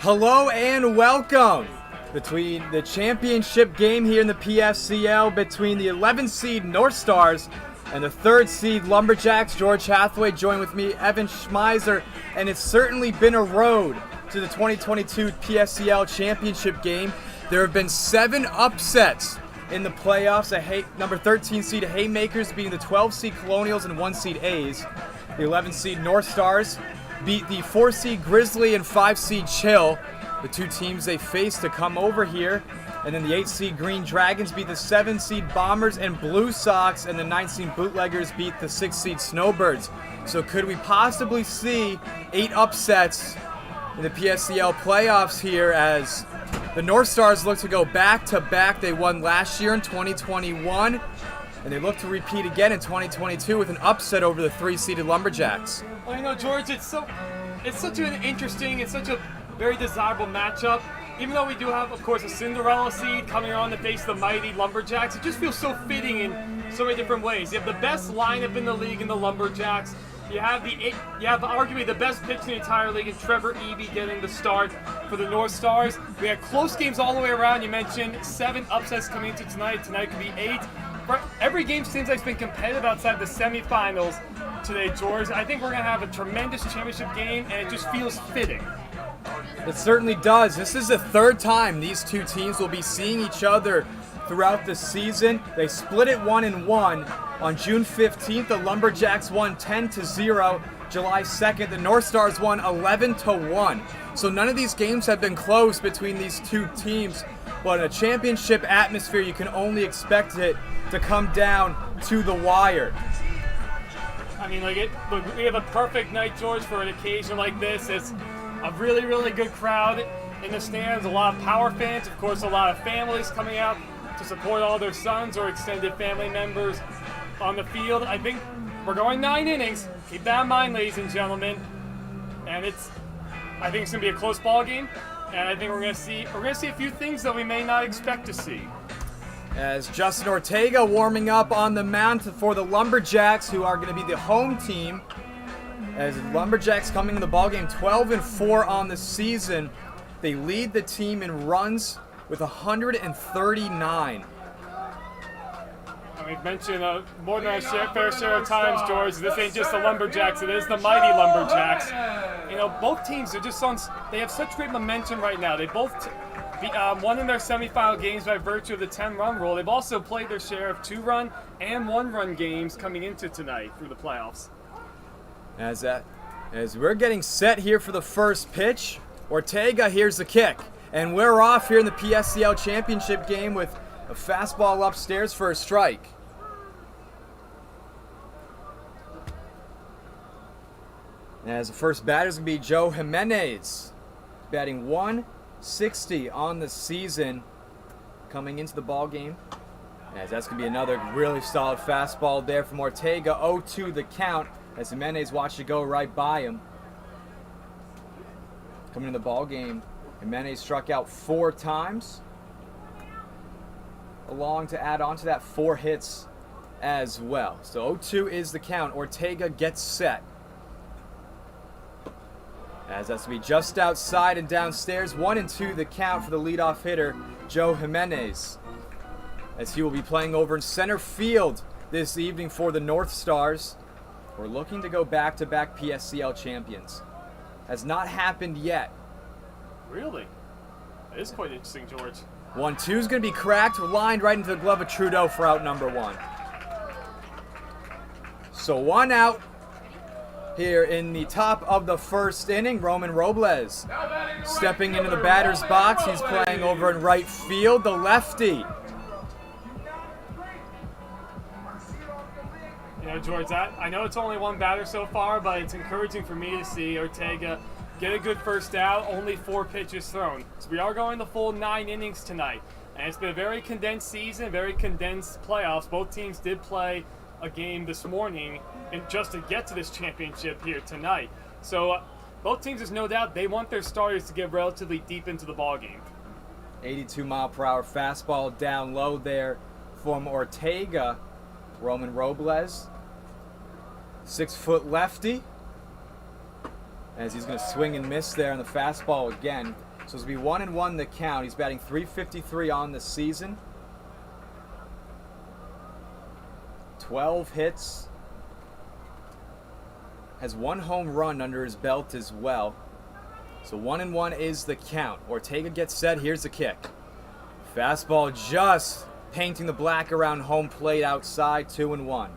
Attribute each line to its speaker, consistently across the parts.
Speaker 1: Hello and welcome between the championship game here in the PSCL between the 11th seed NorthStars and the 3rd seed LumberJacks. George Hathaway joined with me, Evan Schmeiser, and it's certainly been a road to the 2022 PSCL Championship game. There have been 7 upsets in the playoffs. Number 13 seed Haymakers beating the 12 seed Colonials and 1 seed A's. The 11 seed NorthStars beat the 4 seed Grizzly and 5 seed Chill, the two teams they faced to come over here. And then the 8 seed Green Dragons beat the 7 seed Bombers and Blue Sox, and the 9 seed Bootleggers beat the 6 seed Snowbirds. So could we possibly see 8 upsets in the PSCL playoffs here as the NorthStars look to go back-to-back? They won last year in 2021, and they look to repeat again in 2022 with an upset over the 3-seeded LumberJacks.
Speaker 2: Well, you know, George, it's such an interesting, it's such a very desirable matchup. Even though we do have, of course, a Cinderella seed coming on to face the mighty LumberJacks, it just feels so fitting in so many different ways. You have the best lineup in the league in the LumberJacks. You have arguably the best pitch in the entire league in Trevor Eby getting the start for the NorthStars. We had close games all the way around. You mentioned 7 upsets coming into tonight. Tonight could be 8. Every game seems like it's been competitive outside the semifinals today, George. I think we're going to have a tremendous championship game, and it just feels fitting.
Speaker 1: It certainly does. This is the 3rd time these two teams will be seeing each other throughout the season. They split it 1-1. On June 15th, the LumberJacks won 10-0. July 2nd, the NorthStars won 11-1. So none of these games have been close between these two teams. But in a championship atmosphere, you can only expect it to come down to the wire.
Speaker 2: I mean, look, we have a perfect night, George, for an occasion like this. It's a really, really good crowd in the stands. A lot of Power fans, of course, a lot of families coming out to support all their sons or extended family members on the field. I think we're going 9 innings. Keep that in mind, ladies and gentlemen. And I think it's going to be a close ball game. And I think we're going to see a few things that we may not expect to see.
Speaker 1: As Justin Ortega warming up on the mound for the LumberJacks, who are going to be the home team. As LumberJacks coming in the ballgame 12-4 on the season. They lead the team in runs with 139.
Speaker 2: We've mentioned more than our fair share of times, George. This ain't just the LumberJacks; it is the mighty LumberJacks. You know, both teams are just they have such great momentum right now. They both won in their semifinal games by virtue of the 10-run rule. They've also played their share of 2-run and 1-run games coming into tonight through the playoffs. As
Speaker 1: we're getting set here for the first pitch, Ortega here's the kick, and we're off here in the PSCL Championship game with a fastball upstairs for a strike. As the first batter is going to be Joe Hernandez, batting 160 on the season, coming into the ball game. As that's going to be another really solid fastball there from Ortega. 0-2 the count as Hernandez watched it go right by him. Coming in the ball game, Hernandez struck out 4 times. Along to add on to that 4 hits as well. So 0-2 is the count. Ortega gets set. As that's to be just outside and downstairs. 1-2 the count for the leadoff hitter, Joe Hernandez. As he will be playing over in center field this evening for the NorthStars. We're looking to go back-to-back PSCL champions. Has not happened yet.
Speaker 2: Really? That is quite interesting, George.
Speaker 1: 1-2 is going to be cracked, lined right into the glove of Trudeau for out number 1. So 1 out here in the top of the first inning. Roman Robles stepping into the batter's box. He's playing over in right field, the lefty.
Speaker 2: You know, George, I know it's only 1 batter so far, but it's encouraging for me to see Ortega get a good first out, only 4 pitches thrown. So we are going the full 9 innings tonight. And it's been a very condensed season, very condensed playoffs. Both teams did play a game this morning and just to get to this championship here tonight. So both teams, there's no doubt, they want their starters to get relatively deep into the ballgame.
Speaker 1: 82-mile-per-hour fastball down low there from Ortega. Roman Robles, 6-foot lefty. As he's going to swing and miss there on the fastball again. So it's going to be 1-1 the count. He's batting .353 on the season. 12 hits. Has 1 home run under his belt as well. So 1-1 is the count. Ortega gets set. Here's the kick. Fastball just painting the black around home plate outside. 2-1.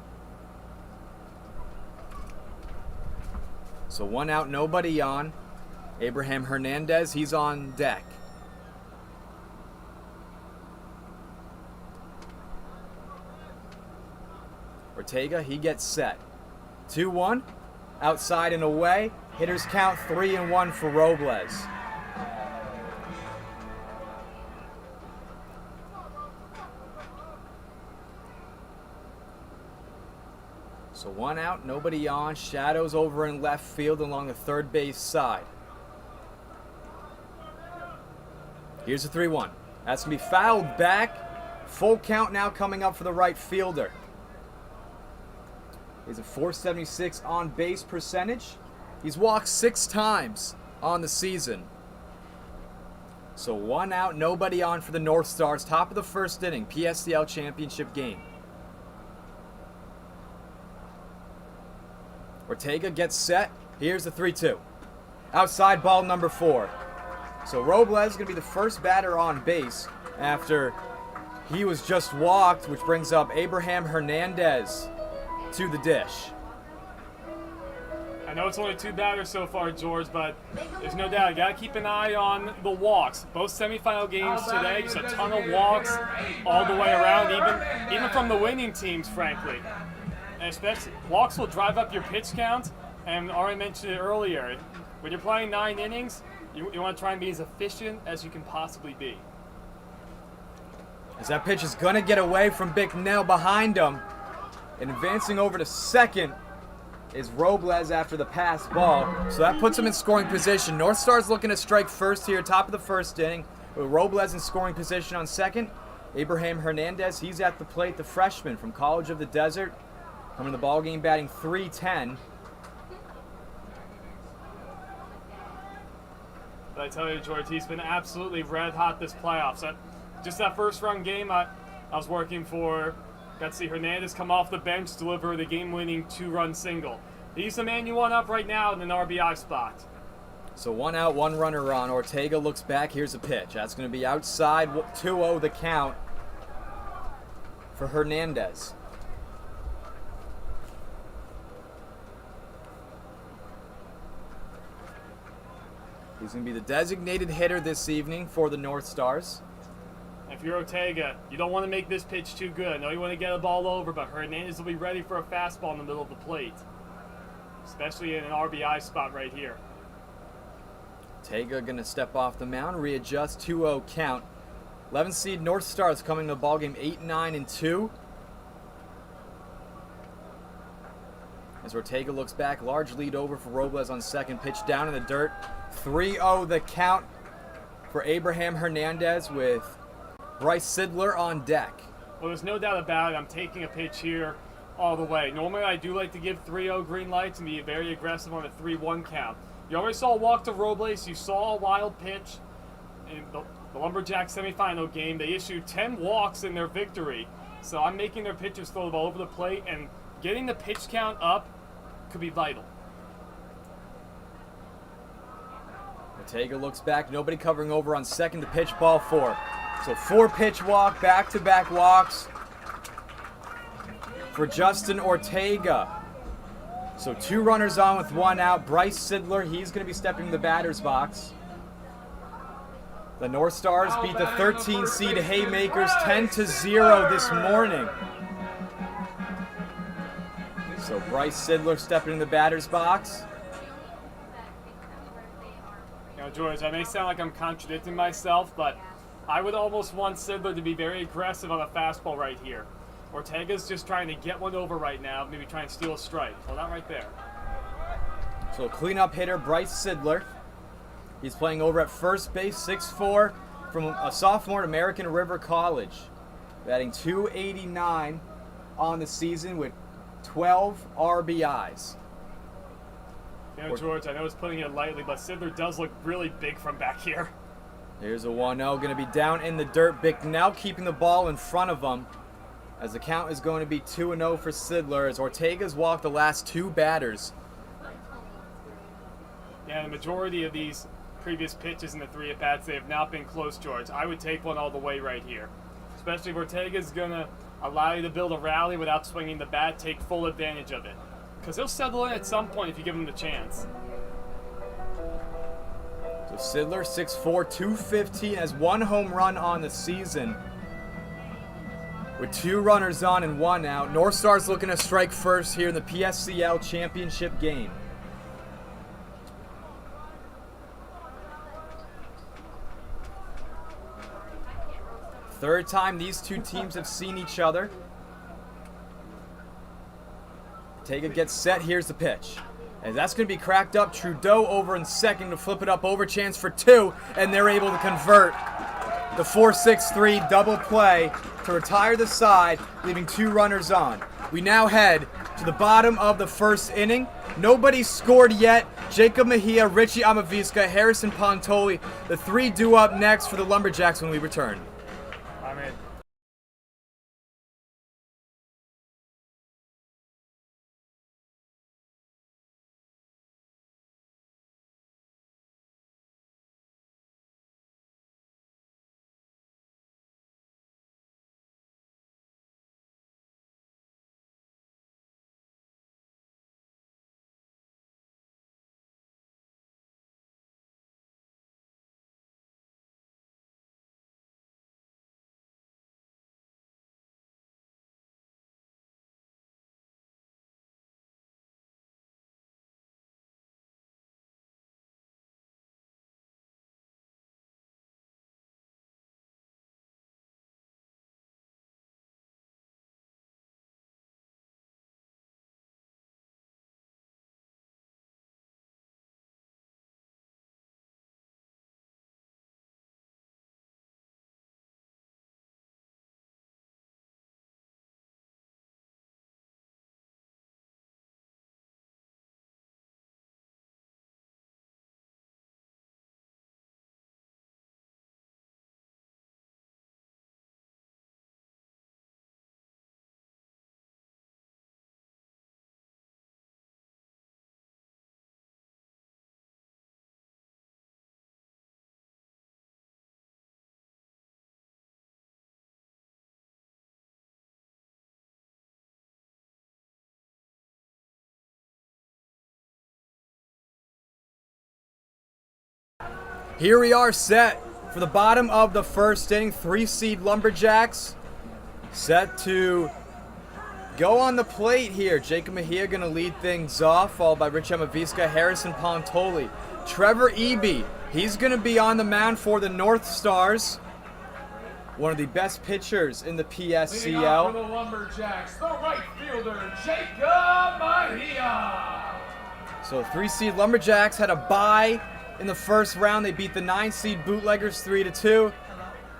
Speaker 1: So 1 out, nobody on. Abraham Hernandez, he's on deck. Ortega, he gets set. 2-1, outside and away. Hitters count 3-1 for Robles. So 1 out, nobody on. Shadows over in left field along the third base side. Here's a 3-1. That's going to be fouled back. Full count now coming up for the right fielder. He's a .476 on base percentage. He's walked 6 times on the season. So 1 out, nobody on for the NorthStars. Top of the first inning, PSCL Championship game. Ortega gets set. Here's the 3-2. Outside ball number 4. So Robles is going to be the first batter on base after he was just walked, which brings up Abraham Hernandez to the dish.
Speaker 2: I know it's only 2 batters so far, George, but there's no doubt. You got to keep an eye on the walks. Both semifinal games today, just a ton of walks all the way around, even from the winning teams, frankly. And especially, walks will drive up your pitch count, and I already mentioned it earlier. When you're playing 9 innings, you want to try and be as efficient as you can possibly be.
Speaker 1: As that pitch is going to get away from Bicknell behind him. And advancing over to second is Robles after the pass ball. So that puts him in scoring position. NorthStars looking to strike first here, top of the first inning. With Robles in scoring position on second. Abraham Hernandez, he's at the plate, the freshman from College of the Desert. Coming to the ballgame batting .310.
Speaker 2: But I tell you, George, he's been absolutely red hot this playoffs. Just that first round game, I was working for, got to see Hernandez come off the bench, deliver the game-winning 2-run single. He's the man you want up right now in an RBI spot.
Speaker 1: So 1 out, 1 runner on. Ortega looks back. Here's a pitch. That's going to be outside. 2-0 the count for Hernandez. He's going to be the designated hitter this evening for the NorthStars.
Speaker 2: If you're Ortega, you don't want to make this pitch too good. I know you want to get a ball over, but Hernandez will be ready for a fastball in the middle of the plate, especially in an RBI spot right here.
Speaker 1: Ortega going to step off the mound, readjust, 2-0 count. 11 seed NorthStars coming to the ballgame 8-9-2. As Ortega looks back, large lead over for Robles on second. Pitch down in the dirt. 3-0 the count for Abraham Hernandez with Bryce Sidler on deck.
Speaker 2: Well, there's no doubt about it. I'm taking a pitch here all the way. Normally, I do like to give 3-0 green lights and be very aggressive on a 3-1 count. You already saw a walk to Robles. You saw a wild pitch in the LumberJacks semifinal game. They issued 10 walks in their victory. So I'm making their pitchers throw the ball over the plate, and getting the pitch count up could be vital.
Speaker 1: Ortega looks back, nobody covering over on second, the pitch, ball 4. So 4 pitch walk, back-to-back walks for Justin Ortega. So 2 runners on with 1 out. Bryce Sidler, he's going to be stepping in the batter's box. The NorthStars beat the 13 seed Haymakers 10-0 this morning. So Bryce Sidler stepping in the batter's box.
Speaker 2: You know, George, I may sound like I'm contradicting myself, but I would almost want Sidler to be very aggressive on a fastball right here. Ortega's just trying to get one over right now, maybe try and steal a strike. Well, not right there.
Speaker 1: So cleanup hitter Bryce Sidler. He's playing over at first base, 6'4", from a sophomore at American River College. Batting .289 on the season with 12 RBIs.
Speaker 2: You know, George, I know it's putting it lightly, but Sidler does look really big from back here.
Speaker 1: Here's a 1-0, going to be down in the dirt. Bicknell keeping the ball in front of him, as the count is going to be 2-0 for Sidler, as Ortega's walked the last 2 batters.
Speaker 2: Yeah, the majority of these previous pitches in the 3 at-bats, they have not been close, George. I would take one all the way right here. Especially if Ortega's going to allow you to build a rally without swinging the bat, take full advantage of it. Because he'll settle in at some point if you give him the chance.
Speaker 1: So Sidler, 6'4", 215, has 1 home run on the season, with 2 runners on and 1 out. NorthStars looking to strike first here in the PSCL Championship game. Third time these 2 teams have seen each other. Ortega gets set. Here's the pitch. And that's going to be cracked up. Trudeau over in second to flip it up over, chance for 2, and they're able to convert the 4-6-3 double play to retire the side, leaving 2 runners on. We now head to the bottom of the first inning. Nobody scored yet. Jacob Mejia, Richie Amavisca, Harrison Pantoli, the 3 due up next for the LumberJacks when we return.
Speaker 2: I'm in.
Speaker 1: Here we are set for the bottom of the first inning. 3-seed LumberJacks set to go on the plate here. Jacob Mejia going to lead things off, followed by Rich Amavisca, Harrison Pantoli. Trevor Eby, he's going to be on the mound for the NorthStars. One of the best pitchers in the
Speaker 3: Leading off
Speaker 1: PSCL.
Speaker 3: for the LumberJacks, the right fielder, Jacob Mejia.
Speaker 1: So 3-seed LumberJacks had a bye in the first round. They beat the 9-seed Bootleggers 3-2. And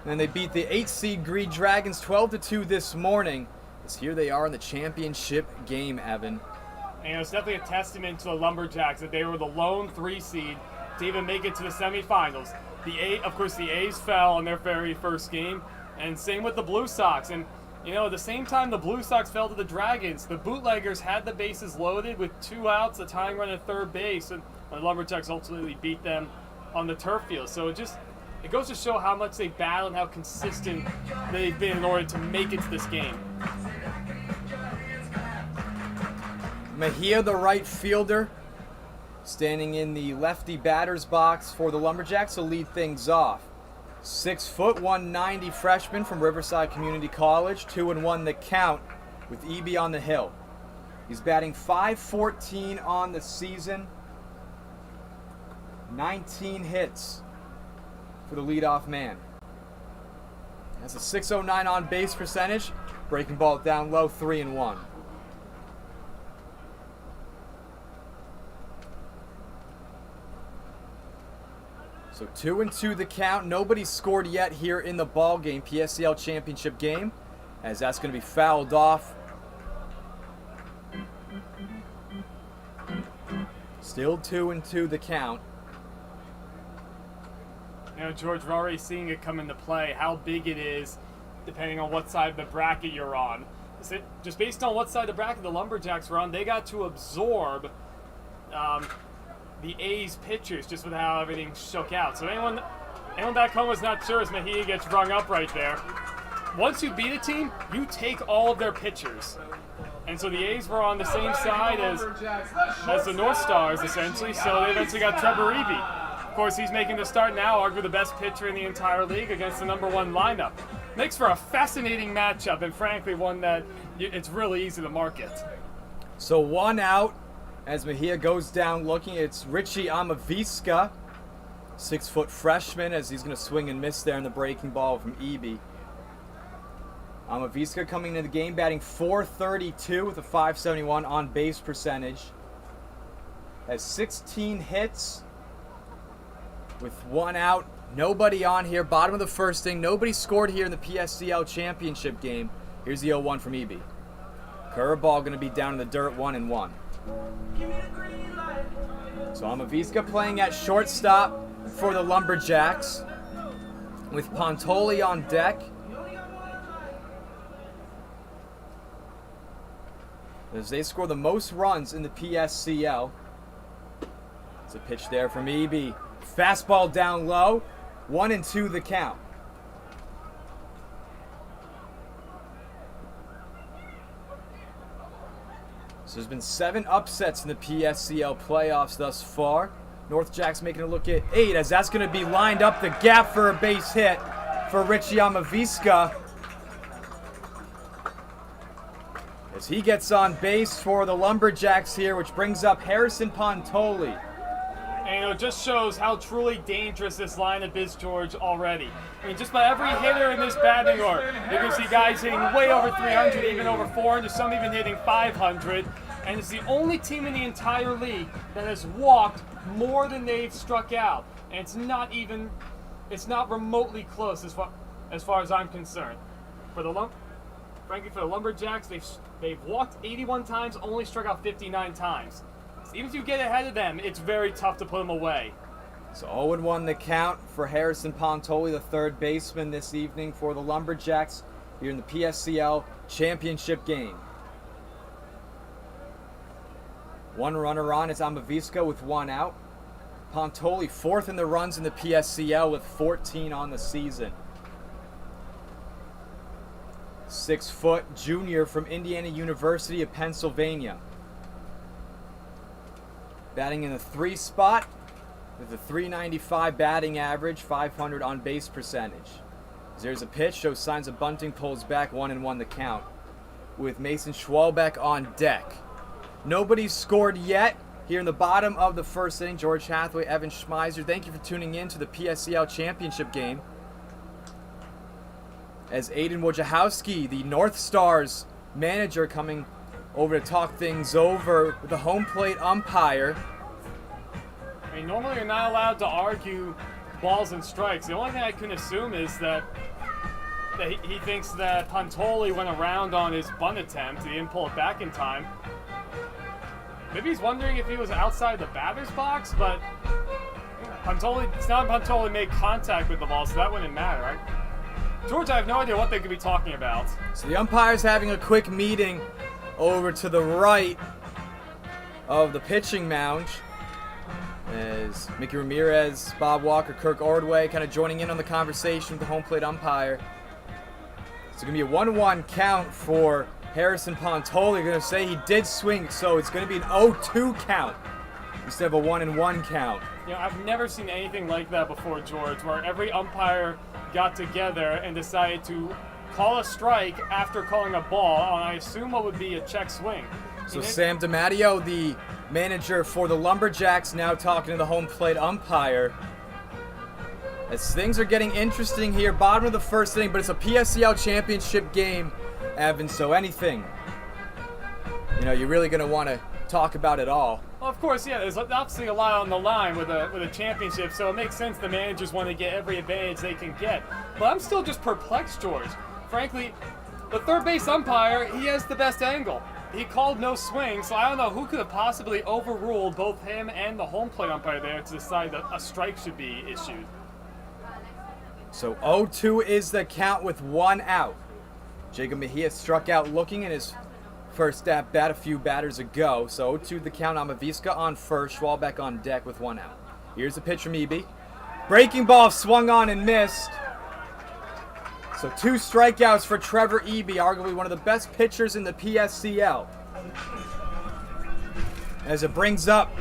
Speaker 1: then they beat the 8-seed Green Dragons 12-2 this morning. As here they are in the championship game, Evan.
Speaker 2: And it's definitely a testament to the LumberJacks that they were the lone 3-seed to even make it to the semifinals. Of course, the A's fell on their very first game, and same with the Blue Sox. And you know, at the same time the Blue Sox fell to the Dragons, the Bootleggers had the bases loaded with 2 outs, a tying run at third base, and the LumberJacks ultimately beat them on the turf field. So it goes to show how much they battle and how consistent they've been in order to make it to this game.
Speaker 1: Mejia, the right fielder, standing in the lefty batter's box for the LumberJacks, will lead things off. 6 foot, 190 freshman from Riverside Community College, 2-1 the count with Eby on the hill. He's batting .514 on the season, 19 hits for the leadoff man. Has a .609 on base percentage, breaking ball down low, 3-1. So 2-2 the count. Nobody scored yet here in the ball game, PSCL Championship game, as that's going to be fouled off. Still 2-2 the count.
Speaker 2: You know, George, we're already seeing it come into play, how big it is, depending on what side of the bracket you're on. Just based on what side of the bracket the LumberJacks were on, they got to absorb the A's pitchers just with how everything shook out. So anyone back home was not sure as Mejia gets rung up right there. Once you beat a team, you take all of their pitchers. And so the A's were on the same side as the NorthStars, essentially, so they eventually got Trevor Eby. Of course, he's making the start now, arguably the best pitcher in the entire league against the #1 lineup. Makes for a fascinating matchup, and frankly, one that it's really easy to market.
Speaker 1: So 1 out as Mejia goes down looking. It's Richie Amavisca, 6-foot freshman, as he's going to swing and miss there in the breaking ball from Eby. Amavisca coming into the game batting .432 with a .571 on base percentage. Has 16 hits with 1 out. Nobody on here. Bottom of the first inning. Nobody scored here in the PSCL Championship game. Here's the 0-1 from Eby. Curveball going to be down in the dirt, 1-1. So Amavisca playing at shortstop for the LumberJacks with Pantoli on deck. As they score the most runs in the PSCL. It's a pitch there from Eby. Fastball down low. 1-2 the count. So there's been 7 upsets in the PSCL playoffs thus far. NorthJacks making a look at 8 as that's going to be lined up the gap for a base hit for Richie Amavisca. As he gets on base for the LumberJacks here, which brings up Harrison Pantoli.
Speaker 2: And it just shows how truly dangerous this lineup is, George, already. I mean, just by every hitter in this batting order, you can see guys hitting way over 300, even over 400, some even hitting 500. And it's the only team in the entire league that has walked more than they've struck out. And it's not remotely close as far as I'm concerned. Frankly, for the LumberJacks, they've walked 81 times, only struck out 59 times. So even if you get ahead of them, it's very tough to put them away.
Speaker 1: So 0-1 the count for Harrison Pantoli, the third baseman this evening for the LumberJacks here in the PSCL Championship game. 1 runner on is Amavisca with 1 out. Pantoli 4th in the runs in the PSCL with 14 on the season. 6-foot junior from Indiana University of Pennsylvania. Batting in the 3 spot with a .395 batting average, 500 on base percentage. As there's a pitch, shows signs of bunting, pulls back, 1-1 the count. With Mason Schwalbeck on deck. Nobody's scored yet here in the bottom of the first inning. George Hathaway, Evan Schmeiser, thank you for tuning in to the PSCL Championship game. As Aiden Wojciechowski, the NorthStars manager, coming over to talk things over with the home plate umpire.
Speaker 2: I mean, normally you're not allowed to argue balls and strikes. The only thing I can assume is that he thinks that Pantoli went around on his bunt attempt. He didn't pull it back in time. Maybe he's wondering if he was outside the batter's box, but Pantoli made contact with the ball, so that wouldn't matter, right? George, I have no idea what they could be talking about.
Speaker 1: So the umpire's having a quick meeting over to the right of the pitching mound as Mickey Ramirez, Bob Walker, Kirk Ordway kind of joining in on the conversation with the home plate umpire. It's going to be a 1-1 count for Harrison Pantoli. Going to say he did swing, so it's going to be an 0-2 count instead of a 1-1 count.
Speaker 2: You know, I've never seen anything like that before, George, where every umpire got together and decided to call a strike after calling a ball on, I assume, what would be a check swing.
Speaker 1: So Sam DiMatteo, the manager for the LumberJacks, now talking to the home plate umpire. As things are getting interesting here, bottom of the first inning, but it's a PSCL Championship game, Evan, so anything, you're really going to want to talk about it all.
Speaker 2: Well, of course, yeah, there's obviously a lot on the line with a championship, so it makes sense the managers want to get every advantage they can get. But I'm still just perplexed, George. Frankly, the third base umpire, he has the best angle. He called no swing, so I don't know who could have possibly overruled both him and the home plate umpire there to decide that a strike should be issued.
Speaker 1: So 0-2 is the count with 1 out. Jacob Mejia struck out looking in his first at bat a few batters ago. So 0-2 the count. Amavisca on first. Schwalbeck on deck with 1 out. Here's the pitch from Eby. Breaking ball swung on and missed. So 2 strikeouts for Trevor Eby, arguably one of the best pitchers in the PSCL. As it brings up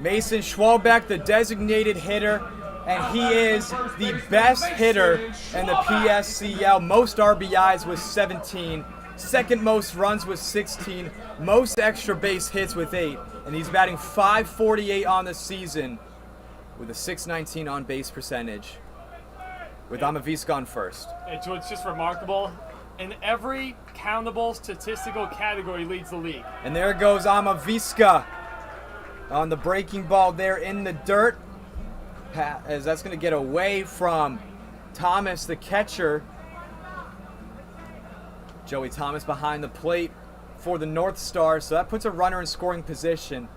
Speaker 1: Mason Schwalbeck, the designated hitter, and he is the best hitter in the PSCL. Most RBIs with 17, second most runs with 16, most extra base hits with 8, and he's batting .548 on the season with a .619 on base percentage, with Amavisca on first.
Speaker 2: It's just remarkable. In every countable statistical category, leads the league.
Speaker 1: And there goes Amavisca on the breaking ball there in the dirt, as that's going to get away from Thomas, the catcher. Joey Thomas behind the plate for the NorthStars, so that puts a runner in scoring position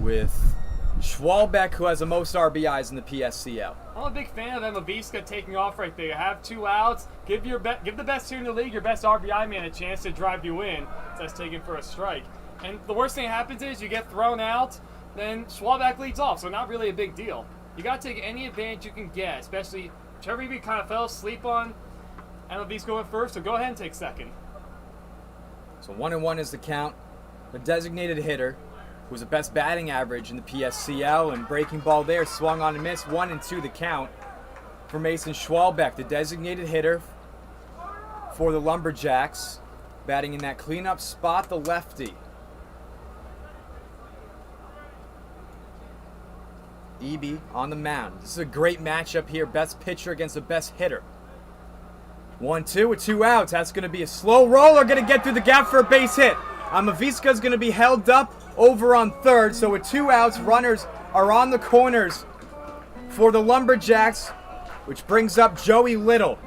Speaker 1: with Schwalbeck, who has the most RBIs in the PSCL.
Speaker 2: I'm a big fan of Amavisca taking off right there. You have 2 outs. Give the best hitter in the league, your best RBI man, a chance to drive you in. So that's taken for a strike. And the worst thing that happens is you get thrown out, then Schwalbeck leads off, so not really a big deal. You got to take any advantage you can get, especially Trevor Eby kind of fell asleep on Amavisca going first, so go ahead and take second.
Speaker 1: So 1-1 is the count. The designated hitter, who's the best batting average in the PSCL, and breaking ball there, swung on and missed. 1-2 the count for Mason Schwalbeck, the designated hitter for the LumberJacks, batting in that cleanup spot, the lefty. Eby on the mound. This is a great matchup here. Best pitcher against the best hitter. 1-2 with 2 outs. That's going to be a slow roller. Going to get through the gap for a base hit. Amavisca is going to be held up over on third. So with 2 outs, runners are on the corners for the LumberJacks, which brings up Joey Little.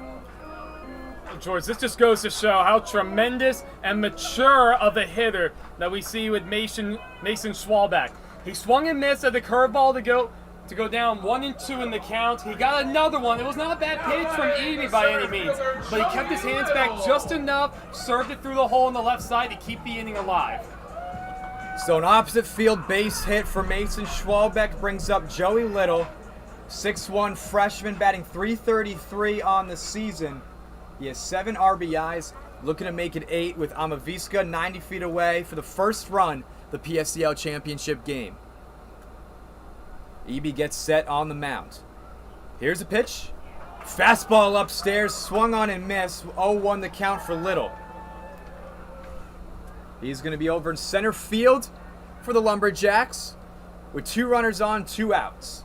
Speaker 2: George, this just goes to show how tremendous and mature of a hitter that we see with Mason Schwalbeck. He swung and missed at the curveball to go down 1-2 in the count. He got another one. It was not a bad pitch from Eby by any means, but he kept his hands back just enough, served it through the hole on the left side to keep the inning alive.
Speaker 1: So an opposite field base hit for Mason Schwalbeck brings up Joey Little, 6'1" freshman, batting .333 on the season. He has 7 RBIs, looking to make it 8 with Amavisca 90 feet away for the first run, the PSCLChampionship game. Eby gets set on the mound. Here's a pitch. Fastball upstairs, swung on and missed. 0-1 the count for Little. He's going to be over in center field for the LumberJacks with 2 runners on, 2 outs.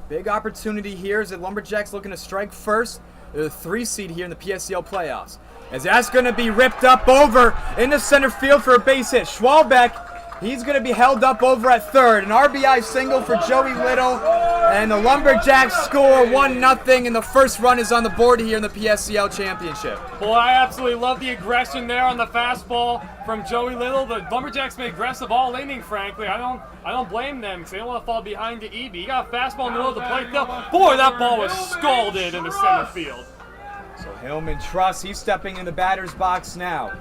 Speaker 1: Big opportunity here as the LumberJacks looking to strike first. They're the 3 seed here in the PSCL playoffs. As that's going to be ripped up over into center field for a base hit. Schwalbeck, he's going to be held up over at third. An RBI single for Joey Little. And the LumberJacks score 1-0, and the first run is on the board here in the PSCL Championship.
Speaker 2: Boy, I absolutely love the aggression there on the fastball from Joey Little. The LumberJacks been aggressive all inning, frankly. I don't blame them because they don't want to fall behind to Eby. He got a fastball in the middle of the plate, though. Boy, that ball was scalded in the center field.
Speaker 1: So Hillman Truss, he's stepping in the batter's box now.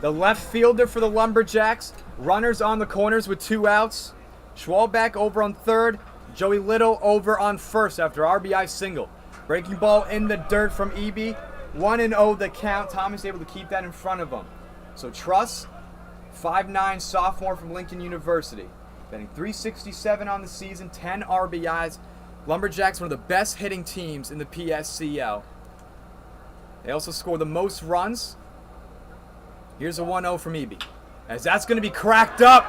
Speaker 1: The left fielder for the LumberJacks, runners on the corners with 2 outs. Schwalbeck over on third, Joey Little over on first after RBI single. Breaking ball in the dirt from Eby, 1-0 the count. Thomas able to keep that in front of him. So Truss, 5'9" sophomore from Lincoln University, batting .367 on the season, 10 RBIs. LumberJacks, one of the best hitting teams in the PSCL. They also score the most runs. Here's a 1-0 from Eby, as that's going to be cracked up.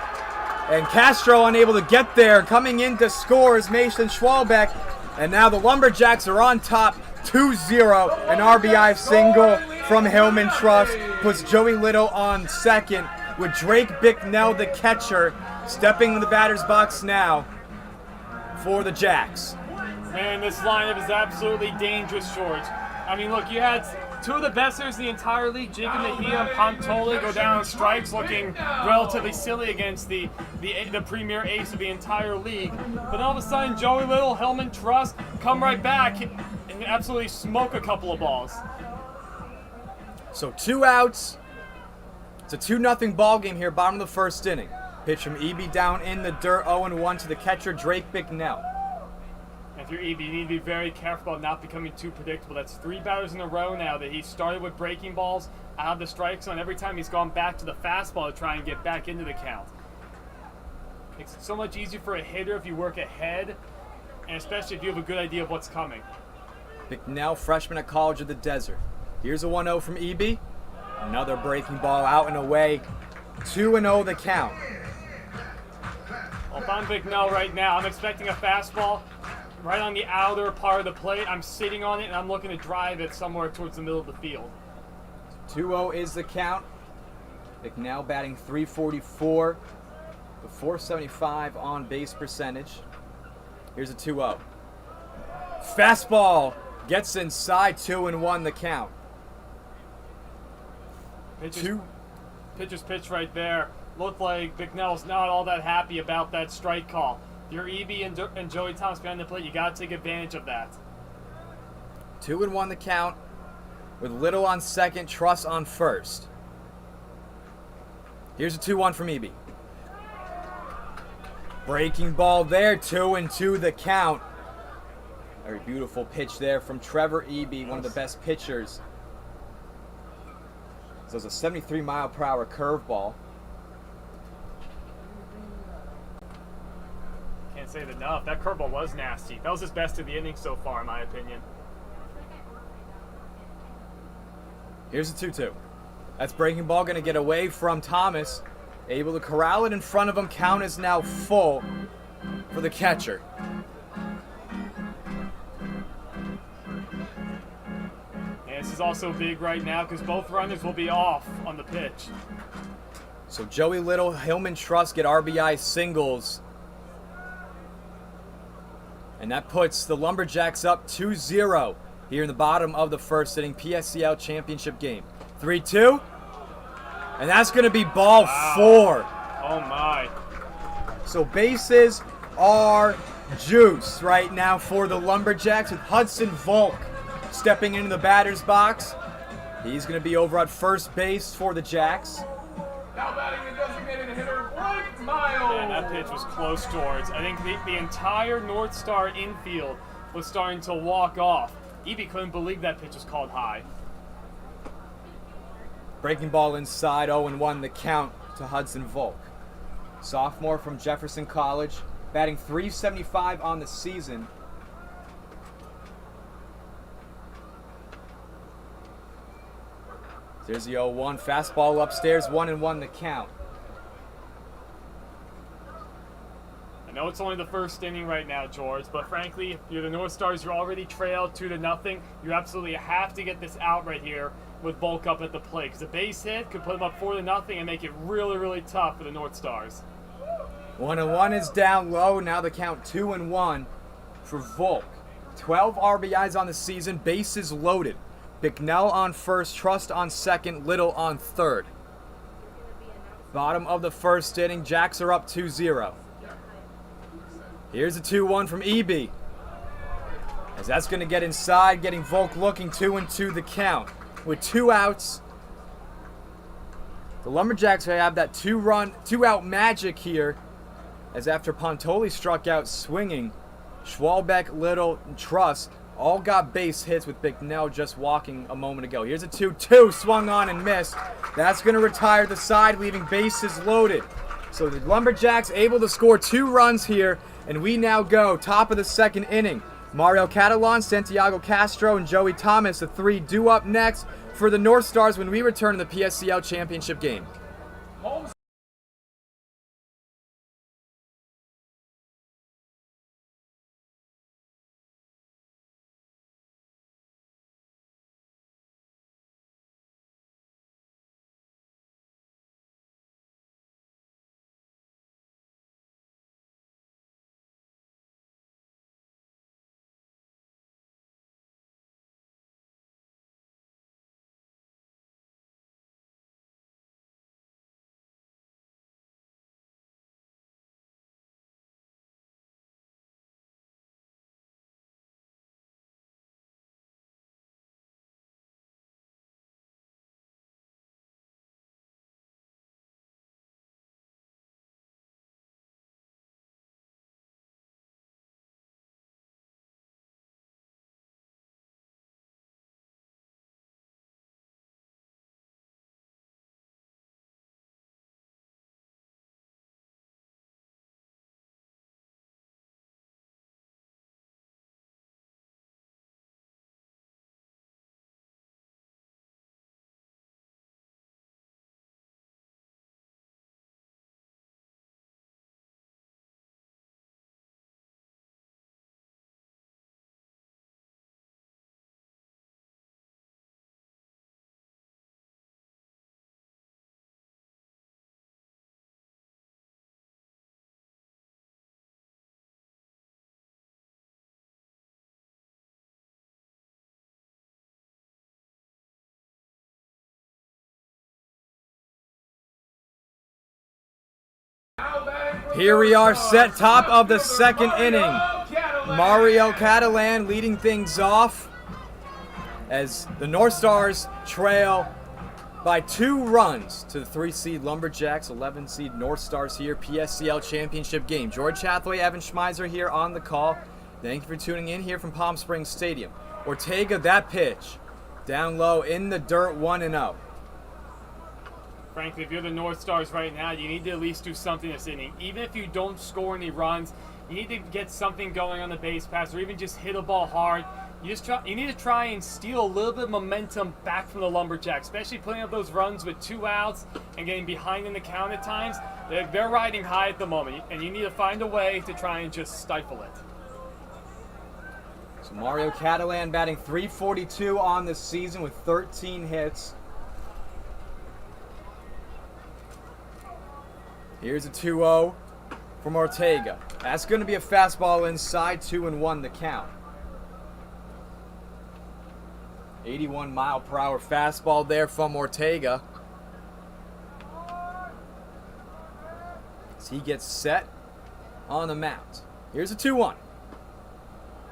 Speaker 1: And Castro unable to get there. Coming in to score is Mason Schwalbeck. And now the LumberJacks are on top, 2-0. An RBI single from Hillman Truss puts Joey Little on second, with Drake Bicknell, the catcher, stepping in the batter's box now for the Jacks.
Speaker 2: Man, this lineup is absolutely dangerous, George. I mean, look, you had Two of the best hitters in the entire league, Jacob Mejia and Pantoli, go down on strikes, looking relatively silly against the premier ace of the entire league. But all of a sudden, Joey Little, Hillman, Truss come right back and absolutely smoke a couple of balls.
Speaker 1: So 2 outs. It's a 2-0 ball game here, bottom of the first inning. Pitch from Eby down in the dirt, 0-1 to the catcher, Drake Bicknell.
Speaker 2: If you're Eby, you need to be very careful about not becoming too predictable. That's 3 batters in a row now that he started with breaking balls out of the strike zone. Every time he's gone back to the fastball to try and get back into the count. Makes it so much easier for a hitter if you work ahead, and especially if you have a good idea of what's coming.
Speaker 1: Bicknell, freshman at College of the Desert. Here's a 1-0 from Eby. Another breaking ball out and away. 2-0 the count.
Speaker 2: Well, if I'm Bicknell right now, I'm expecting a fastball right on the outer part of the plate. I'm sitting on it, and I'm looking to drive it somewhere towards the middle of the field.
Speaker 1: 2-0 is the count. Bicknell batting .344 with .475 on base percentage. Here's a 2-0. Fastball gets inside, 2-1 the count.
Speaker 2: Pitcher's pitch right there. Looked like Bicknell's not all that happy about that strike call. If you're Eby and Joey Thomas behind the plate, you got to take advantage of that.
Speaker 1: 2-1 the count with Little on second, Truss on first. Here's a 2-1 from Eby. Breaking ball there, 2-2 the count. Very beautiful pitch there from Trevor Eby, one of the best pitchers. So it's a 73-mile-per-hour curveball.
Speaker 2: Can't say it enough. That curveball was nasty. That was his best of the inning so far, in my opinion.
Speaker 1: Here's a 2-2. That's breaking ball, going to get away from Thomas. Able to corral it in front of him. Count is now full for the catcher.
Speaker 2: And this is also big right now because both runners will be off on the pitch.
Speaker 1: So Joey Little, Hillman, Truss get RBI singles. And that puts the LumberJacks up 2-0 here in the bottom of the first inning. PSCL Championship game. 3-2. And that's going to be ball 4.
Speaker 2: Oh, my.
Speaker 1: So bases are juice right now for the LumberJacks with Hudson Volk stepping into the batter's box. He's going to be over at first base for the Jacks.
Speaker 3: Now batting the designated hitter, Blake Miles.
Speaker 2: Man, that pitch was close, George. I think the entire North Star infield was starting to walk off. Eby couldn't believe that pitch was called high.
Speaker 1: Breaking ball inside, 0-1 the count to Hudson Volk. Sophomore from Jefferson College, batting .375 on the season. There's the 0-1, fastball upstairs, 1-1 the count.
Speaker 2: I know it's only the first inning right now, George, but frankly, if you're the North Stars, you're already trailed 2-0. You absolutely have to get this out right here with Volk up at the plate, because a base hit could put them up 4-0 and make it really, really tough for the North Stars.
Speaker 1: 1-1 is down low. Now the count 2-1 for Volk. 12 RBIs on the season, bases loaded. Bicknell on first, Trust on second, Little on third. Bottom of the first inning, Jacks are up 2-0. Here's a 2-1 from Eby. As that's going to get inside, getting Volk looking, 2-2 the count. With 2 outs, the LumberJacks have that 2-out magic here. As after Pantoli struck out swinging, Schwalbeck, Little, and Truss all got base hits with Bicknell just walking a moment ago. Here's a 2-2, swung on and missed. That's going to retire the side, leaving bases loaded. So the LumberJacks able to score 2 runs here, and we now go top of the second inning. Mario Catalan, Santiago Castro, and Joey Thomas, the 3 due up next for the North Stars when we return to the PSCL Championship game. Here we are set top of the second inning. Mario Catalan leading things off as the NorthStars trail by 2 runs to the 3-seed LumberJacks, 11-seed NorthStars here, PSCL Championship game. George Hathaway, Evan Schmeiser here on the call. Thank you for tuning in here from Palm Springs Stadium. Ortega, that pitch, down low in the dirt, 1-0.
Speaker 2: Frankly, if you're the NorthStars right now, you need to at least do something this inning. Even if you don't score any runs, you need to get something going on the base pass or even just hit a ball hard. You need to try and steal a little bit of momentum back from the LumberJacks, especially putting up those runs with 2 outs and getting behind in the count at times. They're riding high at the moment, and you need to find a way to try and just stifle it.
Speaker 1: So Mario Catalan batting .342 on the season with 13 hits. Here's a 2-0 from Ortega. That's going to be a fastball inside, 2-1 the count. 81-mile-per-hour fastball there from Ortega. As he gets set on the mound. Here's a 2-1.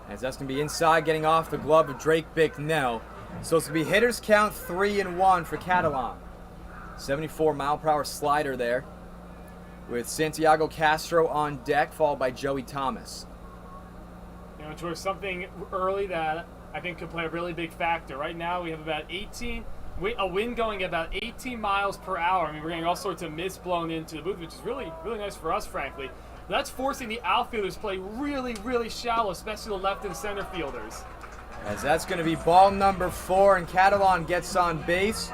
Speaker 1: As that's going to be inside, getting off the glove of Drake Bicknell. So it's going to be hitters count 3-1 for Catalan. 74-mile-per-hour slider there, with Santiago Castro on deck, followed by Joey Thomas.
Speaker 2: You know, George, something early that I think could play a really big factor. Right now, we have about a wind going at about 18 miles per hour. I mean, we're getting all sorts of mist blown into the booth, which is really, really nice for us, frankly. That's forcing the outfielders to play really, really shallow, especially the left and center fielders.
Speaker 1: As that's going to be ball number 4, and Catalan gets on base,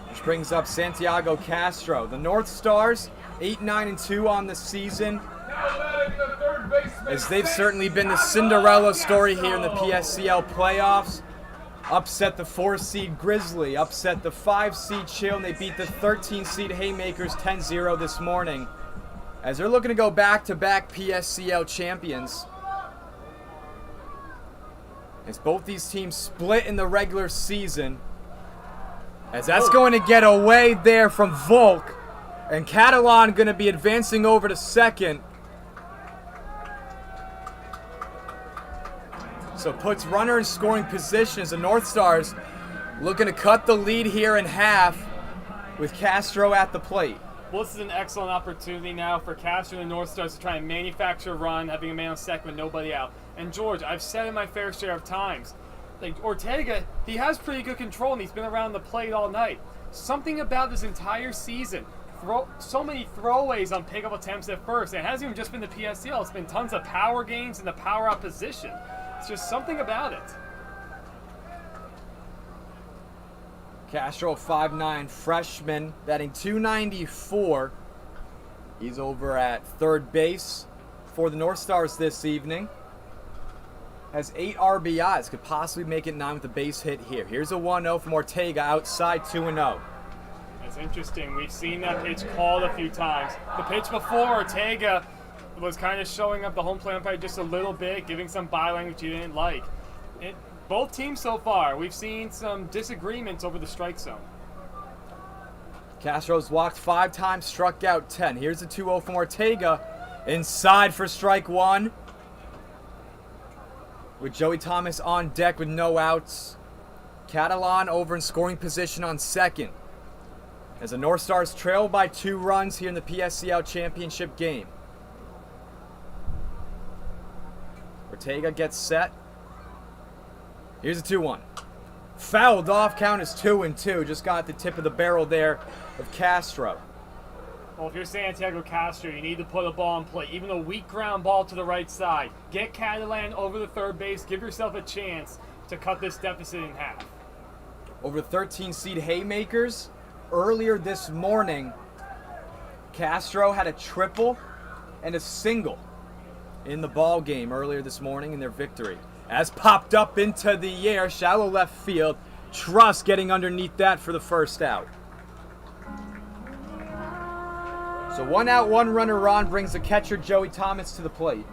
Speaker 1: which brings up Santiago Castro. The NorthStars, 8-9-2 on the season, as they've certainly been the Cinderella story here in the PSCL playoffs. Upset the 4-seed Grizzly, upset the 5-seed Chill, and they beat the 13-seed Haymakers 10-0 this morning, as they're looking to go back-to-back PSCL champions. As both these teams split in the regular season, as that's going to get away there from Volk, and Catalan going to be advancing over to second. So puts runner in scoring position as the NorthStars looking to cut the lead here in half with Castro at the plate.
Speaker 2: Well, this is an excellent opportunity now for Castro and the NorthStars to try and manufacture a run, having a man on second with nobody out. And George, I've said it my fair share of times, like Ortega, he has pretty good control and he's been around the plate all night. Something about this entire season, so many throwaways on pickup attempts at first. It hasn't even just been the PSCL, it's been tons of power gains and the power opposition. It's just something about it.
Speaker 1: Castro, 5'9", freshman, batting .294. He's over at third base for the NorthStars this evening. Has 8 RBIs, could possibly make it 9 with a base hit here. Here's a 1-0 from Ortega, outside, 2-0.
Speaker 2: That's interesting. We've seen that pitch called a few times. The pitch before, Ortega was kind of showing up the home plate umpire just a little bit, giving some body language he didn't like. Both teams so far, we've seen some disagreements over the strike zone.
Speaker 1: Castro's walked 5 times, struck out 10. Here's a 2-0 from Ortega, inside for strike 1. With Joey Thomas on deck with no outs. Catalan over in scoring position on second, as the NorthStars trail by 2 runs here in the PSCL Championship game. Ortega gets set. Here's a 2-1. Fouled off, count is 2-2. Just got the tip of the barrel there of Castro.
Speaker 2: Well, if you're Santiago Castro, you need to put a ball in play, even a weak ground ball to the right side. Get Catalan over the third base. Give yourself a chance to cut this deficit in half.
Speaker 1: Over the 13-seed Haymakers, earlier this morning, Castro had a triple and a single in the ball game earlier this morning in their victory. As popped up into the air, shallow left field. Truss getting underneath that for the first out. So 1 out, 1 runner on brings the catcher Joey Thomas to the plate.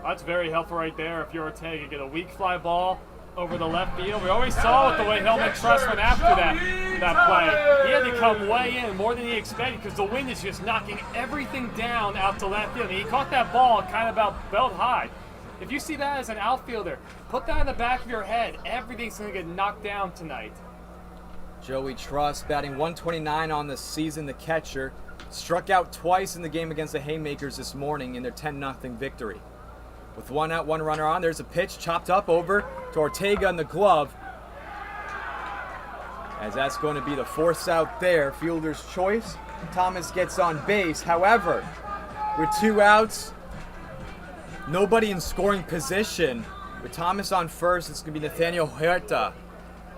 Speaker 2: That's very helpful right there. If you're Ortega, get a weak fly ball over the left field. We always saw it the way Hellman Trust went after that play. He had to come way in more than he expected because the wind is just knocking everything down out to left field. I mean, he caught that ball kind of about belt high. If you see that as an outfielder, put that in the back of your head. Everything's going to get knocked down tonight.
Speaker 1: Joey Trust batting 129 on the season, the catcher. Struck out twice in the game against the Haymakers this morning in their 10-0 victory. With 1 out, 1 runner on, there's a pitch chopped up over to Ortega in the glove. As that's going to be the force out there, fielder's choice. Thomas gets on base. However, with 2 outs, nobody in scoring position. With Thomas on first, it's going to be Nathaniel Huerta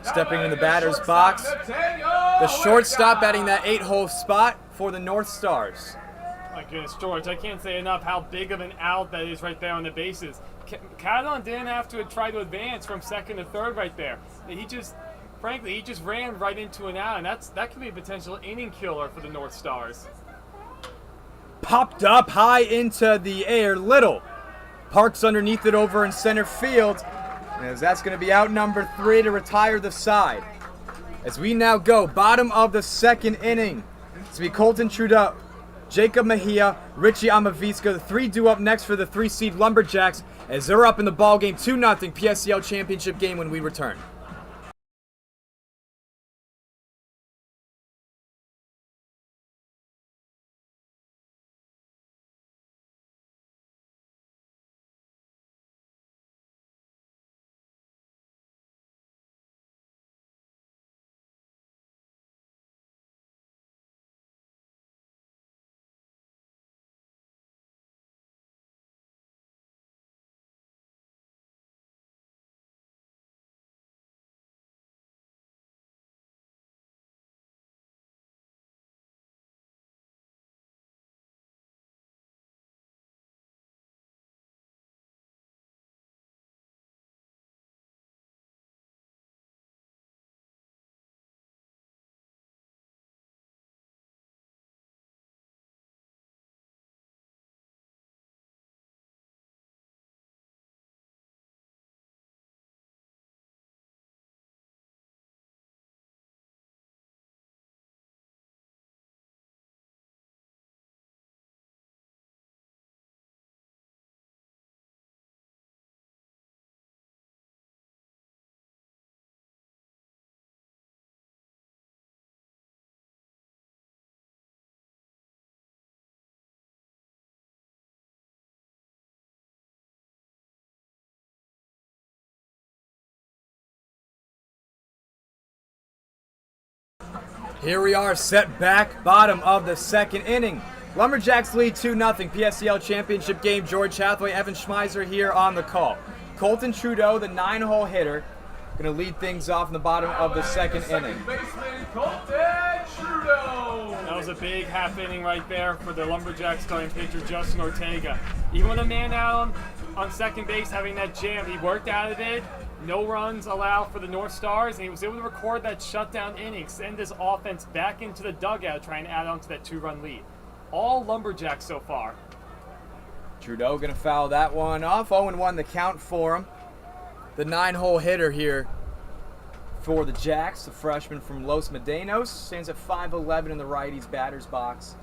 Speaker 1: stepping in the batter's box. The shortstop batting that 8-hole spot for the NorthStars.
Speaker 2: My goodness, George, I can't say enough how big of an out that is right there on the bases. Cadon didn't have to try to advance from second to third right there. He just ran right into an out, and that could be a potential inning killer for the NorthStars.
Speaker 1: Popped up high into the air, Little parks underneath it over in center field, as that's going to be out number 3 to retire the side. As we now go, bottom of the second inning, it's going to be Colton Trudeau, Jacob Mejia, Richie Amavisca, the 3 due up next for the 3-seed LumberJacks, as they're up in the ball game 2-0 PSCL Championship game when we return. Here we are, set back, bottom of the second inning. LumberJacks lead 2-0 PSCL Championship game. George Hathaway, Evan Schmeiser here on the call. Colton Trudeau, the 9-hole hitter, going to lead things off in the bottom of the second inning.
Speaker 2: That was a big half inning right there for the LumberJacks starting pitcher Justin Ortega. Even with a man out on second base having that jam, he worked out of it. No runs allowed for the NorthStars, and he was able to record that shutdown inning, send his offense back into the dugout, trying to add on to that 2-run lead. All LumberJacks so far.
Speaker 1: Trudeau going to foul that one off. 0-1 the count for him. The 9-hole hitter here for the Jacks, the freshman from Los Medanos, stands at 5'11" in the righty's batter's box.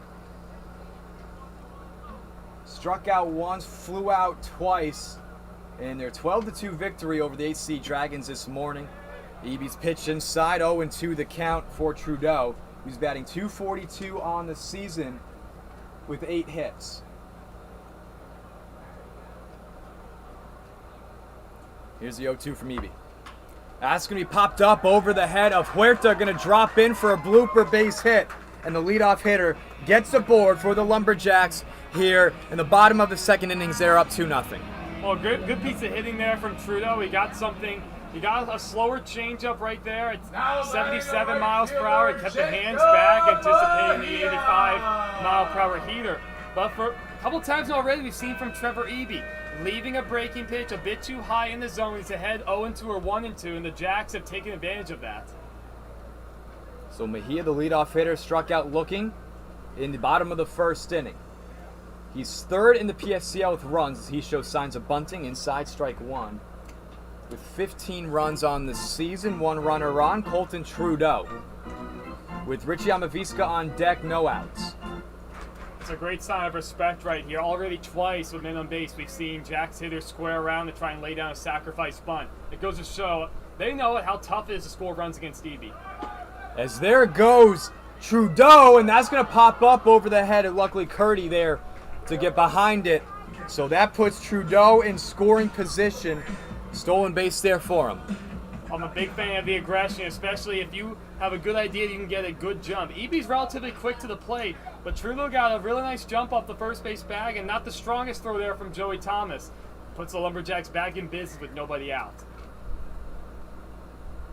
Speaker 1: Struck out once, flew out twice in their 12-2 victory over the 8-seed Dragons this morning. Eby's pitch inside, 0-2 the count for Trudeau, who's batting .242 on the season with 8 hits. Here's the 0-2 from Eby. That's going to be popped up over the head of Huerta, going to drop in for a blooper base hit. And the leadoff hitter gets aboard for the LumberJacks here in the bottom of the second innings. They're up 2-0.
Speaker 2: Well, good piece of hitting there from Trudeau. He got something. He got a slower changeup right there. It's 77 miles per hour. He kept the hands back, anticipating the 85-mile-per-hour heater. But for a couple times already, we've seen from Trevor Eby leaving a breaking pitch a bit too high in the zone. He's ahead 0-2 or 1-2, and the Jacks have taken advantage of that.
Speaker 1: So Mejia, the leadoff hitter, struck out looking in the bottom of the first inning. He's third in the PSCL with runs as he shows signs of bunting, inside strike one. with 15 runs on the season, 1 runner on, Colton Trudeau. With Richie Amavisca on deck, no outs.
Speaker 2: It's a great sign of respect right here. Already twice with men on base, we've seen Jack's hitters square around to try and lay down a sacrifice bunt. It goes to show they know how tough it is to score runs against Eby.
Speaker 1: As there goes Trudeau, and that's going to pop up over the head of luckily Curdy there to get behind it. So that puts Trudeau in scoring position. Stolen base there for him.
Speaker 2: I'm a big fan of the aggression, especially if you have a good idea you can get a good jump. Eby's relatively quick to the plate, but Trudeau got a really nice jump off the first base bag, and not the strongest throw there from Joey Thomas. Puts the Lumberjacks back in business with nobody out.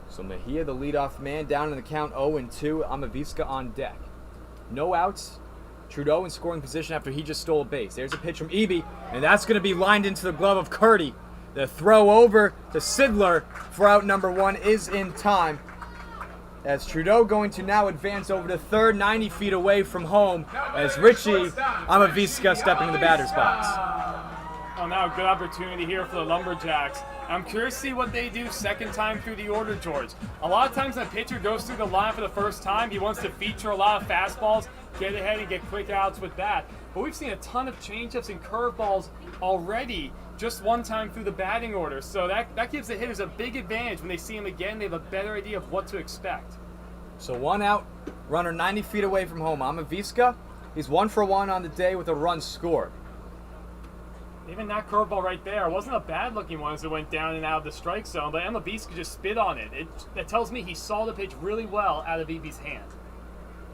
Speaker 1: So Mejia, the leadoff man, down in the count 0-2. Amavisca on deck. No outs. Trudeau in scoring position after he just stole a base. There's a pitch from Eby, and that's going to be lined into the glove of Curdy. The throw over to Sidler for out number 1 is in time. As Trudeau going to now advance over to third, 90 feet away from home, as Richie Amavisca stepping in the batter's box.
Speaker 2: Oh, now a good opportunity here for the Lumberjacks. I'm curious to see what they do second time through the order, George. A lot of times when a pitcher goes through the line for the first time, he wants to feature a lot of fastballs, get ahead and get quick outs with that. But we've seen a ton of changeups and curveballs already just one time through the batting order. So that gives the hitters a big advantage. When they see him again, they have a better idea of what to expect.
Speaker 1: So 1 out, runner 90 feet away from home. Amavisca, he's 1 for 1 on the day with a run scored.
Speaker 2: Even that curveball right there wasn't a bad looking one as it went down and out of the strike zone, but Amavisca just spit on it. That tells me he saw the pitch really well out of Eby's hand.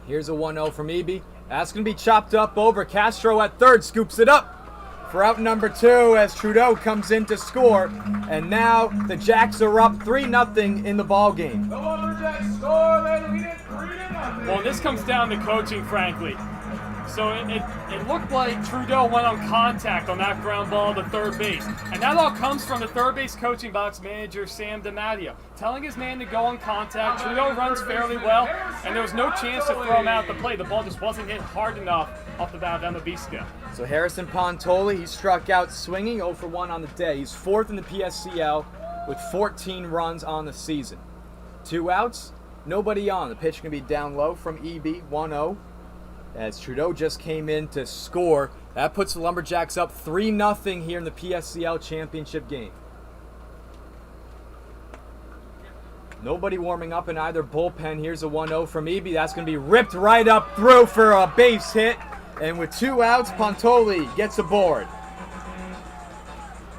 Speaker 1: Here's a 1-0 from Eby. That's going to be chopped up over. Castro at third scoops it up for out number 2 as Trudeau comes in to score. And now the Jacks are up 3-0 in the ball game.
Speaker 3: The Lumberjacks score, they lead it 3-0.
Speaker 2: Well, this comes down to coaching, frankly. So it looked like Trudeau went on contact on that ground ball to third base. And that all comes from the third base coaching box manager, Sam DiMatteo, telling his man to go on contact. Trudeau runs fairly well, and there was no chance to throw him out the play. The ball just wasn't hit hard enough off the bat of Amavisca.
Speaker 1: So Harrison Pantoli, he struck out swinging, 0 for 1 on the day. He's 4th in the PSCL with 14 runs on the season. 2 outs, nobody on. The pitch can be down low from Eby, 1-0. As Trudeau just came in to score. That puts the Lumberjacks up 3-0 here in the PSCLchampionship game. Nobody warming up in either bullpen. Here's a 1-0 from Eby. That's going to be ripped right up through for a base hit. And with 2 outs, Pantoli gets aboard.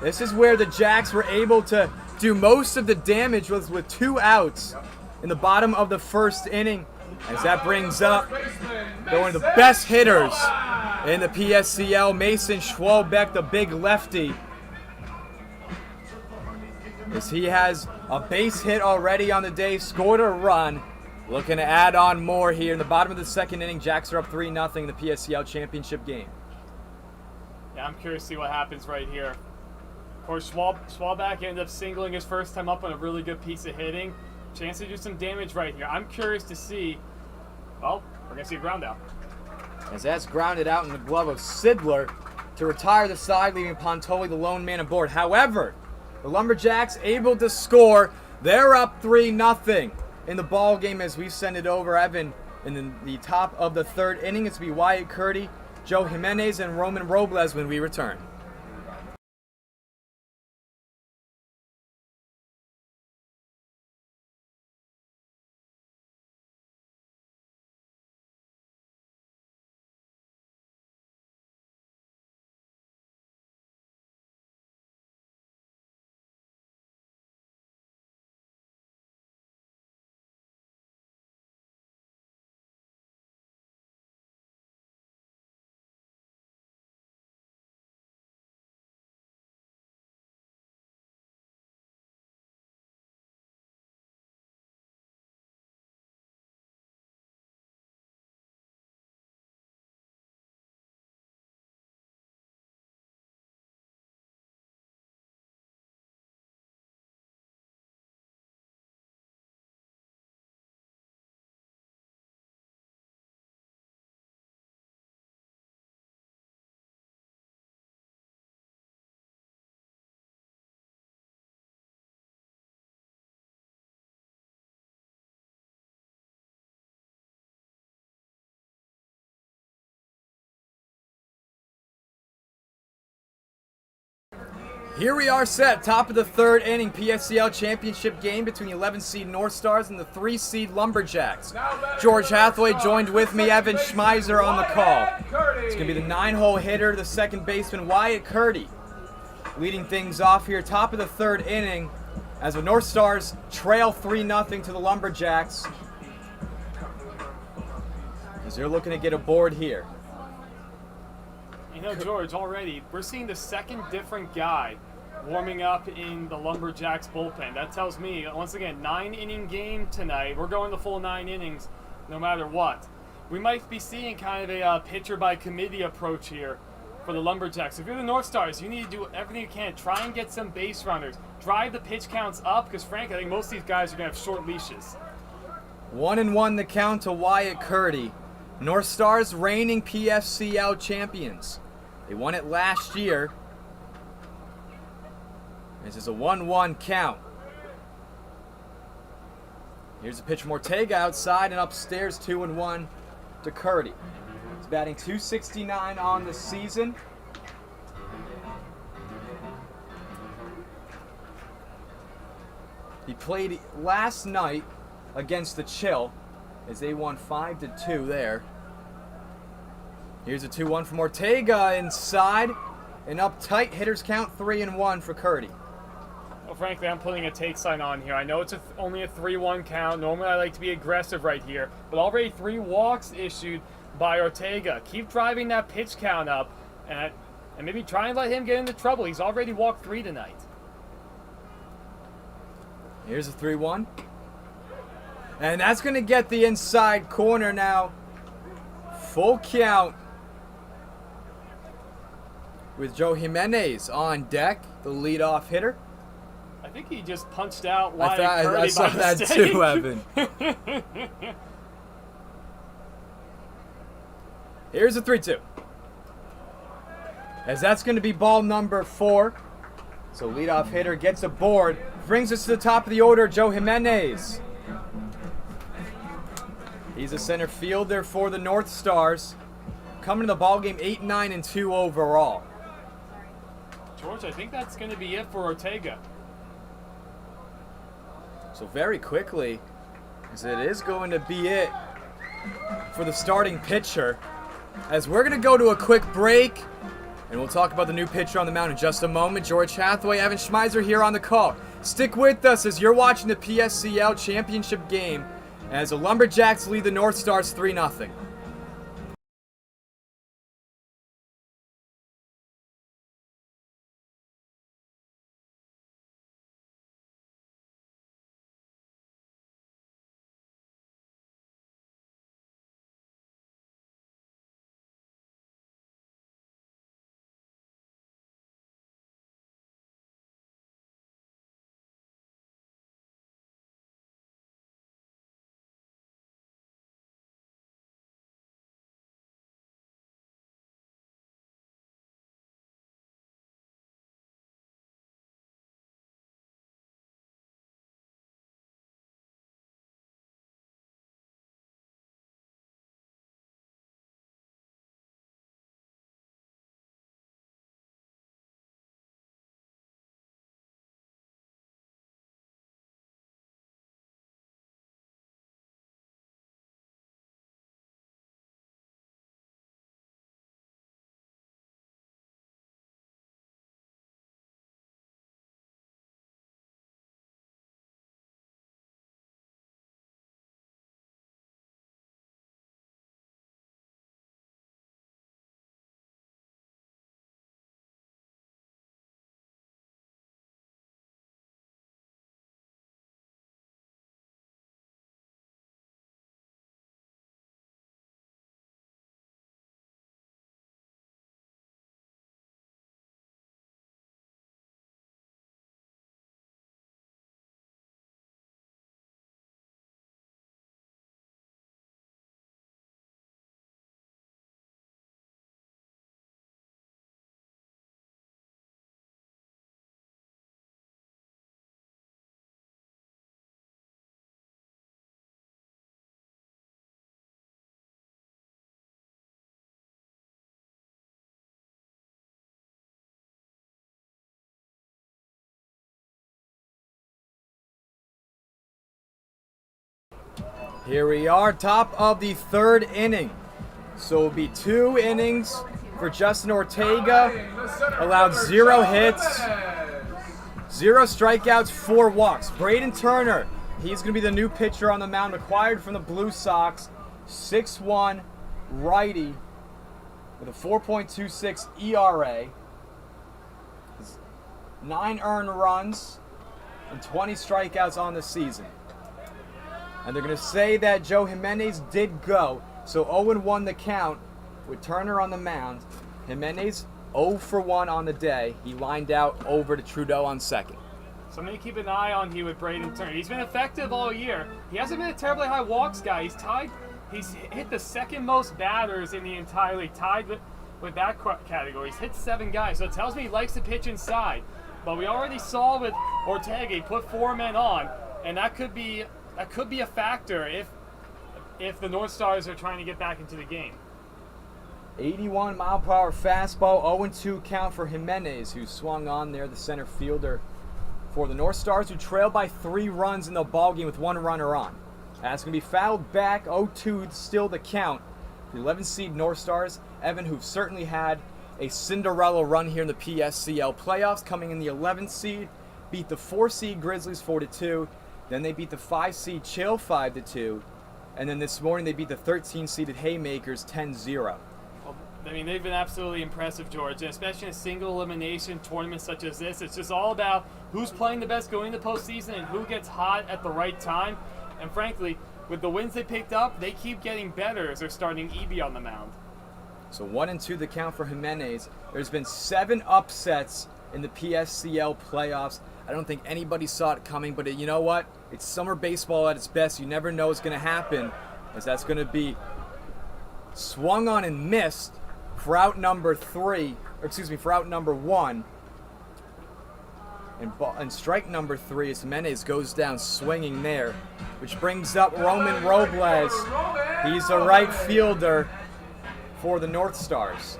Speaker 1: This is where the Jacks were able to do most of the damage with 2 outs in the bottom of the first inning. As that brings up one of the best hitters in the PSCL, Mason Schwalbeck, the big lefty. As he has a base hit already on the day, scored a run. Looking to add on more here in the bottom of the second inning. Jacks are up 3-0 in the PSCL championship game.
Speaker 2: Yeah, I'm curious to see what happens right here. Of course, Schwalbeck ended up singling his first time up on a really good piece of hitting. Chance to do some damage right here. I'm curious to see. Well, we're going to see a ground out.
Speaker 1: As that's grounded out in the glove of Sidler to retire the side, leaving Pantoli the lone man aboard. However, the Lumberjacks able to score. They're up 3-0 in the ball game as we send it over. Evan, in the top of the third inning, it's to be Wyatt Curdy, Joe Hernandez, and Roman Robles when we return. Here we are set, top of the third inning, PSCL Championship game between the 11 seed NorthStars and the 3 seed LumberJacks. George Hathaway joined with me, Evan Schmeiser on the call. It's going to be the 9-hole hitter, the second baseman, Wyatt Curdy, leading things off here, top of the third inning, as the NorthStars trail 3-0 to the LumberJacks, as they're looking to get aboard here.
Speaker 2: You know, George, already we're seeing the second different guy warming up in the LumberJacks bullpen. That tells me, once again, 9-inning game tonight. We're going the full 9 innings no matter what. We might be seeing kind of a pitcher by committee approach here for the LumberJacks. If you're the NorthStars, you need to do everything you can. Try and get some base runners. Drive the pitch counts up because, frankly, I think most of these guys are going to have short leashes.
Speaker 1: 1-1 the count to Wyatt Curdy. NorthStars reigning PSCL champions. They won it last year. This is a 1-1 count. Here's a pitch from Ortega outside and upstairs, 2-1 to Curdy. He's batting .269 on the season. He played last night against the Chill as they won 5-2 there. Here's a 2-1 from Ortega inside and up tight. Hitters count 3-1 for Curdy.
Speaker 2: Well, frankly, I'm putting a take sign on here. I know it's only a 3-1 count. Normally, I like to be aggressive right here, but already 3 walks issued by Ortega. Keep driving that pitch count up, and maybe try and let him get into trouble. He's already walked 3 tonight.
Speaker 1: Here's a 3-1. And that's going to get the inside corner now. Full count with Joe Hernandez on deck, the leadoff hitter.
Speaker 2: I think he just punched out Wyatt Curdy
Speaker 1: I saw
Speaker 2: by
Speaker 1: that
Speaker 2: mistake.
Speaker 1: too, Evan. Here's a 3-2. As that's going to be ball number 4. So leadoff hitter gets aboard. Brings us to the top of the order, Joe Hernandez. He's a center fielder for the NorthStars. Coming to the ballgame 8-9-2 overall.
Speaker 2: George, I think that's going to be it for Ortega.
Speaker 1: So very quickly, as it is going to be it for the starting pitcher. As we're going to go to a quick break, and we'll talk about the new pitcher on the mound in just a moment. George Hathaway, Evan Schmeiser here on the call. Stick with us as you're watching the PSCL Championship game as the LumberJacks lead the NorthStars 3-0. Here we are, top of the third inning. So it'll be 2 innings for Justin Ortega. Allowed 0 hits, 0 strikeouts, 4 walks. Braden Turner, he's going to be the new pitcher on the mound, acquired from the Blue Sox. 6'1", righty, with a 4.26 ERA. 9 earned runs and 20 strikeouts on the season. And they're going to say that Joe Jimenez did go. So 0-1 the count with Turner on the mound. Jimenez 0 for 1 on the day. He lined out over to Trudeau on second.
Speaker 2: Something to keep an eye on here with Braden Turner. He's been effective all year. He hasn't been a terribly high walks guy. He's hit the second most batters in the entire league, tied with that category. He's hit 7 guys, so it tells me he likes to pitch inside. But we already saw with Ortega, he put 4 men on, and that could be a factor if the NorthStars are trying to get back into the game.
Speaker 1: 81 mile per hour fastball, 0-2 count for Jimenez, who swung on there, the center fielder for the NorthStars, who trailed by 3 runs in the ballgame with 1 runner on. That's going to be fouled back, 0-2 still the count. The 11 seed NorthStars, Evan, who've certainly had a Cinderella run here in the PSCL playoffs, coming in the 11th seed, beat the 4 seed Grizzlies 4-2. Then they beat the 5 seed Chill 5-2. And then this morning they beat the 13 seeded Haymakers 10-0.
Speaker 2: Well, I mean, they've been absolutely impressive, George, and especially in a single elimination tournament such as this. It's just all about who's playing the best going into the postseason and who gets hot at the right time. And frankly, with the wins they picked up, they keep getting better as they're starting Eby on the mound.
Speaker 1: So 1-2 the count for Jimenez. There's been 7 upsets in the PSCL playoffs. I don't think anybody saw it coming, but you know what? It's summer baseball at its best. You never know what's going to happen, as that's going to be swung on and missed for out number 1. And strike number 3 as Jimenez goes down swinging there, which brings up Roman Robles. He's a right fielder for the NorthStars.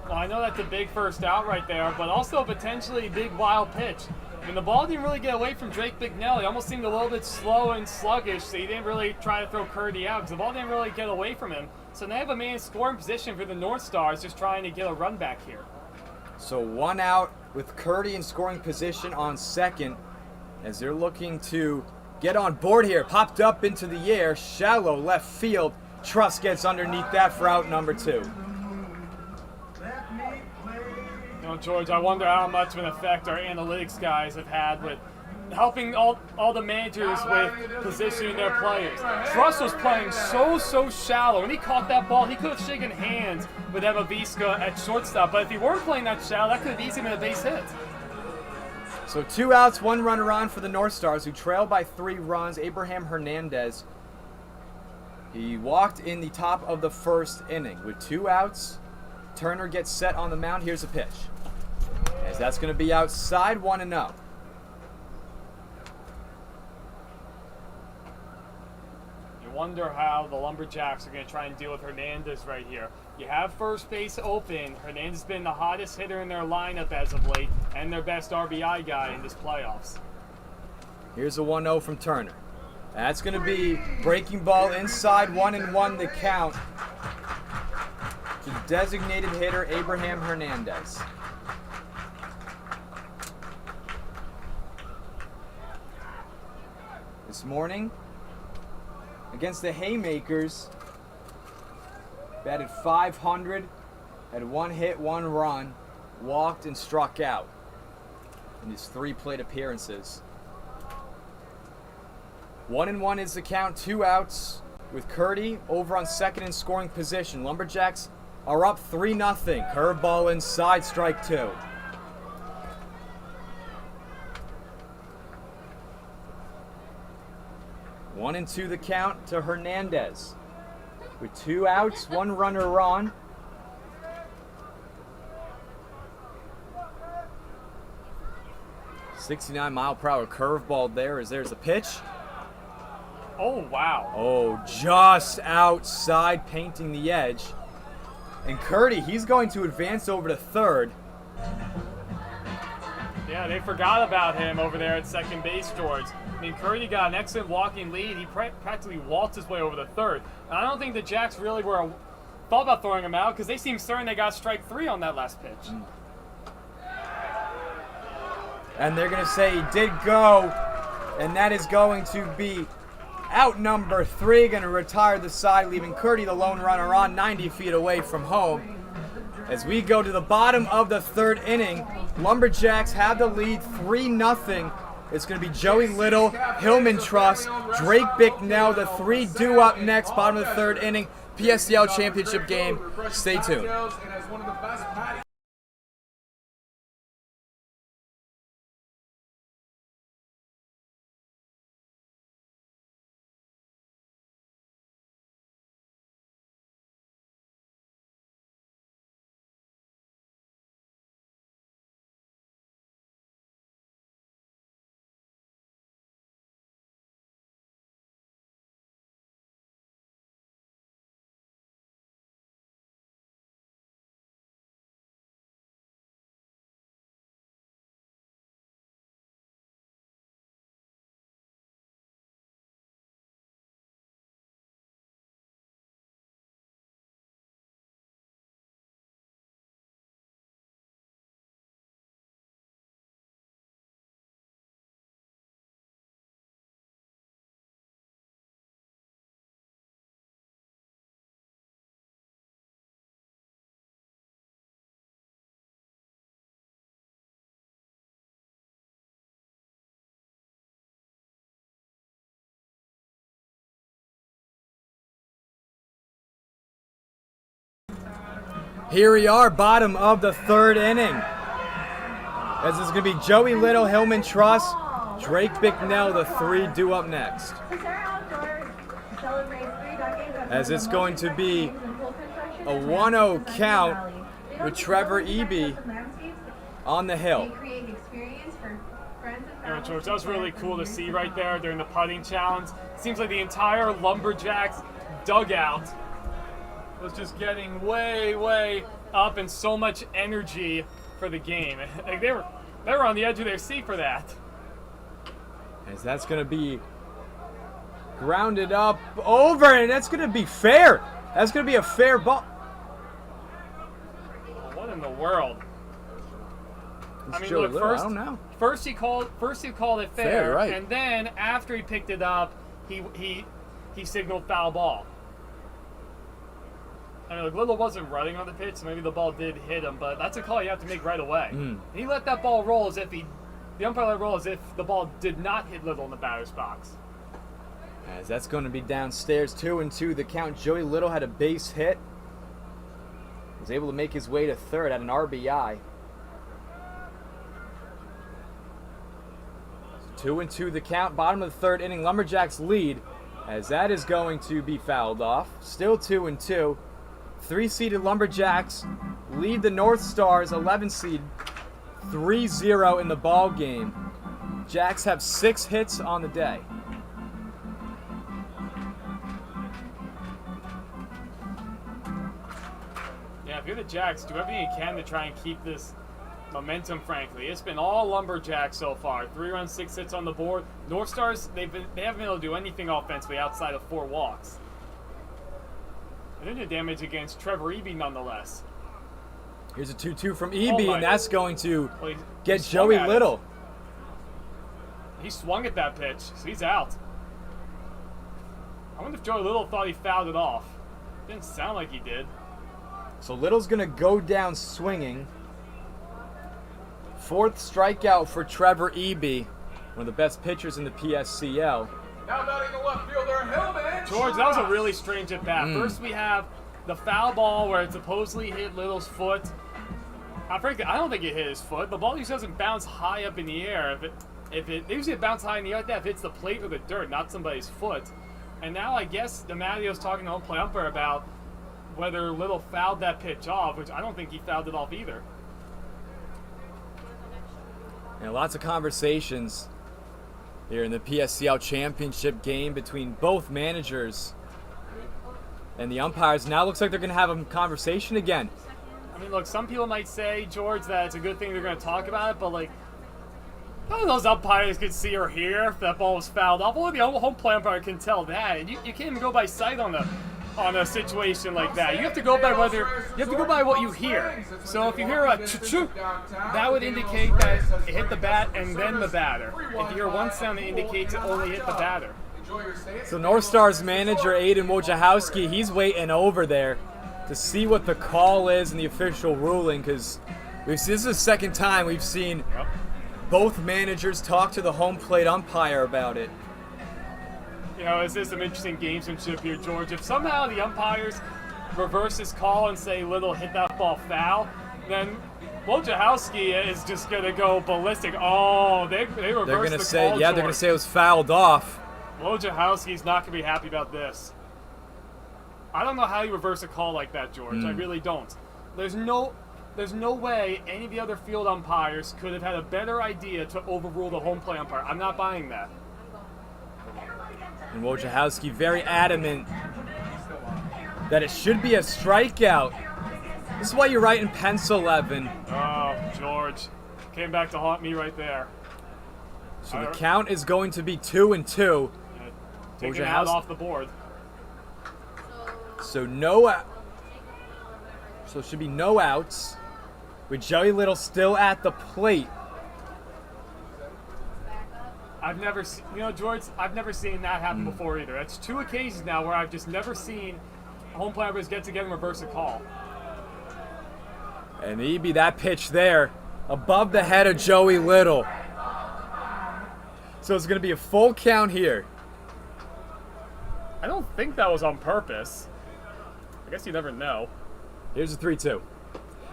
Speaker 2: Well, I know that's a big first out right there, but also a potentially big wild pitch. I mean, the ball didn't really get away from Drake Bignell. He almost seemed a little bit slow and sluggish, so he didn't really try to throw Curdy out because the ball didn't really get away from him. So they have a man in scoring position for the NorthStars just trying to get a run back here.
Speaker 1: So 1 out with Curdy in scoring position on second as they're looking to get on board here. Popped up into the air, shallow left field. Truss gets underneath that for out number 2.
Speaker 2: You know, George, I wonder how much of an effect our analytics guys have had with helping all the managers with positioning their players. Truss was playing so shallow. When he caught that ball, he could have shaken hands with Emma Visca at shortstop. But if he weren't playing that shallow, that could have easily been a base hit.
Speaker 1: So 2 outs, 1 runner on for the NorthStars, who trail by 3 runs. Abraham Hernandez. He walked in the top of the first inning with 2 outs. Turner gets set on the mound. Here's a pitch. As that's going to be outside, 1-0.
Speaker 2: You wonder how the LumberJacks are going to try and deal with Hernandez right here. You have first base open. Hernandez has been the hottest hitter in their lineup as of late and their best RBI guy in this playoffs.
Speaker 1: Here's a 1-0 from Turner. That's going to be breaking ball inside, 1-1 the count to designated hitter Abraham Hernandez. This morning, against the Haymakers, batted .500, had 1 hit, 1 run, walked and struck out in his 3 plate appearances. 1-1 is the count, 2 outs with Curdy over on second in scoring position. LumberJacks are up 3-0. Curveball inside, strike 2. One and 2 the count to Hernandez. With 2 outs, 1 runner on. .69 mile per hour curveball there as there's a pitch.
Speaker 2: Oh, wow.
Speaker 1: Oh, just outside, painting the edge. And Curdy, he's going to advance over to third.
Speaker 2: Yeah, they forgot about him over there at second base, George. I mean, Curdy got an excellent walking lead. He practically waltzed his way over the third. And I don't think the Jacks really thought about throwing him out because they seemed certain they got strike 3 on that last pitch.
Speaker 1: And they're going to say he did go, and that is going to be out number 3, going to retire the side, leaving Curdy the lone runner on 90 feet away from home. As we go to the bottom of the 3rd inning, LumberJacks have the lead 3-0. It's going to be Joey Little, Hillman Truss, Drake Bicknell, the 3 due up next, bottom of the 3rd inning, PSCL Championship game. Stay tuned. Here we are, bottom of the 3rd inning. As it's going to be Joey Little, Hillman Truss, Drake Bicknell, the 3 due up next. As it's going to be a 1-0 count with Trevor Eby on the hill.
Speaker 2: Yeah, George, that was really cool to see right there during the putting challenge. It seems like the entire LumberJacks dugout was just getting way up and so much energy for the game. Like they were on the edge of their seat for that.
Speaker 1: As that's going to be grounded up over, and that's going to be fair. That's going to be a fair ball.
Speaker 2: What in the world?
Speaker 1: It's
Speaker 2: I mean,
Speaker 1: Joe
Speaker 2: look,
Speaker 1: Little, I don't know.
Speaker 2: First he called it fair,
Speaker 1: right.
Speaker 2: And then after he picked it up, he signaled foul ball. I mean, like, Little wasn't running on the pitch, so maybe the ball did hit him, but that's a call you have to make right away. And he let that ball roll the umpire let it roll as if the ball did not hit Little in the batter's box.
Speaker 1: As that's going to be downstairs, 2-2 the count. Joey Little had a base hit. Was able to make his way to 3rd at an RBI. 2-2 the count, bottom of the 3rd inning. LumberJacks lead, as that is going to be fouled off. Still 2-2. 3-seeded LumberJacks lead the NorthStars 11-seed 3-0 in the ball game. Jacks have 6 hits on the day.
Speaker 2: Yeah, if you're the Jacks, do everything you can to try and keep this momentum, frankly. It's been all LumberJacks so far. 3 runs, 6 hits on the board. NorthStars, they haven't been able to do anything offensively outside of 4 walks. And then the damage against Trevor Eby nonetheless.
Speaker 1: Here's a 2-2 from Eby, and that's going to
Speaker 2: Well,
Speaker 1: get Joey Little.
Speaker 2: He swung at that pitch, so he's out. I wonder if Joey Little thought he fouled it off. Didn't sound like he did.
Speaker 1: So Little's going to go down swinging. 4th strikeout for Trevor Eby, one of the best pitchers in the PSCL.
Speaker 3: Now batting the left fielder, Hillman.
Speaker 2: George, that was a really strange at bat. First we have the foul ball where it supposedly hit Little's foot. Frankly, I don't think it hit his foot. The ball usually doesn't bounce high up in the air. They usually bounce high in the air like that if it's the plate or the dirt, not somebody's foot. And now I guess DeMattio's talking to home plate umpire about whether Little fouled that pitch off, which I don't think he fouled it off either.
Speaker 1: And lots of conversations here in the PSCL Championship game between both managers and the umpires. Now it looks like they're going to have a conversation again.
Speaker 2: I mean, look, some people might say, George, that it's a good thing they're going to talk about it, but, like, None of those umpires could see or hear if that ball was fouled off. Only the home plate umpire can tell that. And you can't even go by sight on a situation like that. You have to go by what you hear. So if you hear a ch-ch, that would indicate that it hit the bat and then the batter. If you hear one sound, it indicates it only hit the batter.
Speaker 1: So NorthStars manager Aiden Wojciechowski, he's waiting over there to see what the call is in the official ruling, because this is the second time we've seen both managers talk to the home plate umpire about it.
Speaker 2: You know, is this some interesting gamesmanship here, George? If somehow the umpires reverse this call and say Little hit that ball foul, then Wojciechowski is just going to go ballistic. Oh, they reversed the call,
Speaker 1: They're going to say, yeah,
Speaker 2: George.
Speaker 1: they're going to say it was fouled off.
Speaker 2: Wojciechowski's not going to be happy about this. I don't know how you reverse a call like that, George. I really don't. There's no way any of the other field umpires could have had a better idea to overrule the home plate umpire. I'm not buying that.
Speaker 1: And Wojciechowski very adamant that it should be a strikeout. This is why you write in pencil, Evan.
Speaker 2: Oh, George. Came back to haunt me right there.
Speaker 1: So the count is going to be 2-2.
Speaker 2: Taking it out off the board.
Speaker 1: So so it should be no outs, with Joey Little still at the plate.
Speaker 2: I've never seen, George, I've never seen that happen before either. That's 2 occasions now where I've just never seen home plate umpires get together and reverse a call.
Speaker 1: And Eby, that pitch there, above the head of Joey Little. So it's going to be a full count here.
Speaker 2: I don't think that was on purpose. I guess you never know.
Speaker 1: Here's a 3-2.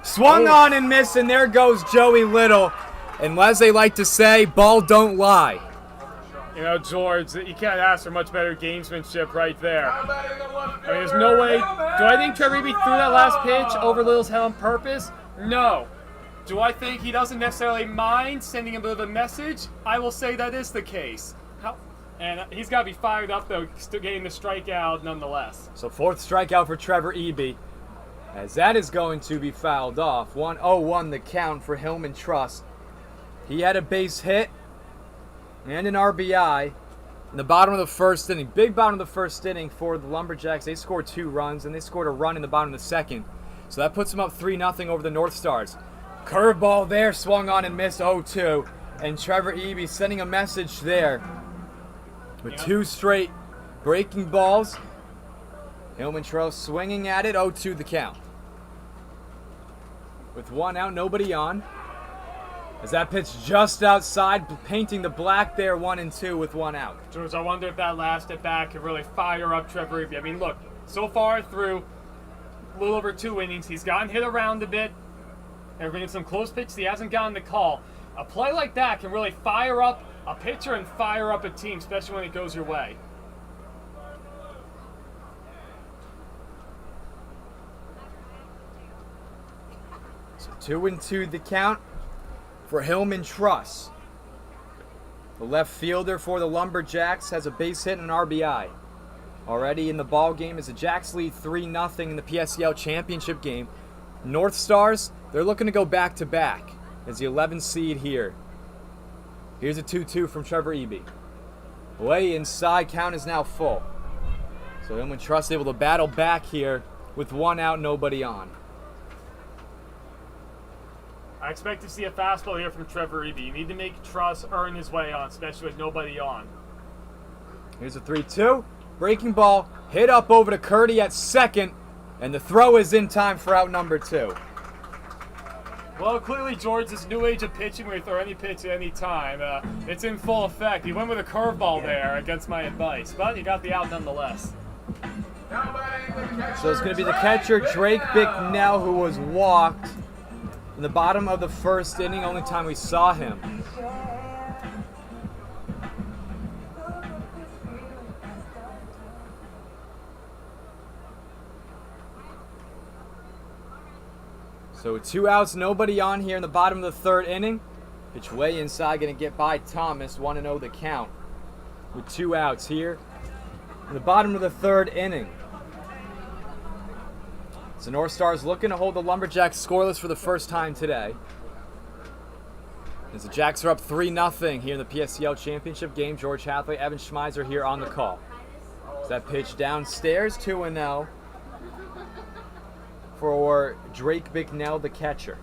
Speaker 1: Swung on and missed, and there goes Joey Little. And as they like to say, ball don't lie.
Speaker 2: You know, George, you can't ask for much better gamesmanship right there. I mean, there's no way. Do I think Trevor Eby threw that last pitch over Little's head on purpose? No. Do I think he doesn't necessarily mind sending a bit of a message? I will say that is the case. And he's got to be fired up, though, still getting the strikeout nonetheless.
Speaker 1: So 4th strikeout for Trevor Eby, as that is going to be fouled off. 1-0-1 the count for Hillman Trust. He had a base hit and an RBI in the bottom of the first inning. Big bottom of the first inning for the LumberJacks. They scored 2 runs, and they scored a run in the bottom of the second. So that puts them up 3-0 over the NorthStars. Curveball there, swung on and missed 0-2. And Trevor Eby sending a message there with 2 straight breaking balls. Hillman Trust swinging at it, 0-2 the count. With 1 out, nobody on. As that pitch just outside, painting the black there, 1-2 with 1 out.
Speaker 2: George, I wonder if that last at bat could really fire up Trevor Eby. I mean, look, so far through a little over 2 innings, he's gotten hit around a bit. There have been some close pitches he hasn't gotten the call. A play like that can really fire up a pitcher and fire up a team, especially when it goes your way.
Speaker 1: So 2-2 the count for Hillman Trust. The left fielder for the LumberJacks has a base hit and an RBI. Already in the ball game as the Jacks lead 3-0 in the PSCLChampionship game. NorthStars, they're looking to go back-to-back as the 11th seed here. Here's a 2-2 from Trevor Eby. Way inside, count is now full. So Hillman Trust able to battle back here with 1 out, nobody on.
Speaker 2: I expect to see a fastball here from Trevor Eby. You need to make Truss earn his way on, especially with nobody on.
Speaker 1: Here's a 3-2. Breaking ball, hit up over to Curdy at second, and the throw is in time for out number 2.
Speaker 2: Well, clearly, George, this new age of pitching where you throw any pitch at any time, it's in full effect. He went with a curveball there against my advice, but he got the out nonetheless.
Speaker 1: So it's going to be the catcher, Drake Bicknell, who was walked in the bottom of the first inning, only time we saw him. So 2 outs, nobody on here in the bottom of the 3rd inning. Pitch way inside, going to get by Thomas, 1-0 the count. With 2 outs here in the bottom of the 3rd inning. So NorthStars looking to hold the LumberJacks scoreless for the first time today. As the Jacks are up 3-0 here in the PSCL Championship game. George Hathaway, Evan Schmeiser here on the call. As that pitch downstairs, 2-0 for Drake Bicknell, the catcher.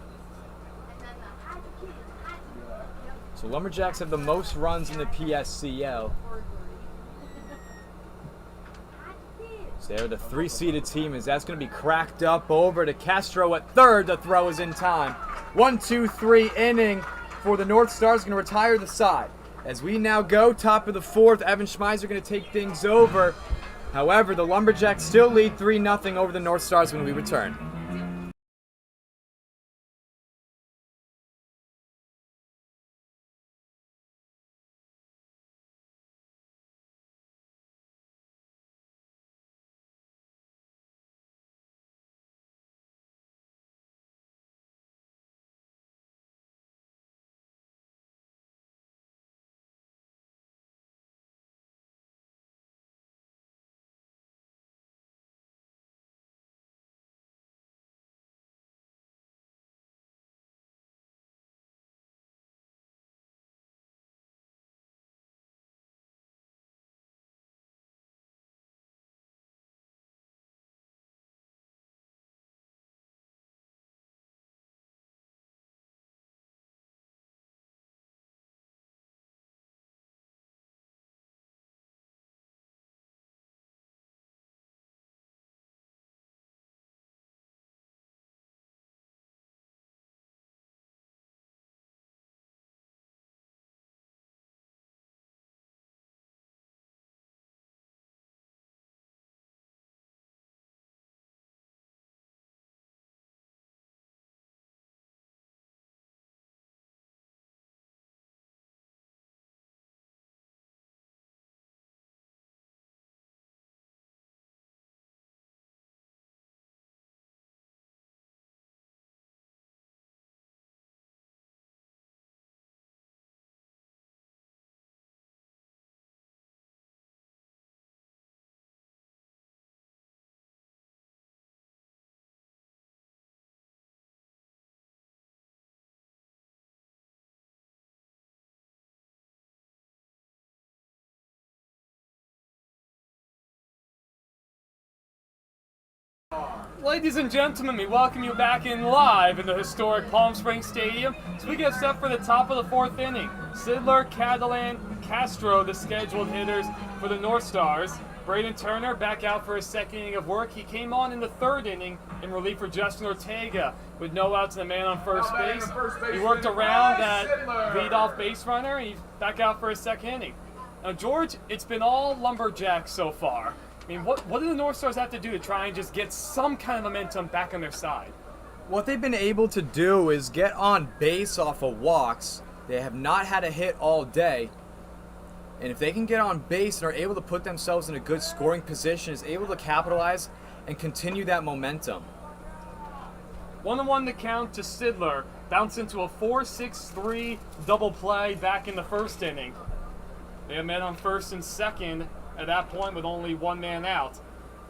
Speaker 1: So LumberJacks have the most runs in the PSCL. So they're the 3-seeded team, as that's going to be cracked up over to Castro at third. The throw is in time. 1-2-3 inning for the NorthStars, going to retire the side. As we now go top of the fourth, Evan Schmeiser going to take things over. However, the LumberJacks still lead 3-0 over the NorthStars when we return.
Speaker 2: Ladies and gentlemen, we welcome you back in live in the historic Palm Springs Stadium as we get set for the top of the fourth inning. Sidler, Catalan, Castro, the scheduled hitters for the NorthStars. Braden Turner back out for his second inning of work. He came on in the third inning in relief for Justin Ortega with no outs and a man on first base. He worked around that leadoff base runner and he's back out for his second inning. Now, George, it's been all LumberJacks so far. I mean, what do the NorthStars have to do to try and just get some kind of momentum back on their side?
Speaker 1: What they've been able to do is get on base off of walks. They have not had a hit all day. And if they can get on base and are able to put themselves in a good scoring position, is able to capitalize and continue that momentum.
Speaker 2: 1-1 the count to Sidler. Bounced into a 4-6-3 double play back in the first inning. They have met on first and second at that point with only one man out.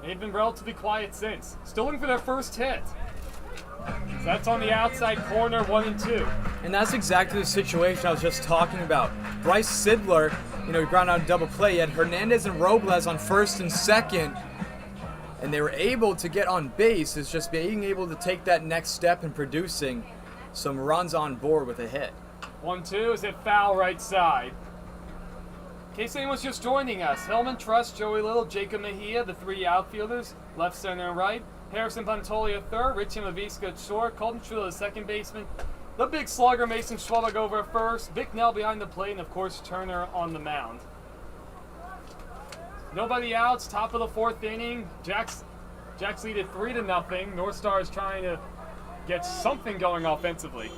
Speaker 2: They've been relatively quiet since. Still looking for their first hit. So that's on the outside corner, 1-2.
Speaker 1: And that's exactly the situation I was just talking about. Bryce Sidler, he ground out a double play. He had Hernandez and Robles on first and second, and they were able to get on base. It's just being able to take that next step and producing some runs on board with a hit.
Speaker 2: 1-2 is at foul right side. In case anyone's just joining us, Hillman, Trust, Joey Little, Jacob Mejia, the three outfielders, left, center, and right. Harrison Pantoli at third, Richie Mavisca at short, Colton Trullo the second baseman, the big slugger Mason Schwalbeck over at first, Bicknell behind the plate, and of course Turner on the mound. Nobody outs, top of the fourth inning. Jacks lead at 3-0. NorthStars trying to get something going offensively.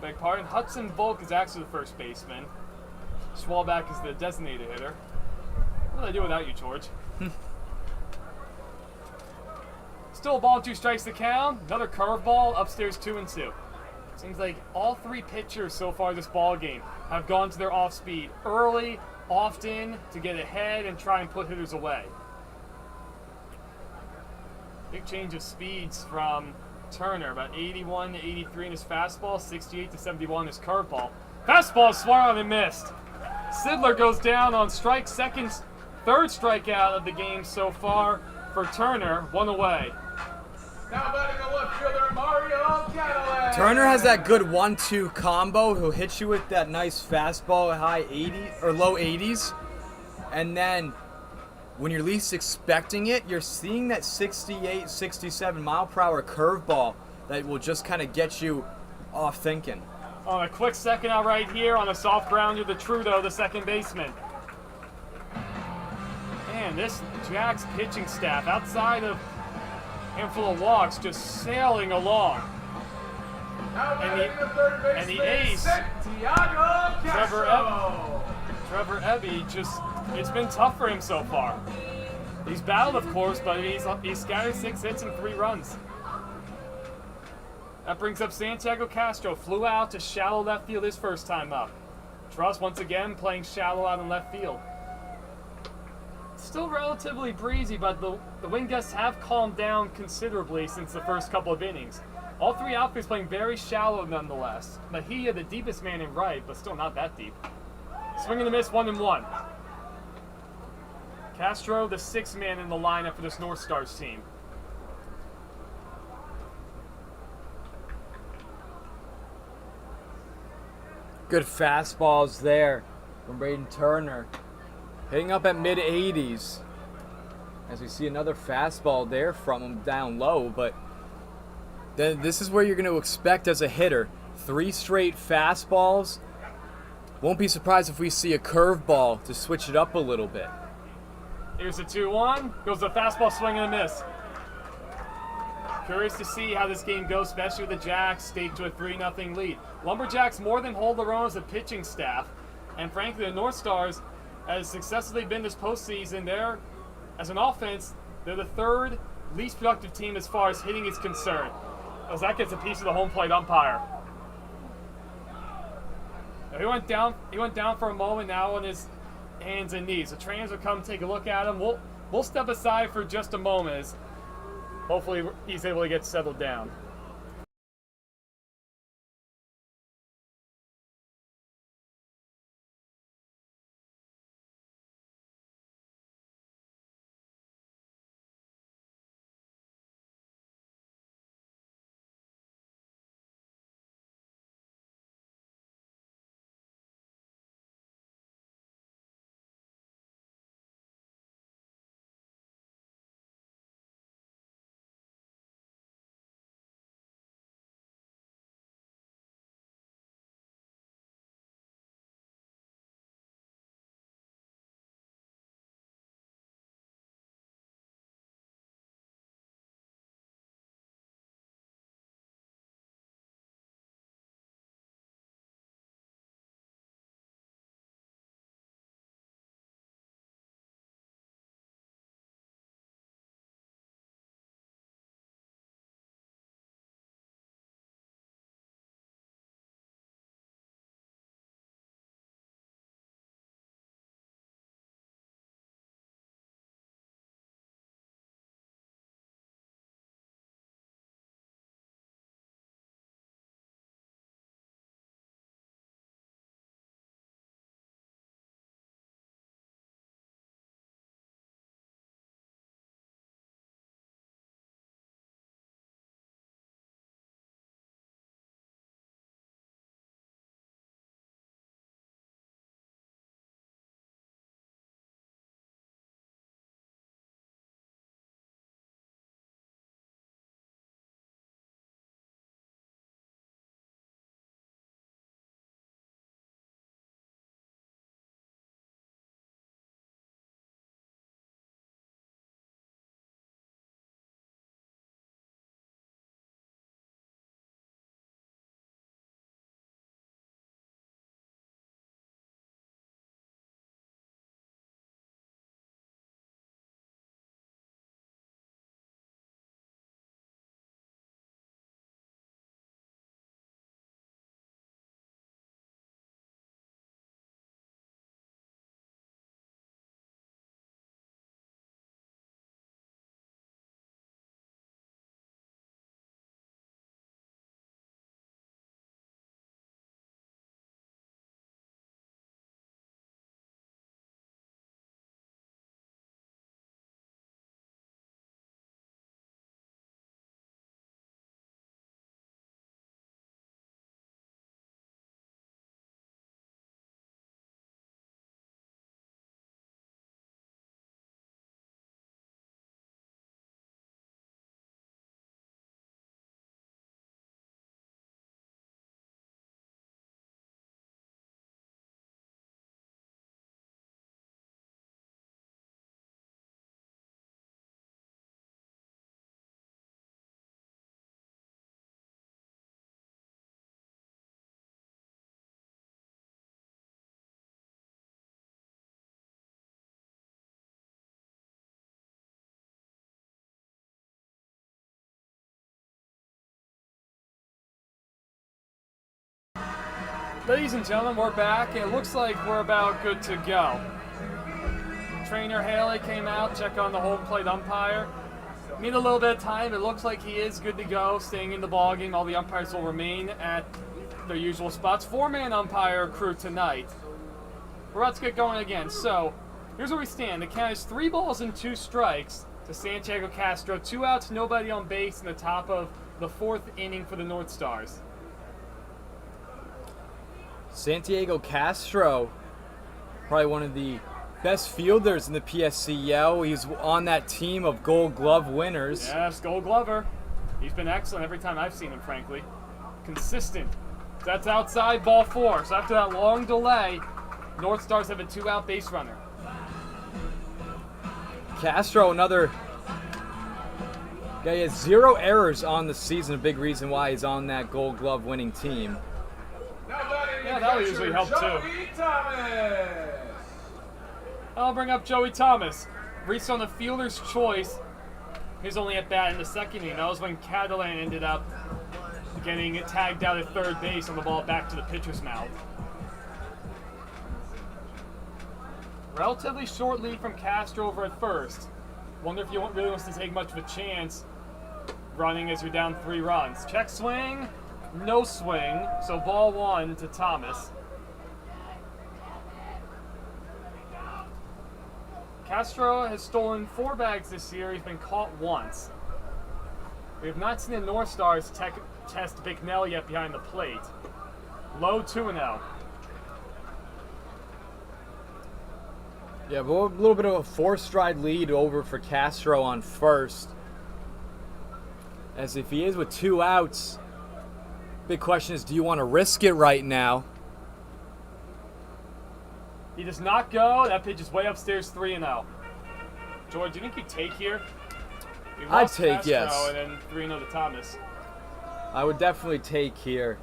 Speaker 2: Beg pardon. Hudson Volk is actually the first baseman. Schwalbeck is the designated hitter. What do I do without you, George? Still a ball and 2 strikes to count. Another curveball, upstairs 2-2. Seems like all three pitchers so far this ball game have gone to their off speed early, often, to get ahead and try and put hitters away. Big change of speeds from Turner, about 81 to 83 in his fastball, 68 to 71 in his curveball. Fastball swung on and missed. Sidler goes down on strike, third strikeout of the game so far for Turner, 1 away.
Speaker 3: Now batting the left fielder, Mario Cadillac.
Speaker 1: Turner has that good 1-2 combo. He'll hit you with that nice fastball at high 80s or low 80s. And then when you're least expecting it, you're seeing that 68, 67 mile per hour curveball that will just kind of get you off thinking.
Speaker 2: On a quick second out right here on a soft grounder to Trudeau, the second baseman. Man, this Jacks pitching staff, outside of a handful of walks, just sailing along.
Speaker 3: Now
Speaker 2: And
Speaker 3: batting the third
Speaker 2: and the
Speaker 3: baseman,
Speaker 2: ace,
Speaker 3: Santiago Castro.
Speaker 2: Trevor Eby, just, it's been tough for him so far. He's battled, of course, but he's scattered 6 hits and 3 runs. That brings up Santiago Castro. Flew out to shallow left field his first time up. Truss once again playing shallow out in left field. Still relatively breezy, but the wind gusts have calmed down considerably since the first couple of innings. All 3 outfielders playing very shallow nonetheless. Mejia, the deepest man in right, but still not that deep. Swing and a miss, 1-1. Castro, the 6th man in the lineup for this NorthStars team.
Speaker 1: Good fastballs there from Braden Turner. Hitting up at mid-80s. As we see another fastball there from him down low, but then this is where you're going to expect as a hitter. 3 straight fastballs. Won't be surprised if we see a curveball to switch it up a little bit.
Speaker 2: Here's the 2-1. Goes the fastball, swing and a miss. Curious to see how this game goes, especially with the Jacks staked to a 3-0 lead. LumberJacks more than hold their own as a pitching staff. And frankly, the NorthStars has successfully been this postseason. They're, as an offense, they're the 3rd least productive team as far as hitting is concerned. As that gets a piece of the home plate umpire. Now, he went down for a moment now on his hands and knees. The trainers will come take a look at him. We'll step aside for just a moment as hopefully he's able to get settled down. Ladies and gentlemen, we're back, and it looks like we're about good to go. Trainer Haley came out, check on the home plate umpire. Need a little bit of time. It looks like he is good to go, staying in the ballgame. All the umpires will remain at their usual spots. 4-man umpire crew tonight. We're about to get going again. So, here's where we stand. The count is 3 balls and 2 strikes to Santiago Castro. 2 outs, nobody on base in the top of the 4th inning for the NorthStars.
Speaker 1: Santiago Castro, probably one of the best fielders in the PSCL. He's on that team of Gold Glove winners.
Speaker 2: Yes, Gold Glover. He's been excellent every time I've seen him, frankly. Consistent. That's outside, ball 4. So after that long delay, NorthStars have a 2-out base runner.
Speaker 1: Castro, another guy, he has 0 errors on the season. A big reason why he's on that Gold Glove winning team.
Speaker 2: Yeah, that would usually help too. I'll bring up Joey Thomas. Reached on the fielder's choice. He's only at bat in the 2nd inning. That was when Catalan ended up getting tagged out at 3rd base on the ball back to the pitcher's mouth. Relatively short lead from Castro over at 1st. Wonder if he really wants to take much of a chance running as you're down 3 runs. Check swing. No swing, so ball 1 to Thomas. Castro has stolen 4 bags this year. He's been caught once. We have not seen the NorthStars test Bicknell yet behind the plate. Low 2-0.
Speaker 1: Yeah, but a little bit of a 4-stride lead over for Castro on 1st. As if he is with 2 outs, big question is, do you want to risk it right now?
Speaker 2: He does not go. That pitch is way upstairs, 3-0. George, do you think you take here?
Speaker 1: I'd take,
Speaker 2: Castro,
Speaker 1: yes.
Speaker 2: And then 3-0 to Thomas.
Speaker 1: I would definitely take here.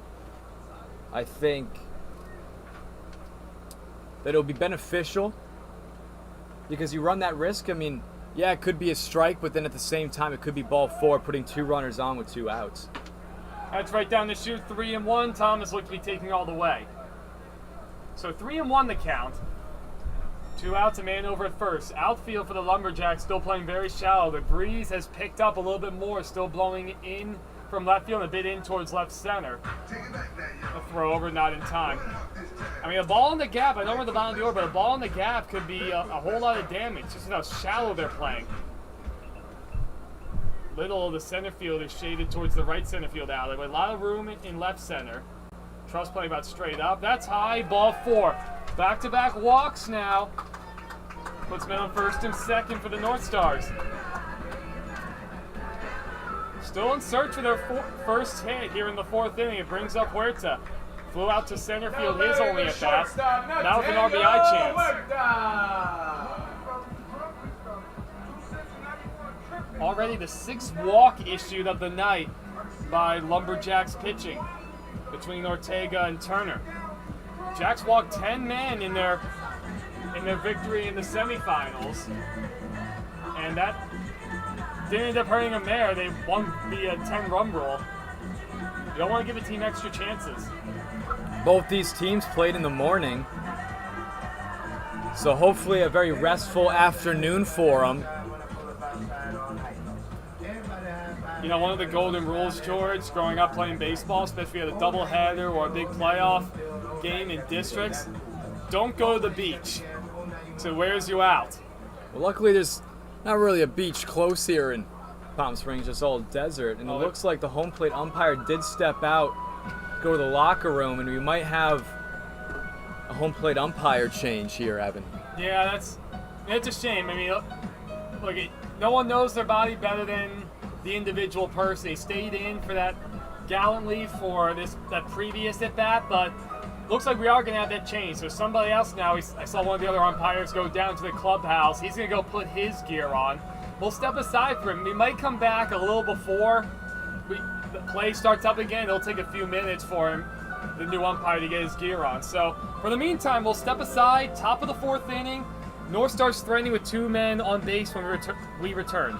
Speaker 1: I think that it'll be beneficial because you run that risk. I mean, yeah, it could be a strike, but then at the same time, it could be ball 4, putting 2 runners on with 2 outs.
Speaker 2: That's right down the chute, 3-1. Thomas looked to be taking all the way. So 3-1 the count. 2 outs, a man over at 1st. Outfield for the LumberJacks still playing very shallow. The breeze has picked up a little bit more, still blowing in from left field and a bit in towards left center. A throw over, not in time. I mean, a ball in the gap, I know we're at the bottom of the order, but a ball in the gap could be a whole lot of damage, just how shallow they're playing. Little of the center field is shaded towards the right center field alley, with a lot of room in left center. Trust playing about straight up. That's high, ball 4. Back-to-back walks now. Puts men on 1st and 2nd for the NorthStars. Still in search for their 1st hit here in the 4th inning. It brings up Huerta. Flew out to center field, his only at bat. Now with an RBI chance. Already the 6th walk issued of the night by LumberJacks pitching between Ortega and Turner. Jacks walked 10 men in their victory in the semifinals, and that didn't end up hurting them there. They won via 10-run rule. You don't want to give a team extra chances.
Speaker 1: Both these teams played in the morning, so hopefully a very restful afternoon for them.
Speaker 2: You know, one of the golden rules, George, growing up playing baseball, especially at a doubleheader or a big playoff game in districts, don't go to the beach. So it wears you out.
Speaker 1: Well, luckily there's not really a beach close here in Palm Springs, just all desert. And it looks like the home plate umpire did step out, go to the locker room, and we might have a home plate umpire change here, Evan.
Speaker 2: Yeah, it's a shame. I mean, look, no one knows their body better than the individual person. He stayed in for that gallantly for that previous at bat, but looks like we are going to have that change. So somebody else now, I saw one of the other umpires go down to the clubhouse. He's going to go put his gear on. We'll step aside for him. We might come back a little before the play starts up again. It'll take a few minutes for him, the new umpire, to get his gear on. So for the meantime, we'll step aside, top of the 4th inning. NorthStars threatening with 2 men on base when we return.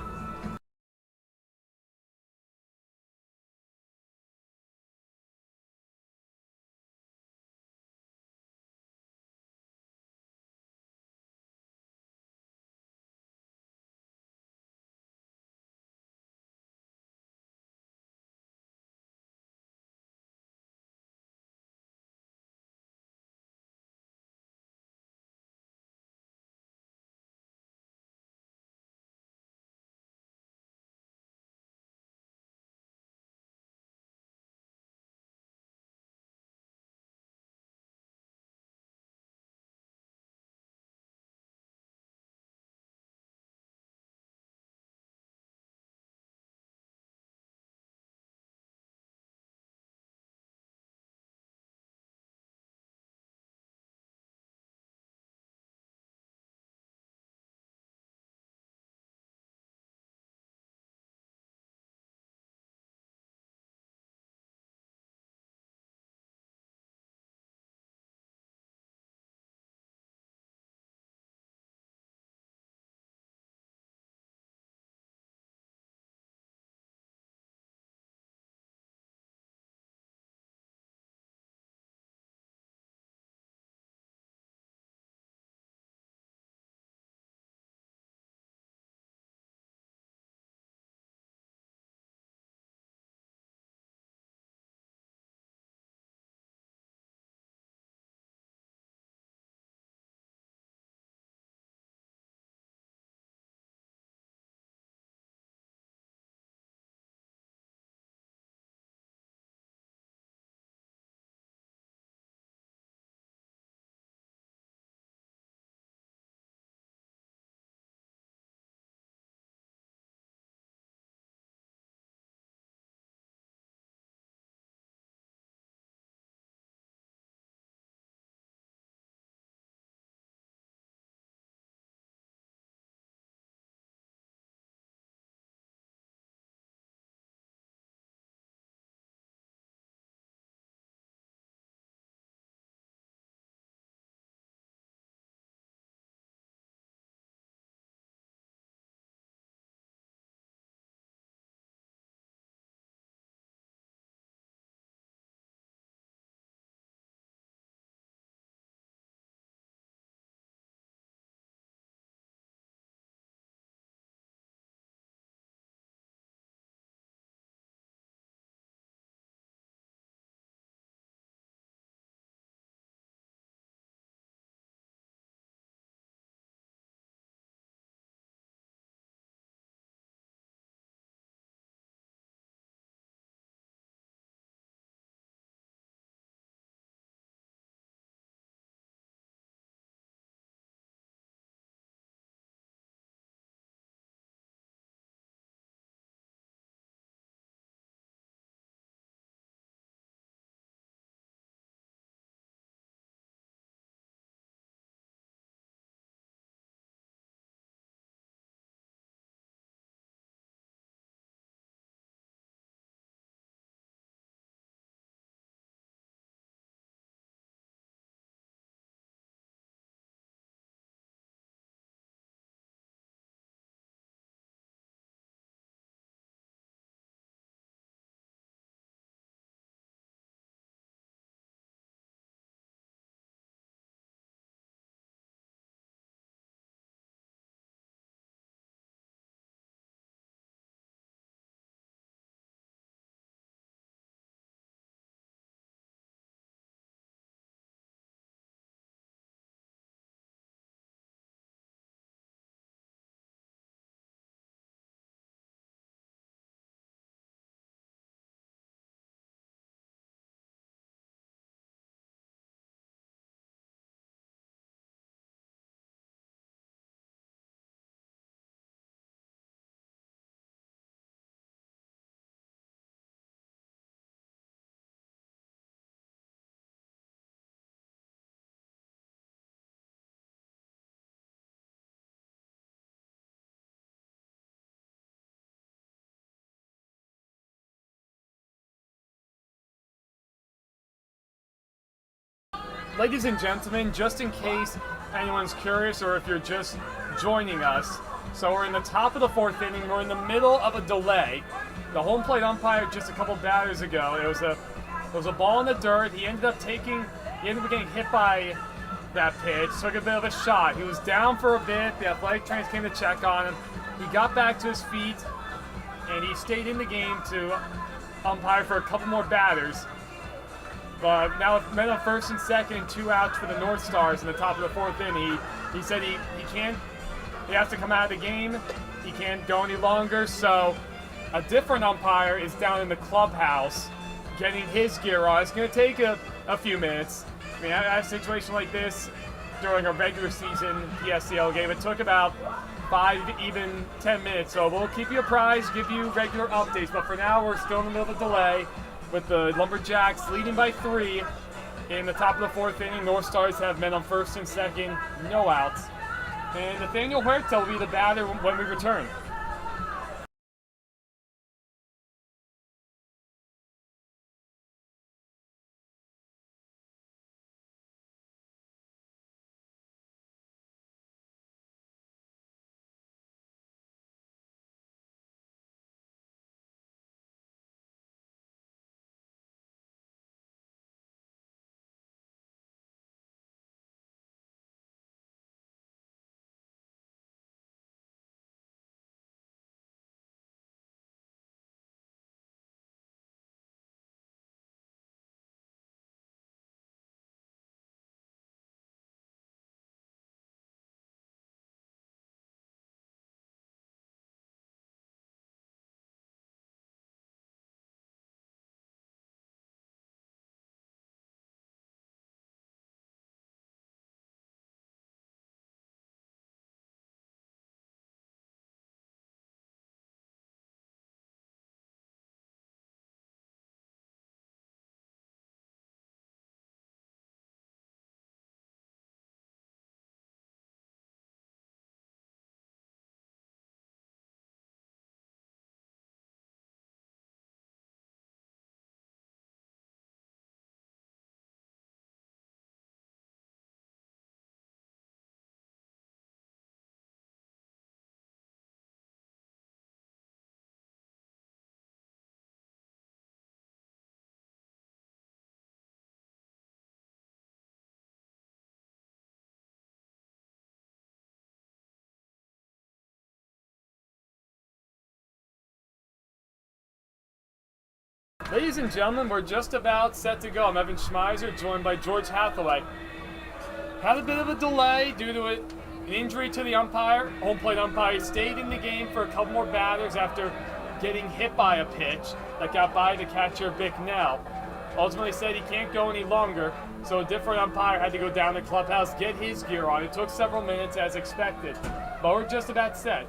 Speaker 2: ladies and gentlemen, just in case anyone's curious or if you're just joining us, so we're in the top of the 4th inning. We're in the middle of a delay. The home plate umpire just a couple batters ago, it was a ball in the dirt. He ended up getting hit by that pitch, took a bit of a shot. He was down for a bit. The athletic trainers came to check on him. He got back to his feet, and he stayed in the game to umpire for a couple more batters. But now with men on first and second and 2 outs for the NorthStars in the top of the 4th inning, he said he has to come out of the game. He can't go any longer, so a different umpire is down in the clubhouse getting his gear on. It's going to take a few minutes. I mean, I had a situation like this during a regular season PSCL game. It took about 5, even 10 minutes, so we'll keep you apprised, give you regular updates. But for now, we're still in the middle of a delay with the LumberJacks leading by 3 in the top of the 4th inning. NorthStars have men on first and second, no outs. And Nathaniel Huerta will be the batter when we return. Ladies and gentlemen, we're just about set to go. I'm Evan Schmeiser, joined by George Hathaway. Had a bit of a delay due to an injury to the umpire. Home plate umpire stayed in the game for a couple more batters after getting hit by a pitch that got by the catcher Bicknell. Ultimately said he can't go any longer, so a different umpire had to go down to the clubhouse, get his gear on. It took several minutes as expected, but we're just about set.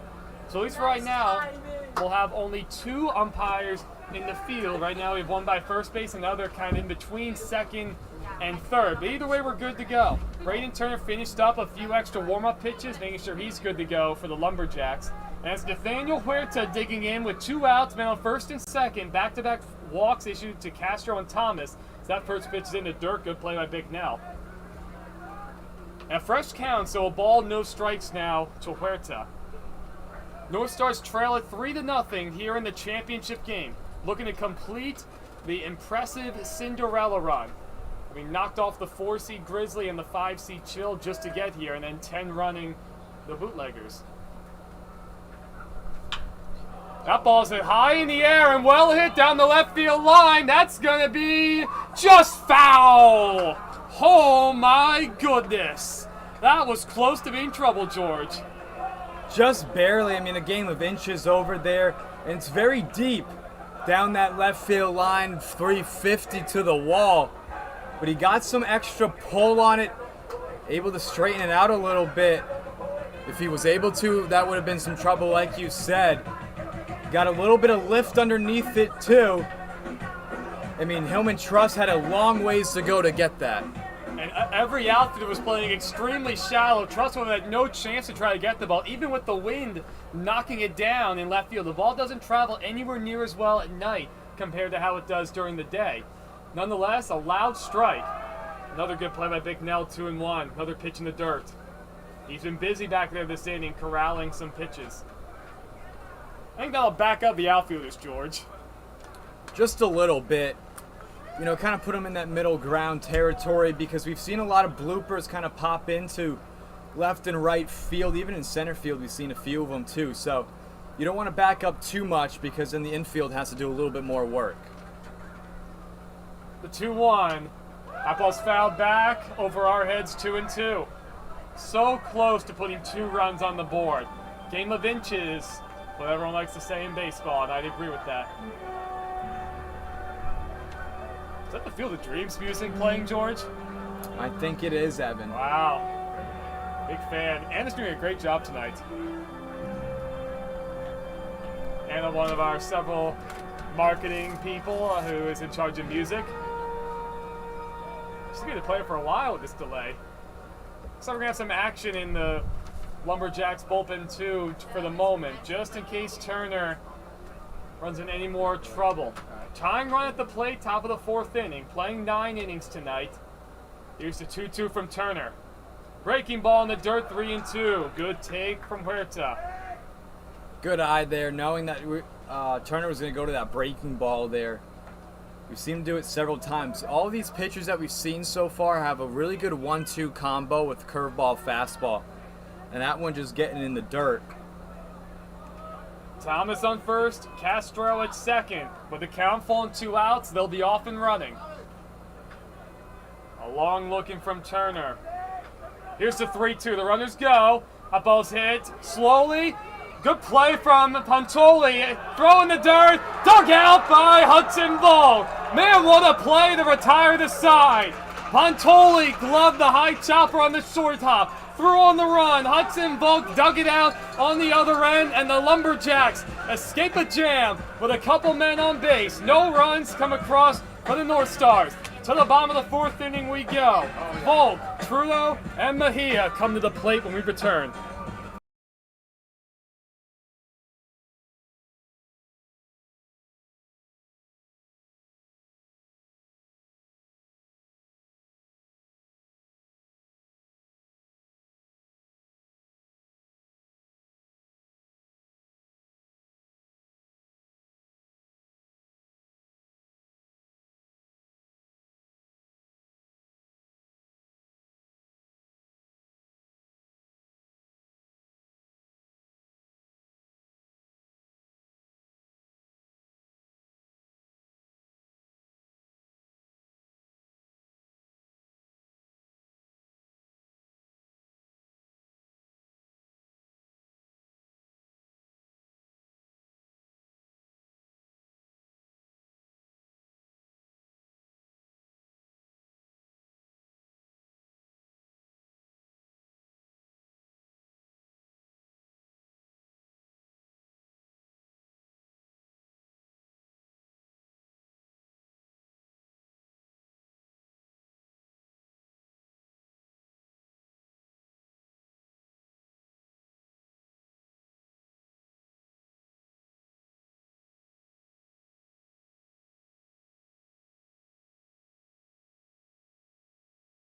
Speaker 2: So at least for right now, we'll have only 2 umpires in the field. Right now we have one by first base and the other kind of in between second and third. But either way, we're good to go. Braden Turner finished up a few extra warm-up pitches, making sure he's good to go for the LumberJacks. And it's Nathaniel Huerta digging in with 2 outs, men on first and second. Back-to-back walks issued to Castro and Thomas. So that first pitch is into dirt. Good play by Bicknell. A fresh count, so a ball, no strikes now to Huerta. NorthStars trail it 3-0 here in the championship game, looking to complete the impressive Cinderella run. We knocked off the 4-seed Grizzly and the 5-seed Chill just to get here, and then 10 running the Bootleggers. That ball's hit high in the air and well hit down the left field line. That's gonna be just foul. Oh my goodness. That was close to being trouble, George.
Speaker 1: Just barely. I mean, a game of inches over there, and it's very deep down that left field line, 350 to the wall. But he got some extra pull on it, able to straighten it out a little bit. If he was able to, that would have been some trouble, like you said. Got a little bit of lift underneath it, too. I mean, Hillman Truss had a long ways to go to get that.
Speaker 2: And every outfielder was playing extremely shallow. Truss would have had no chance to try to get the ball, even with the wind knocking it down in left field. The ball doesn't travel anywhere near as well at night compared to how it does during the day. Nonetheless, a loud strike. Another good play by Big Nell, 2-1. Another pitch in the dirt. He's been busy back there this inning, corralling some pitches. I think that'll back up the outfielders, George.
Speaker 1: Just a little bit. You know, kind of put them in that middle ground territory because we've seen a lot of bloopers kind of pop into left and right field. Even in center field, we've seen a few of them too. So you don't want to back up too much because then the infield has to do a little bit more work.
Speaker 2: The 2-1. That ball's fouled back over our heads, 2-2. So close to putting 2 runs on the board. Game of inches, what everyone likes to say in baseball, and I'd agree with that. Is that the Field of Dreams music playing, George?
Speaker 1: I think it is, Evan.
Speaker 2: Wow. Big fan. Anna's doing a great job tonight. Anna, one of our several marketing people who is in charge of music. She's been a player for a while with this delay. So we're going to have some action in the LumberJacks bullpen too for the moment, just in case Turner runs in any more trouble. Tying run at the plate, top of the 4th inning, playing 9 innings tonight. Here's the 2-2 from Turner. Breaking ball in the dirt, 3-2. Good take from Huerta.
Speaker 1: Good eye there, knowing that Turner was going to go to that breaking ball there. We've seen him do it several times. All of these pitchers that we've seen so far have a really good 1-2 combo with curveball, fastball. And that one just getting in the dirt.
Speaker 2: Thomas on first, Castro at second. With the count full and 2 outs, they'll be off and running. A long looking from Turner. Here's the 3-2. The runners go. That ball's hit slowly. Good play from Pantoli. Throw in the dirt. Dug out by Hudson Volk. Man, what a play to retire the side. Pantoli gloved the high chopper on the short hop. Threw on the run. Hudson Volk dug it out on the other end, and the LumberJacks escape a jam with a couple men on base. No runs come across for the NorthStars. To the bottom of the 4th inning we go. Volk, Trudeau, and Mejia come to the plate when we return.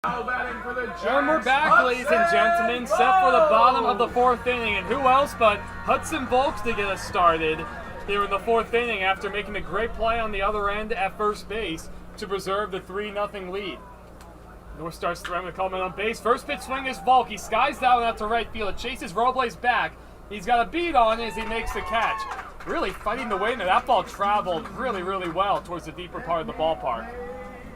Speaker 2: And we're back, ladies and gentlemen, set for the bottom of the 4th inning. And who else but Hudson Volks to get us started here in the 4th inning after making a great play on the other end at first base to preserve the 3-0 lead. NorthStars throwing a comment on base. First pitch swing is Volk. He skies that one out to right field. It chases Robles back. He's got a beat on as he makes the catch. Really fighting the way into that ball. Traveled really, really well towards the deeper part of the ballpark.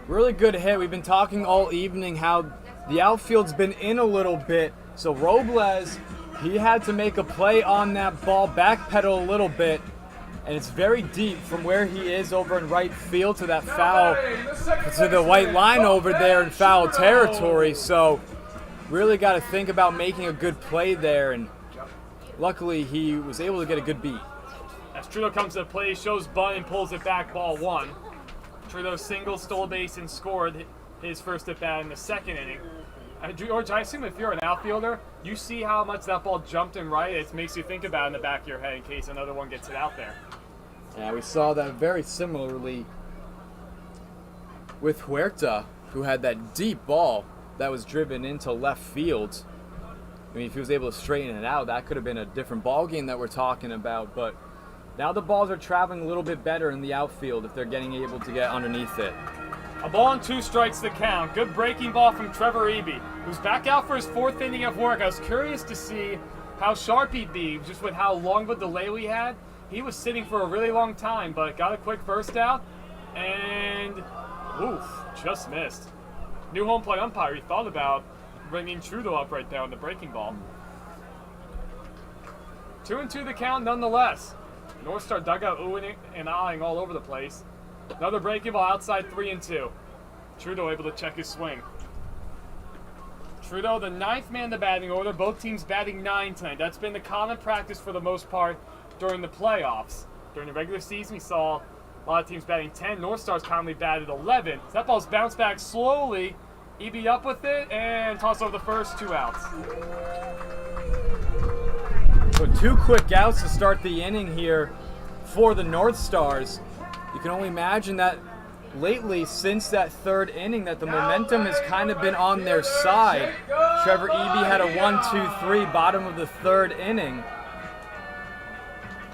Speaker 1: Really good hit. We've been talking all evening how the outfield's been in a little bit. So Robles, he had to make a play on that ball, backpedal a little bit. And it's very deep from where he is over in right field to that foul, to the white line over there in foul territory. So really got to think about making a good play there. And luckily he was able to get a good beat.
Speaker 2: As Trudeau comes to the plate, shows bunt and pulls it back, ball 1. Trudeau single, stole a base, and scored his first at bat in the 2nd inning. George, I assume if you're an outfielder, you see how much that ball jumped in right. It makes you think about it in the back of your head in case another one gets it out there.
Speaker 1: Yeah, we saw that very similarly with Huerta. who had that deep ball that was driven into left field. I mean, if he was able to straighten it out, that could have been a different ball game that we're talking about. But now the balls are traveling a little bit better in the outfield if they're getting able to get underneath it.
Speaker 2: A ball and 2 strikes to count. Good breaking ball from Trevor Eby, who's back out for his 4th inning of work. I was curious to see how sharp he'd be, just with how long of a delay we had. He was sitting for a really long time, but got a quick first out, and oof, just missed. New home plate umpire, he thought about bringing Trudeau up right there on the breaking ball. 2-2 the count nonetheless. NorthStar dugout oohing and ahhing all over the place. Another breaking ball outside, 3-2. Trudeau able to check his swing. Trudeau, the 9th man in the batting order. Both teams batting 9 tonight. That's been the common practice for the most part during the playoffs. During the regular season, we saw a lot of teams batting 10. NorthStars commonly batted 11. That ball's bounced back slowly. Eby up with it and toss over the first, 2 outs.
Speaker 1: So 2 quick outs to start the inning here for the NorthStars. You can only imagine that lately, since that 3rd inning, that the momentum has kind of been on their side. Trevor Eby had a 1-2-3 bottom of the 3rd inning,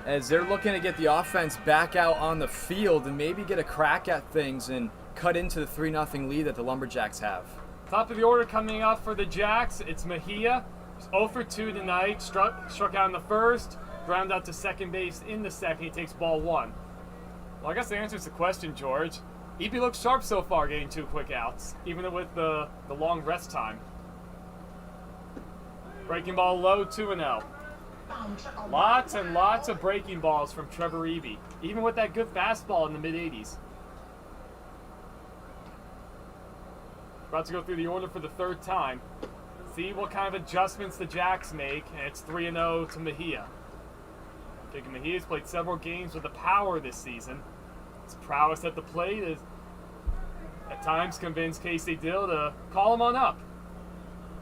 Speaker 1: as they're looking to get the offense back out on the field and maybe get a crack at things and cut into the 3-0 lead that the LumberJacks have.
Speaker 2: Top of the order coming up for the Jacks, it's Mejia. He's 0 for 2 tonight. Struck out in the 1st, ground out to second base in the 2nd. He takes ball 1. Well, I guess the answer is the question, George. Eby looks sharp so far, getting 2 quick outs, even with the long rest time. Breaking ball low, 2-0. Lots and lots of breaking balls from Trevor Eby, even with that good fastball in the mid-80s. About to go through the order for the 3rd time. See what kind of adjustments the Jacks make, and it's 3-0 to Mejia. Jacob Mejia's played several games with the power this season. His prowess at the plate is at times convinced Casey Dill to call him on up.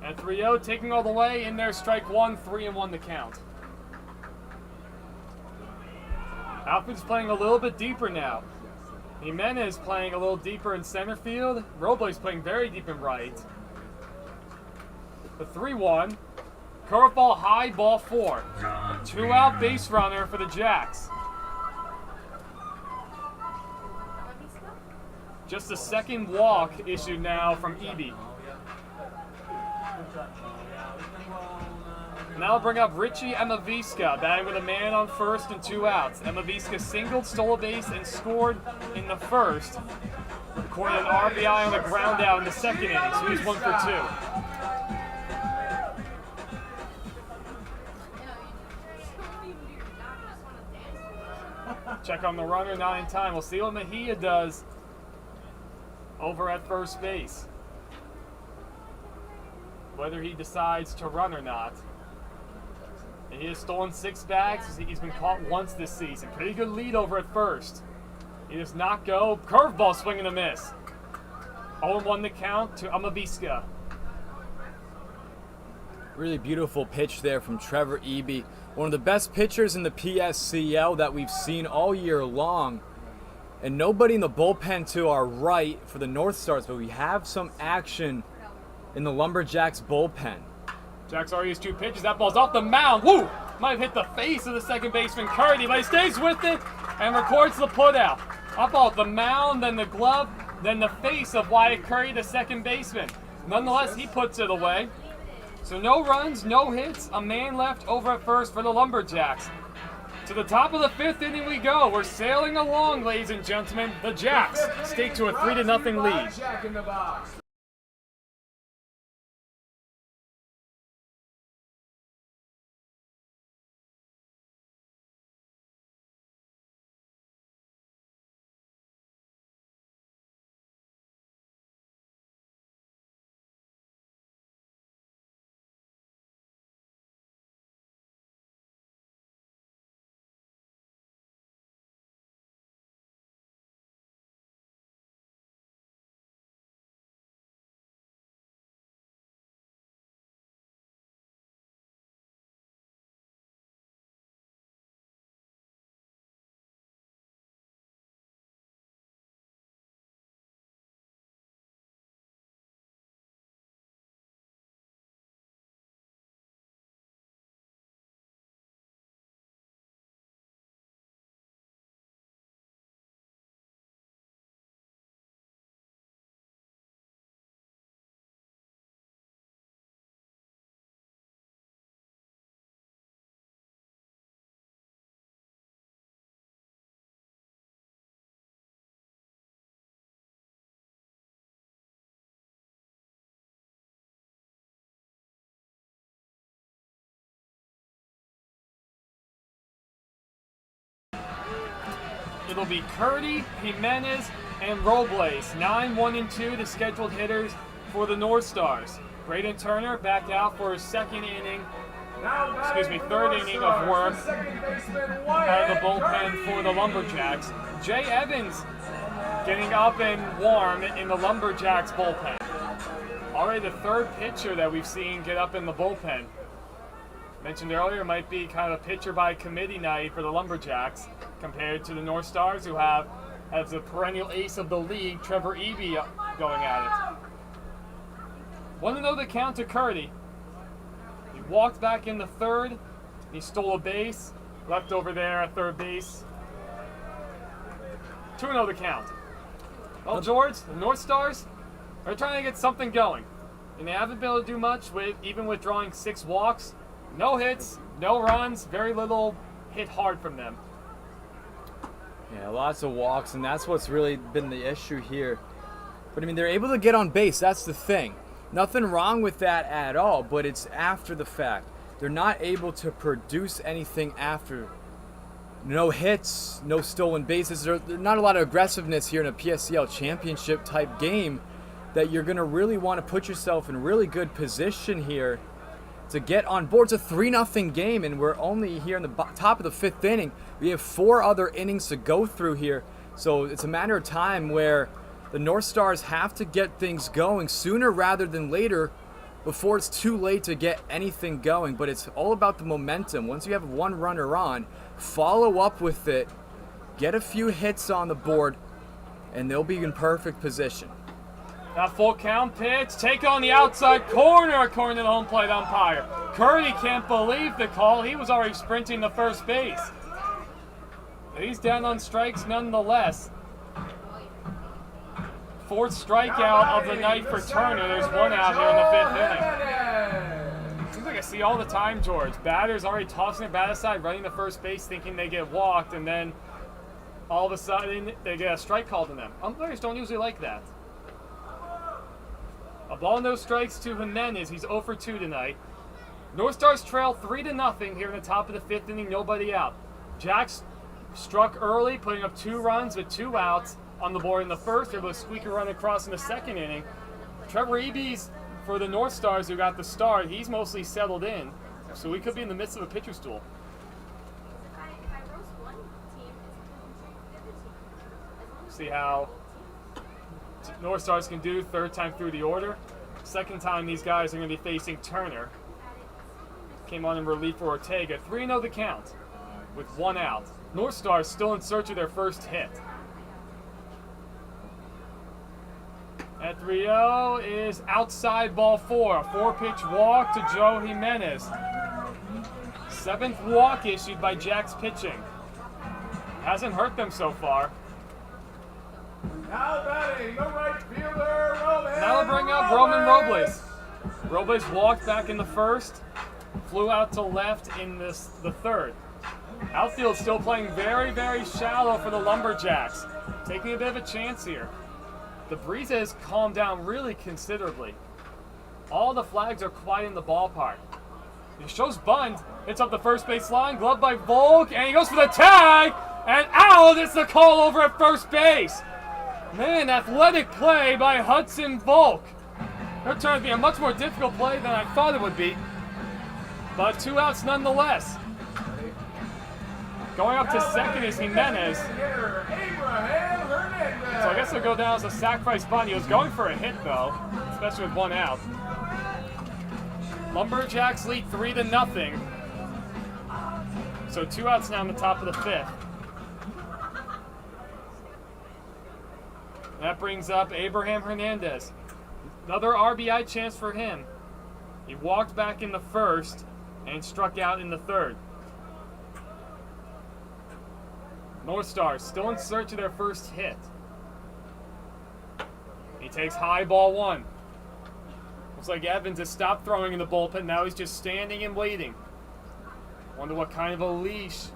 Speaker 2: At 3-0, taking all the way, in there, strike 1, 3-1 the count. Alfred's playing a little bit deeper now. Jimenez playing a little deeper in center field. Robles playing very deep in right. The 3-1. Curveball high, ball 4. 2-out base runner for the Jacks. Just a 2nd walk issued now from Eby. Now I'll bring up Richie Emaviska, batting with a man on 1st and 2 outs. Emaviska singled, stole a base, and scored in the 1st. Recorded an RBI on the ground out in the 2nd inning, so he's 1 for 2. Check on the runner, not in time. We'll see what Mejia does over at first base. Whether he decides to run or not. And he has stolen 6 bags. He's been caught once this season. Pretty good lead over at first. He does not go. Curveball swing and a miss. 0-1 the count to Emaviska.
Speaker 1: Really beautiful pitch there from Trevor Eby. One of the best pitchers in the PSCL that we've seen all year long. And nobody in the bullpen to our right for the NorthStars, but we have some action in the LumberJacks bullpen.
Speaker 2: Jacks already has 2 pitches. That ball's off the mound. Woo! Might have hit the face of the second baseman, Curdy, but he stays with it and records the putout. Up off the mound, then the glove, then the face of Wyatt Curry, the second baseman. Nonetheless, he puts it away. So no runs, no hits, a man left over at first for the LumberJacks. To the top of the 5th inning we go. We're sailing along, ladies and gentlemen. The Jacks stake to a 3-0 lead.
Speaker 3: Jack in the box.
Speaker 2: it'll be Curdy, Jimenez, and Robles. 9, 1, and 2, the scheduled hitters for the NorthStars. Braden Turner back out for his third inning of work out of the bullpen for the LumberJacks. Jay Evans getting up and warm in the LumberJacks bullpen. Already the third pitcher that we've seen get up in the bullpen. Mentioned earlier, it might be kind of a pitcher by committee night for the LumberJacks compared to the NorthStars, who have as the perennial ace of the league, Trevor Eby, going at it. 1-0 the count to Curdy. He walked back in the third. He stole a base, left over there at third base. 2-0 the count. Well, George, the NorthStars are trying to get something going. And they haven't been able to do much, even with drawing 6 walks. No hits, no runs, very little hit hard from them.
Speaker 1: Yeah, lots of walks, and that's what's really been the issue here. But I mean, they're able to get on base, that's the thing. Nothing wrong with that at all, but it's after the fact. They're not able to produce anything after. No hits, no stolen bases. There's not a lot of aggressiveness here in a PSCL championship type game that you're going to really want to put yourself in really good position here to get on board. It's a 3-0 game, and we're only here in the top of the 5th inning. We have 4 other innings to go through here, so it's a matter of time where the NorthStars have to get things going sooner rather than later before it's too late to get anything going. But it's all about the momentum. Once you have 1 runner on, follow up with it, get a few hits on the board, and they'll be in perfect position.
Speaker 2: That full count pitch, take on the outside corner according to the home plate umpire. Curdy can't believe the call. He was already sprinting to first base. He's down on strikes nonetheless. 4th strikeout of the night for Turner. There's 1 out here in the 5th inning. Seems like I see all the time, George. Batters already tossing their bat aside, running to first base, thinking they get walked, and then all of a sudden they get a strike called on them. Umpires don't usually like that. A ball, no strikes to Hernandez. He's 0 for 2 tonight. NorthStars trail 3-0 here in the top of the 5th inning, nobody out. Jacks struck early, putting up 2 runs with 2 outs on the board in the first. Able to squeak a run across in the 2nd inning. Trevor Eby's for the NorthStars, who got the start. He's mostly settled in, so we could be in the midst of a pitcher's duel. See how NorthStars can do 3rd time through the order. 2nd time these guys are going to be facing Turner. Came on in relief for Ortega. 3-0 the count with 1 out. NorthStars still in search of their first hit. At 3-0 is outside ball 4. A 4-pitch walk to Joe Jimenez. 7th walk issued by Jack's pitching. Hasn't hurt them so far.
Speaker 3: Now batting, the right fielder, Roman.
Speaker 2: Now we'll bring up Roman Robles. Robles walked back in the 1st, flew out to left in the 3rd. Outfield still playing very, very shallow for the LumberJacks, taking a bit of a chance here. The breeze has calmed down really considerably. All the flags are quiet in the ballpark. He shows bunt. It's up the first base line, gloved by Volk, and he goes for the tag, and out! It's the call over at first base. Man, athletic play by Hudson Volk. That turned out to be a much more difficult play than I thought it would be. But 2 outs nonetheless. Going up to 2nd is Jimenez. So I guess it'll go down as a sacrifice bunt. He was going for a hit though, especially with 1 out. LumberJacks lead 3-0. So 2 outs now in the top of the 5th. That brings up Abraham Hernandez. Another RBI chance for him. He walked back in the 1st and struck out in the 3rd. NorthStars still in search of their first hit. He takes high ball 1. Looks like Evans has stopped throwing in the bullpen. Now he's just standing and waiting. Wonder what kind of a leash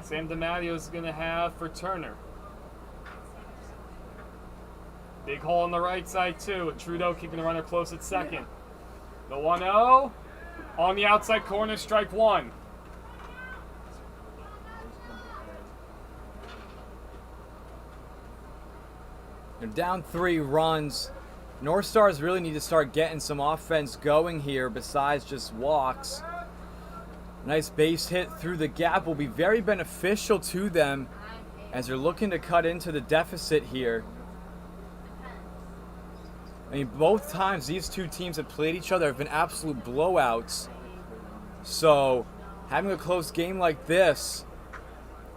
Speaker 2: Sam DiMatteo is going to have for Turner. Big hole on the right side too, with Trudeau keeping the runner close at 2nd. The 1-0 on the outside corner, strike 1.
Speaker 1: down 3 runs. NorthStars really need to start getting some offense going here besides just walks. Nice base hit through the gap will be very beneficial to them as they're looking to cut into the deficit here. I mean, both times these two teams have played each other have been absolute blowouts. So having a close game like this,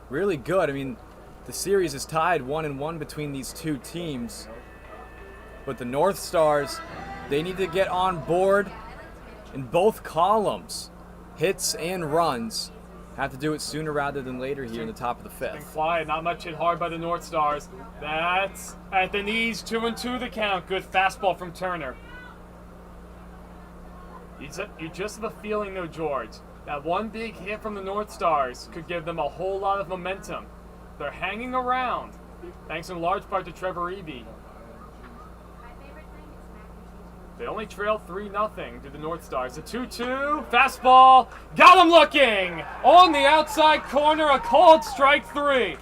Speaker 1: really good. I mean, the series is tied 1-1 between these two teams. But the NorthStars, they need to get on board in both columns, hits and runs. Have to do it sooner rather than later here in the top of the 5th.
Speaker 2: Quiet, not much hit hard by the NorthStars. That's at the knees, 2-2 the count. Good fastball from Turner. You just have a feeling, though, George, that one big hit from the NorthStars could give them a whole lot of momentum. They're hanging around, thanks in large part to Trevor Eby. They only trail 3-0 to the NorthStars. A 2-2, fastball, got him looking! On the outside corner, a called strike 3.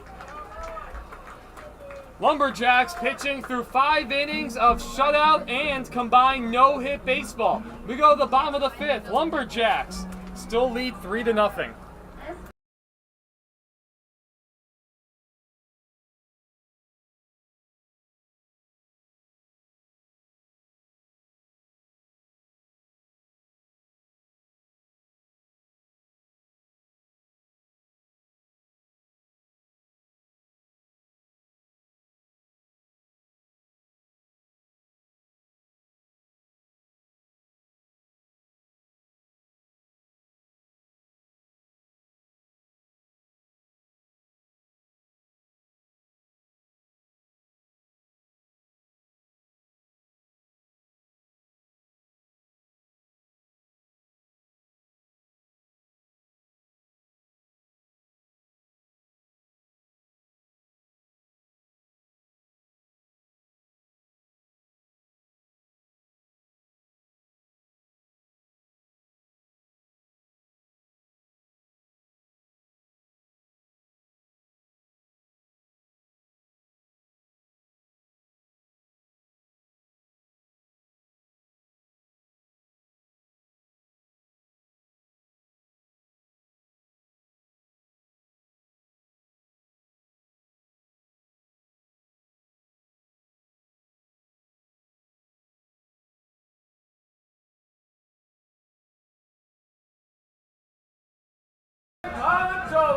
Speaker 2: LumberJacks pitching through 5 innings of shutout and combined no-hit baseball. We go to the bottom of the 5th. LumberJacks still lead 3-0.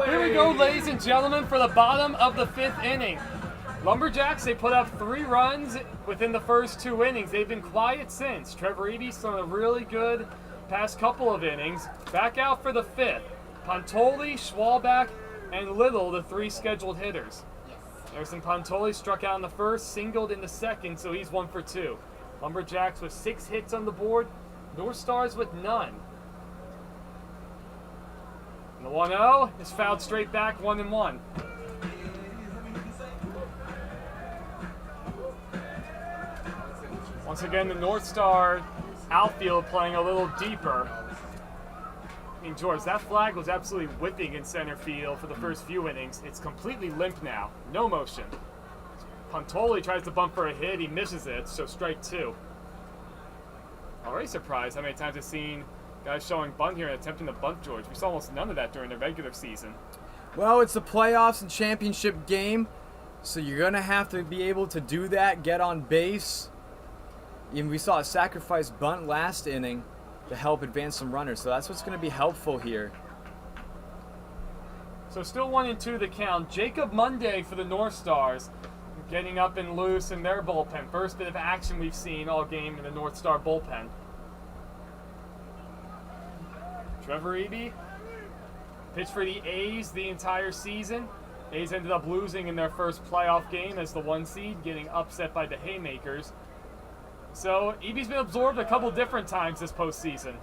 Speaker 2: Here we go, ladies and gentlemen, for the bottom of the 5th inning. LumberJacks, they put up 3 runs within the first 2 innings. They've been quiet since. Trevor Eby's thrown a really good past couple of innings. Back out for the 5th. Pantoli, Schwalbeck, and Little, the 3 scheduled hitters. Emerson Pantoli struck out in the first, singled in the second, so he's 1 for 2. LumberJacks with 6 hits on the board, NorthStars with none. And the 1-0 is fouled straight back, 1-1. Once again, the NorthStar outfield playing a little deeper. I mean, George, that flag was absolutely whipping in center field for the first few innings. It's completely limp now. No motion. Pantoli tries to bump for a hit. He misses it, so strike 2. Already surprised how many times I've seen guys showing bunt here and attempting to bunt, George. We saw almost none of that during the regular season.
Speaker 1: Well, it's the playoffs and championship game, so you're going to have to be able to do that, get on base. Even we saw a sacrifice bunt last inning to help advance some runners, so that's what's going to be helpful here.
Speaker 2: So still 1-2 the count. Jacob Monday for the NorthStars getting up and loose in their bullpen. First bit of action we've seen all game in the NorthStar bullpen. Trevor Eby pitched for the A's the entire season. A's ended up losing in their first playoff game as the 1 seed, getting upset by the Haymakers. So Eby's been absorbed a couple different times this postseason.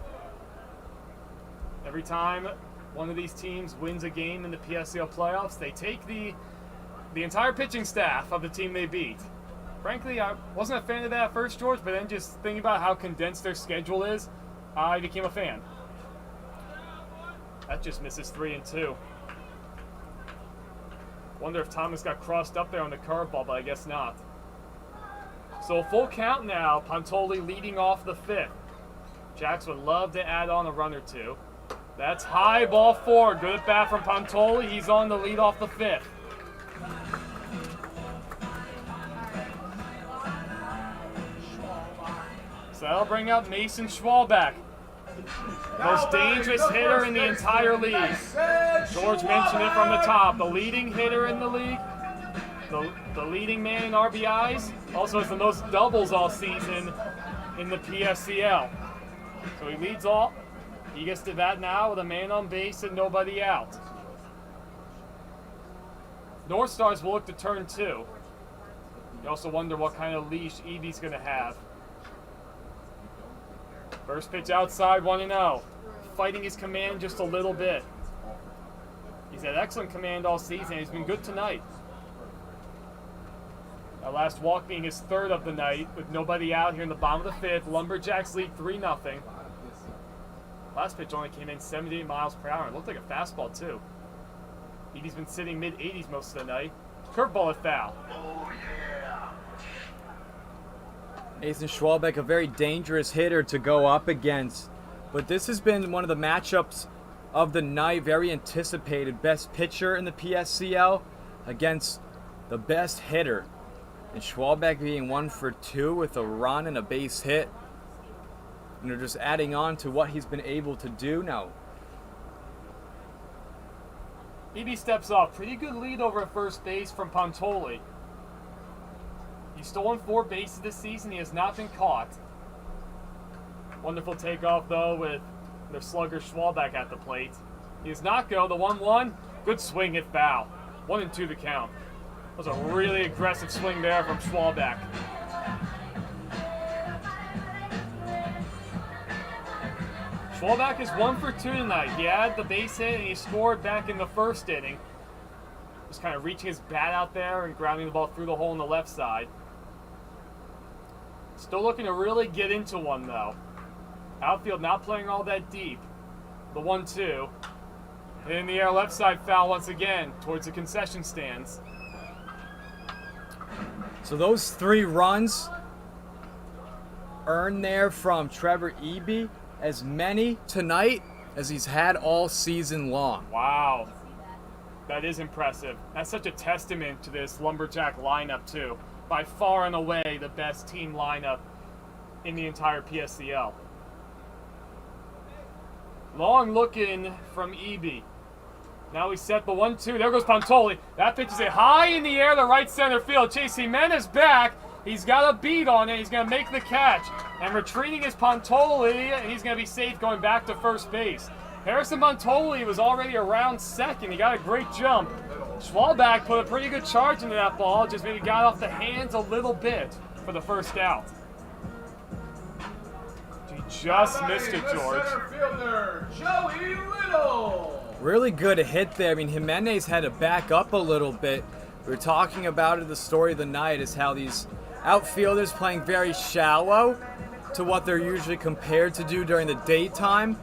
Speaker 2: Every time one of these teams wins a game in the PSCL playoffs, they take the entire pitching staff of the team they beat. Frankly, I wasn't a fan of that at first, George, but then just thinking about how condensed their schedule is, I became a fan. That just misses 3-2. Wonder if Thomas got crossed up there on the curveball, but I guess not. So full count now. Pantoli leading off the 5th. Jacks would love to add on a run or two. That's high, ball 4. Good at bat from Pantoli. He's on the lead off the 5th. So that'll bring up Mason Schwalbeck. Most dangerous hitter in the entire league. George mentioned it from the top. The leading hitter in the league. The leading man in RBIs. Also has the most doubles all season in the PSCL. So he leads all. He gets to bat now with a man on base and nobody out. NorthStars will look to turn 2. You also wonder what kind of leash Eby's going to have. First pitch outside, 1-0. Fighting his command just a little bit. He's had excellent command all season. He's been good tonight. That last walk being his 3rd of the night with nobody out here in the bottom of the 5th. LumberJacks lead 3-0. Last pitch only came in 78 miles per hour. It looked like a fastball too. Eby's been sitting mid-80s most of the night. Curveball at foul.
Speaker 1: Mason Schwalbeck, a very dangerous hitter to go up against. But this has been one of the matchups of the night. Very anticipated. Best pitcher in the PSCL against the best hitter. And Schwalbeck being 1 for 2 with a run and a base hit. You know, just adding on to what he's been able to do now.
Speaker 2: Eby steps off. Pretty good lead over at first base from Pantoli. He's stolen 4 bases this season. He has not been caught. Wonderful takeoff, though, with their slugger Schwalbeck at the plate. He does not go. The 1-1. Good swing at foul. 1-2 the count. That was a really aggressive swing there from Schwalbeck. Schwalbeck is 1 for 2 tonight. He had the base hit and he scored back in the 1st inning. Just kind of reaching his bat out there and grounding the ball through the hole on the left side. Still looking to really get into one, though. Outfield not playing all that deep. The 1-2. In the air, left side foul once again towards the concession stands.
Speaker 1: So those 3 runs earned there from Trevor Eby, as many tonight as he's had all season long.
Speaker 2: Wow. That is impressive. That's such a testament to this LumberJack lineup, too. By far and away the best team lineup in the entire PSCL. Long looking from Eby. Now he's set the 1-2. There goes Pantoli. That pitch is high in the air to right center field. Chase Hernandez back. He's got a beat on it. He's going to make the catch. And retreating is Pantoli, and he's going to be safe going back to first base. Harrison Pantoli was already around second. He got a great jump. Schwalbeck put a pretty good charge into that ball, just maybe got off the hands a little bit for the first out. He just missed it, George.
Speaker 3: Center fielder, Joey Little.
Speaker 1: Really good hit there. I mean, Hernandez had to back up a little bit. We were talking about it, the story of the night is how these outfielders playing very shallow to what they're usually compared to do during the daytime.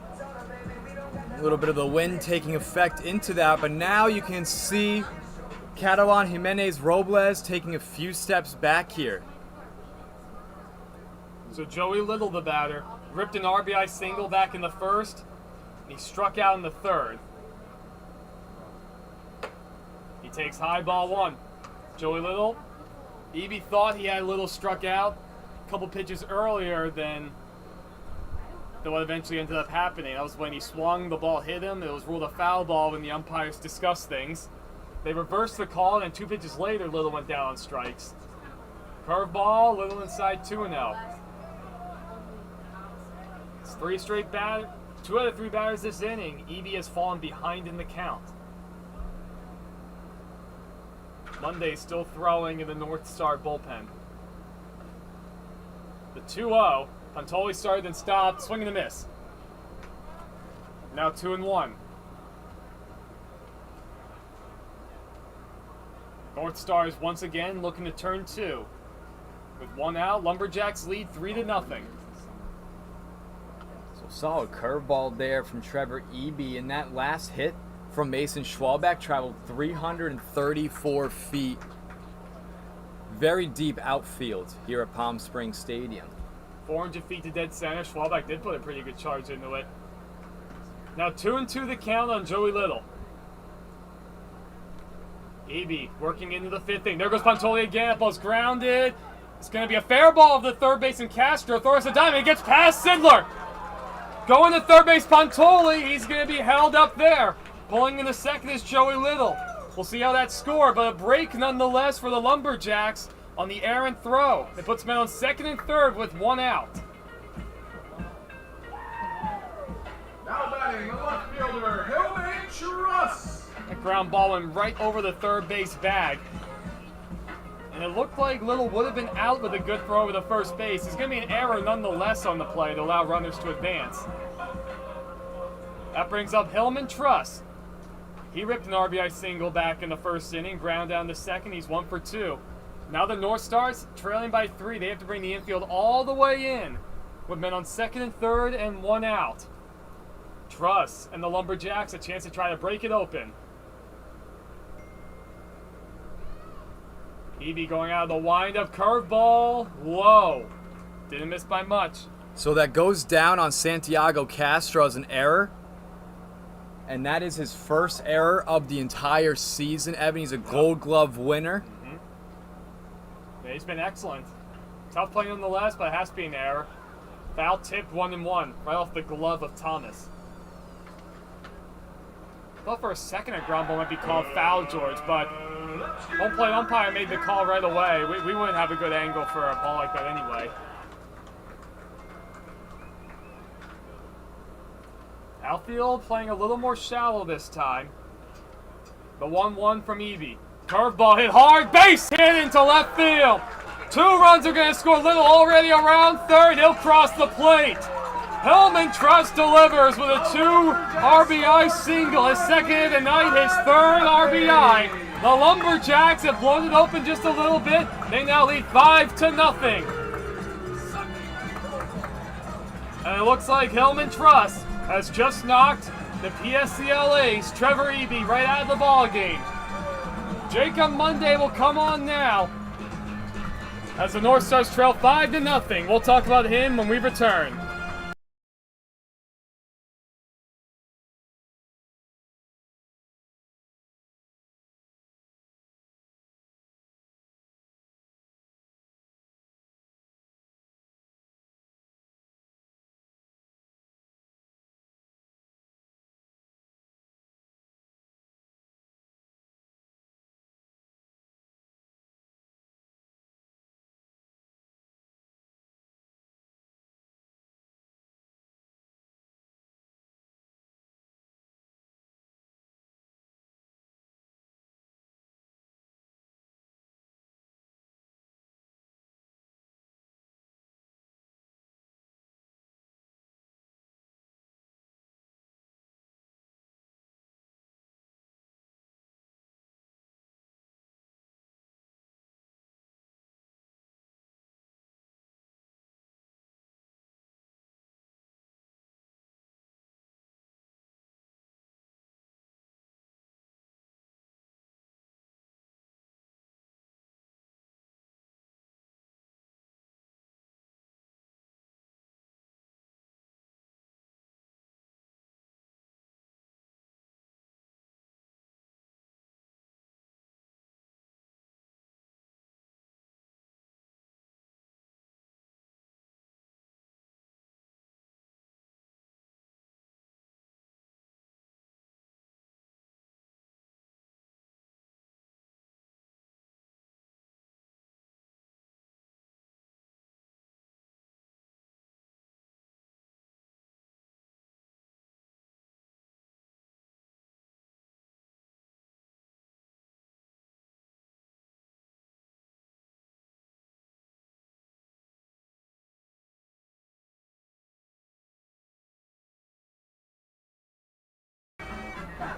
Speaker 1: A little bit of the wind taking effect into that, but now you can see Catalan Jimenez Robles taking a few steps back here.
Speaker 2: So Joey Little, the batter, ripped an RBI single back in the 1st, and he struck out in the 3rd. He takes high, ball 1. Joey Little, Eby thought he had Little struck out a couple pitches earlier than what eventually ended up happening. That was when he swung, the ball hit him. It was ruled a foul ball when the umpires discussed things. They reversed the call, and 2 pitches later, Little went down on strikes. Curveball, Little inside 2-0. It's 3 straight batters. 2 out of 3 batters this inning. Eby has fallen behind in the count. Monday still throwing in the NorthStar bullpen. The 2-0. Pantoli started and stopped. Swing and a miss. Now 2-1. NorthStars once again looking to turn 2. With 1 out, LumberJacks lead 3-0.
Speaker 1: So solid curveball there from Trevor Eby, and that last hit from Mason Schwalbeck traveled 334 feet. very deep outfield here at Palm Springs Stadium.
Speaker 2: 400 feet to dead center. Schwalbeck did put a pretty good charge into it. Now 2-2 the count on Joey Little. Eby working into the fifth inning. There goes Pantoli again. That ball's grounded. It's going to be a fair ball of the third baseman Castro. Throws a diamond. It gets past Sidler. Going to third base Pantoli. He's going to be held up there. Pulling in the second is Joey Little. We'll see how that score, but a break nonetheless for the LumberJacks on the errant throw. It puts men on second and third with 1 out.
Speaker 3: Now batting the left fielder, Hillman Truss.
Speaker 2: That ground ball went right over the third base bag. And it looked like Little would have been out with a good throw over the first base. It's going to be an error nonetheless on the play to allow runners to advance. That brings up Hillman Truss. He ripped an RBI single back in the first inning, ground down to second. He's 1 for 2. Now the NorthStars trailing by 3. They have to bring the infield all the way in with men on second and third and 1 out. Truss and the LumberJacks a chance to try to break it open. Eby going out of the windup, curveball, low. Didn't miss by much.
Speaker 1: So that goes down on Santiago Castro as an error. And that is his first error of the entire season. Evan, he's a Gold Glove winner.
Speaker 2: Yeah, he's been excellent. Tough play nonetheless, but it has to be an error. Foul tip 1-1, right off the glove of Thomas. Thought for a second a ground ball might be called foul, George, but home plate umpire made the call right away. We wouldn't have a good angle for a ball like that anyway. Outfield playing a little more shallow this time. The 1-1 from Eby. Curveball hit hard, base hit into left field. 2 runs are going to score. Little already around third. He'll cross the plate. Hillman Truss delivers with a 2 RBI single. His second of the night, his third RBI. The LumberJacks have blown it open just a little bit. They now lead 5-0. And it looks like Hillman Truss has just knocked the PSCL ace, Trevor Eby, right out of the ball game. Jacob Monday will come on now as the NorthStars trail 5-0. We'll talk about him when we return.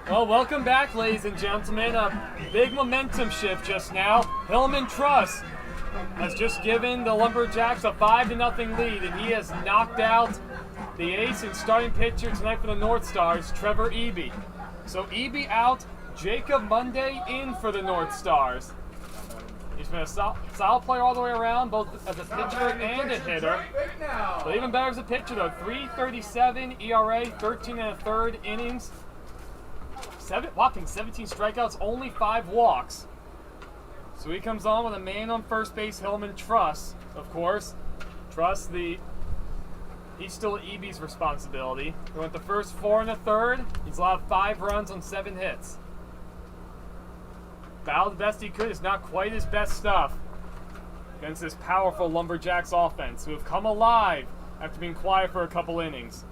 Speaker 2: Well, welcome back, ladies and gentlemen. A big momentum shift just now. Hillman Truss has just given the LumberJacks a 5-0 lead, and he has knocked out the ace and starting pitcher tonight for the NorthStars, Trevor Eby. So Eby out, Jacob Monday in for the NorthStars. You He's been a solid player all the way around, both as a pitcher and a hitter. But even better as a pitcher, though. 3.37 ERA, 13 1/3 innings, whopping 17 strikeouts, only 5 walks. So he comes on with a man on first base, Hillman Truss, of course. Truss, he's still Eby's responsibility. He went the first 4 1/3. He's allowed 5 runs on 7 hits. Battled the best he could. It's not quite his best stuff against this powerful LumberJacks offense, who have come alive after being quiet for a couple innings.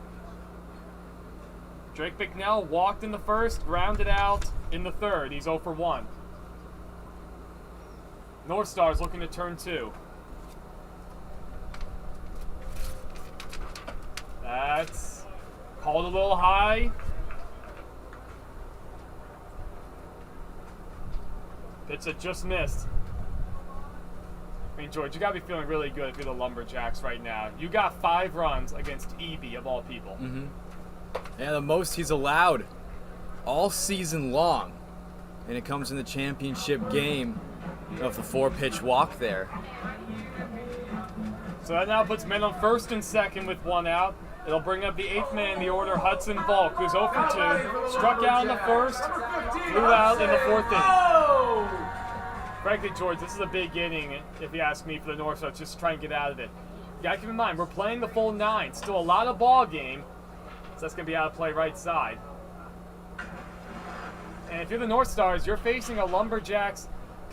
Speaker 2: Drake Bicknell walked in the first, grounded out in the third. He's 0 for 1. NorthStars looking to turn 2. That's called a little high. Pitch that just missed. I mean, George, you gotta be feeling really good if you're the LumberJacks right now. You got 5 runs against Eby, of all people.
Speaker 1: Mm-hmm. Yeah, the most he's allowed all season long. And it comes in the championship game of the 4-pitch walk there.
Speaker 2: So that now puts men on first and second with 1 out. It'll bring up the 8th man in the order, Hudson Volk, who's 0 for 2. Struck out in the first, flew out in the 4th inning. Frankly, George, this is a big inning, if you ask me, for the NorthStars, just to try and get out of it. You gotta keep in mind, we're playing the full 9. Still a lot of ball game, so that's gonna be out of play right side. And if you're the NorthStars, you're facing a LumberJacks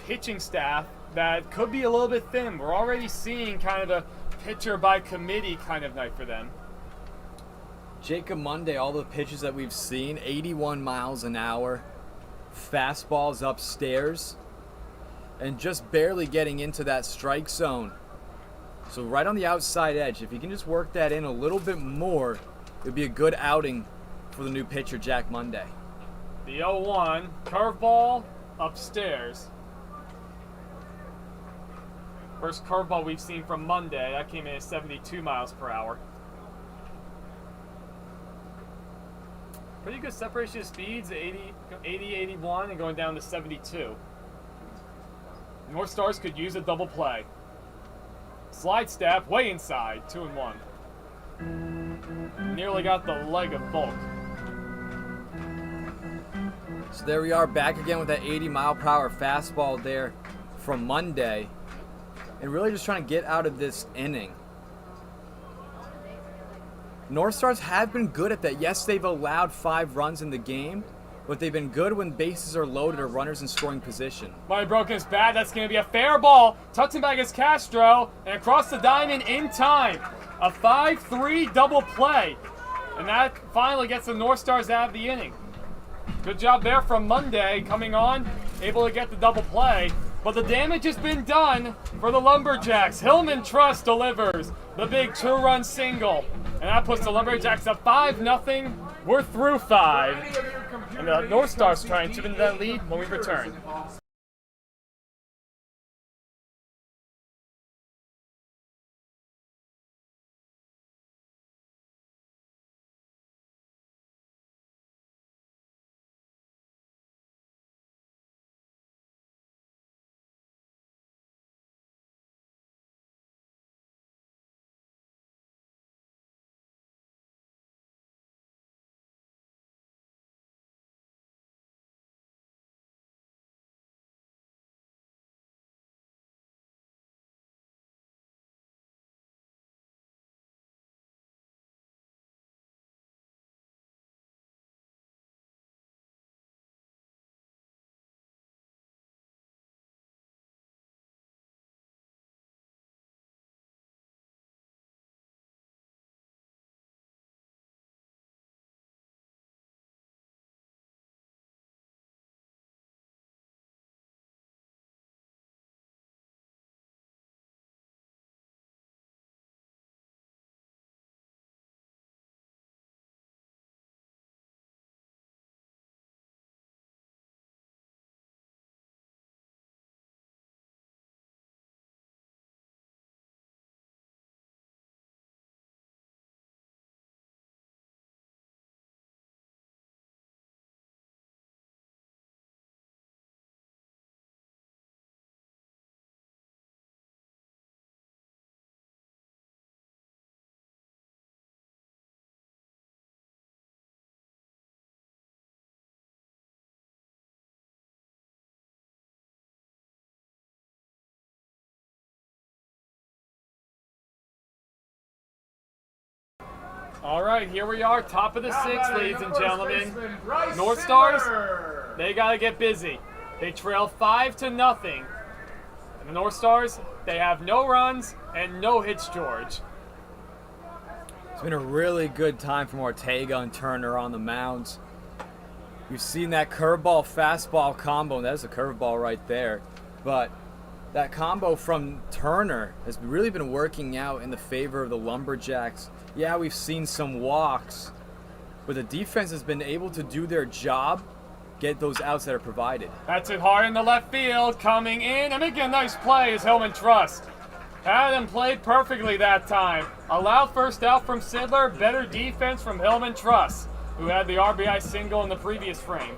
Speaker 2: pitching staff that could be a little bit thin. We're already seeing kind of a pitcher by committee kind of night for them.
Speaker 1: Jacob Monday, all the pitches that we've seen, 81 miles an hour, fastballs upstairs, and just barely getting into that strike zone. So right on the outside edge, if you can just work that in a little bit more, it would be a good outing for the new pitcher, Jack Monday.
Speaker 2: The 0-1, curveball upstairs. First curveball we've seen from Monday, that came in at 72 miles per hour. Pretty good separation of speeds, 80, 81, and going down to 72. NorthStars could use a double play. Slide step, way inside, 2-1. Nearly got the leg of Volk.
Speaker 1: So there we are, back again with that 80-mile-per-hour fastball there from Monday. And really just trying to get out of this inning. NorthStars have been good at that. Yes, they've allowed 5 runs in the game, but they've been good when bases are loaded or runners in scoring position.
Speaker 2: Money broken his bat. That's going to be a fair ball. Tucks him back as Castro, and across the diamond in time. A 5-3 double play. And that finally gets the NorthStars out of the inning. Good job there from Monday coming on, able to get the double play. But the damage has been done for the LumberJacks. Hillman Truss delivers the big 2-run single. And that puts the LumberJacks up 5-0. We're through 5. And the NorthStars trying to chip into that lead when we return. All right, here we are, top of the
Speaker 3: Now
Speaker 2: sixth,
Speaker 3: batting
Speaker 2: ladies
Speaker 3: the
Speaker 2: and
Speaker 3: first
Speaker 2: gentlemen.
Speaker 3: baseman, Bryce
Speaker 2: NorthStars,
Speaker 3: Sidler.
Speaker 2: they got to get busy. They trail 5-0. And the NorthStars, they have no runs and no hits, George.
Speaker 1: It's been a really good time from Ortega and Turner on the mound. We've seen that curveball fastball combo, and that's a curveball right there. But that combo from Turner has really been working out in the favor of the LumberJacks. Yeah, we've seen some walks, but the defense has been able to do their job, get those outs that are provided.
Speaker 2: That's it hard in the left field, coming in and making a nice play is Hillman Trust. Had him played perfectly that time. Allowed first out from Sidler, better defense from Hillman Trust, who had the RBI single in the previous frame.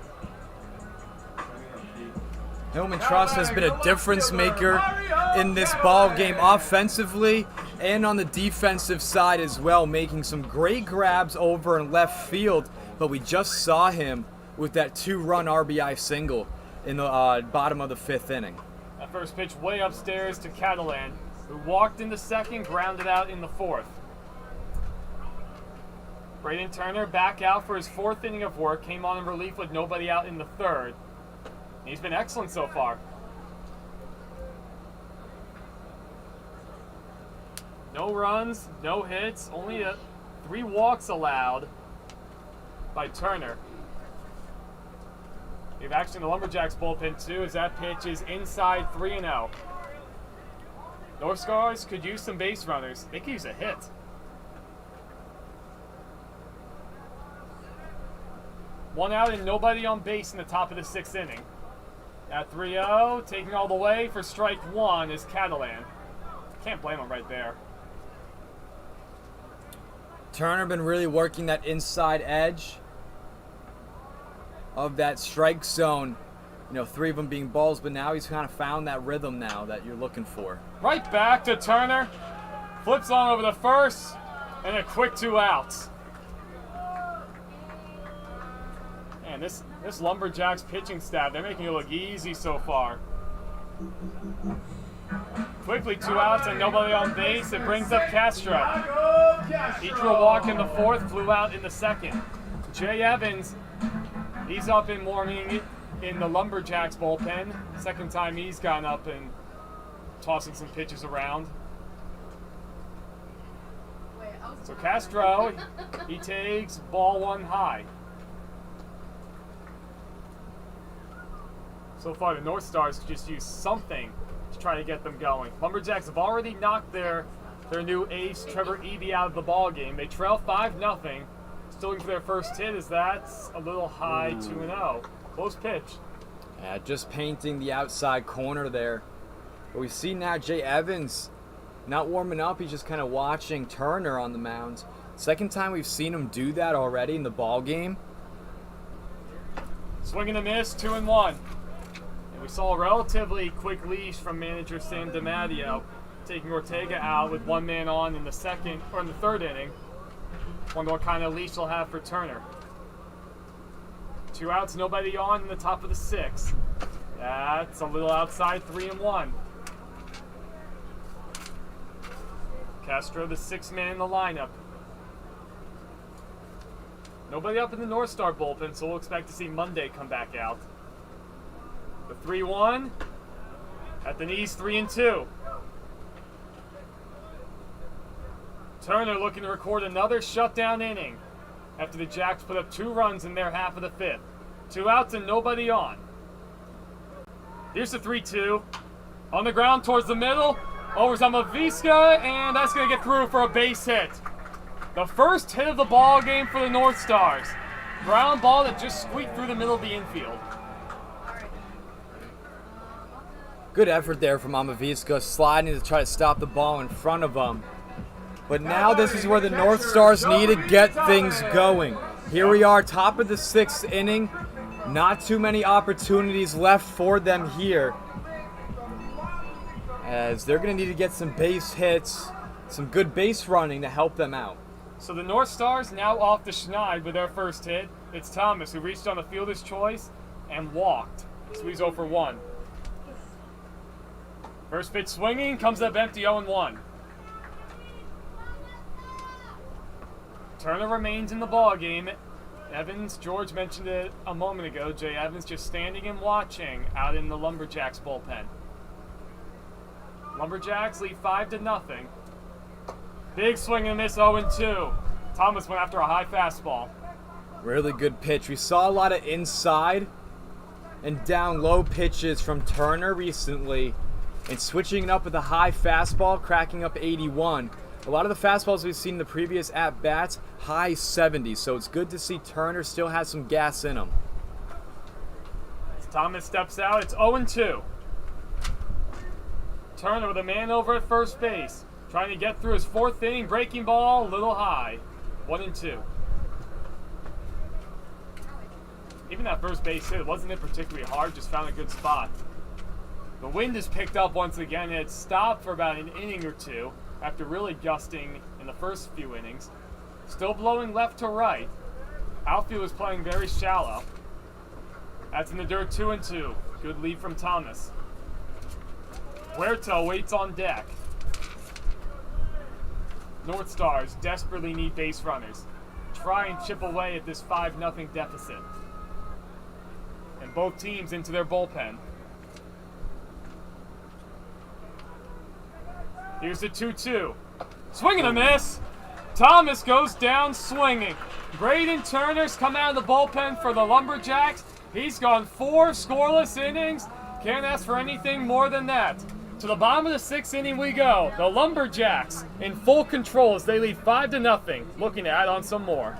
Speaker 1: Hillman Trust has been a difference maker in this ball game offensively and on the defensive side as well, making some great grabs over in left field, but we just saw him with that 2-run RBI single in the bottom of the 5th inning.
Speaker 2: That first pitch way upstairs to Catalan, who walked in the second, grounded out in the 4th. Braden Turner back out for his 4th inning of work, came on in relief with nobody out in the 3rd. He's been excellent so far. No runs, no hits, only 3 walks allowed by Turner. We have action in the LumberJacks bullpen too, as that pitch is inside 3-0. NorthStars could use some base runners. They could use a hit. One out and nobody on base in the top of the 6th inning. At 3-0, taking all the way for strike 1 is Catalan. Can't blame him right there.
Speaker 1: Turner been really working that inside edge of that strike zone. You know, 3 of them being balls, but now he's kind of found that rhythm now that you're looking for.
Speaker 2: Right back to Turner. Flips on over the first, and a quick 2 outs. Man, this LumberJacks pitching staff, they're making it look easy so far. Quickly 2 outs and nobody on base. It brings up Castro. He drew a walk in the 4th, flew out in the 2nd. Jay Evans, he's up in morning in the LumberJacks bullpen. 2nd time he's gone up and tossing some pitches around. So Castro, he takes ball 1 high. So far, the NorthStars just use something to try to get them going. LumberJacks have already knocked their new ace, Trevor Eby, out of the ball game. They trail 5-0. Still looking for their first hit, as that's a little high, 2-0. Close pitch.
Speaker 1: Yeah, just painting the outside corner there. But we see now Jay Evans not warming up. He's just kind of watching Turner on the mound. 2nd time we've seen him do that already in the ball game.
Speaker 2: Swing and a miss, 2-1. We saw a relatively quick leash from manager Sam DiMatteo, taking Ortega out with 1 man on in the 2nd or in the 3rd inning. Wonder what kind of leash they'll have for Turner. 2 outs, nobody on in the top of the 6th. That's a little outside, 3-1. Castro, the 6th man in the lineup. Nobody up in the NorthStar bullpen, so we'll expect to see Monday come back out. The 3-1 at the knees, 3-2. Turner looking to record another shutdown inning after the Jacks put up 2 runs in their half of the 5th. 2 outs and nobody on. Here's the 3-2. On the ground towards the middle. Over Zamaviska, and that's going to get through for a base hit. The first hit of the ball game for the NorthStars. Ground ball that just squeaked through the middle of the infield.
Speaker 1: Good effort there from Amaviska, sliding to try to stop the ball in front of him. But now this is where the NorthStars need to get things going. Here we are, top of the 6th inning. Not too many opportunities left for them here, as they're going to need to get some base hits, some good base running to help them out.
Speaker 2: So the NorthStars now off the schneid with their first hit. It's Thomas, who reached on the fielder's choice and walked. So he's 0 for 1. First pitch swinging, comes up empty, 0-1. Turner remains in the ball game. Evans, George mentioned it a moment ago. Jay Evans just standing and watching out in the LumberJacks bullpen. LumberJacks lead 5-0. Big swing and miss, 0-2. Thomas went after a high fastball.
Speaker 1: Really good pitch. We saw a lot of inside and down low pitches from Turner recently, and switching it up with a high fastball, cracking up 81. A lot of the fastballs we've seen in the previous at-bats, high 70s, so it's good to see Turner still has some gas in him.
Speaker 2: As Thomas steps out, it's 0-2. Turner with a man over at first base, trying to get through his 4th inning, breaking ball, a little high, 1-2. Even that first base hit, wasn't it particularly hard, just found a good spot. The wind has picked up once again, and it stopped for about an inning or two after really gusting in the first few innings. Still blowing left to right. Outfield is playing very shallow. That's in the dirt, 2-2. Good lead from Thomas. Huerta waits on deck. NorthStars desperately need base runners. Try and chip away at this 5-0 deficit. And both teams into their bullpen. Here's the 2-2. Swing and a miss. Thomas goes down swinging. Braden Turner's come out of the bullpen for the LumberJacks. He's gone 4 scoreless innings. Can't ask for anything more than that. To the bottom of the 6th inning we go. The LumberJacks in full control as they lead 5-0. Looking to add on some more.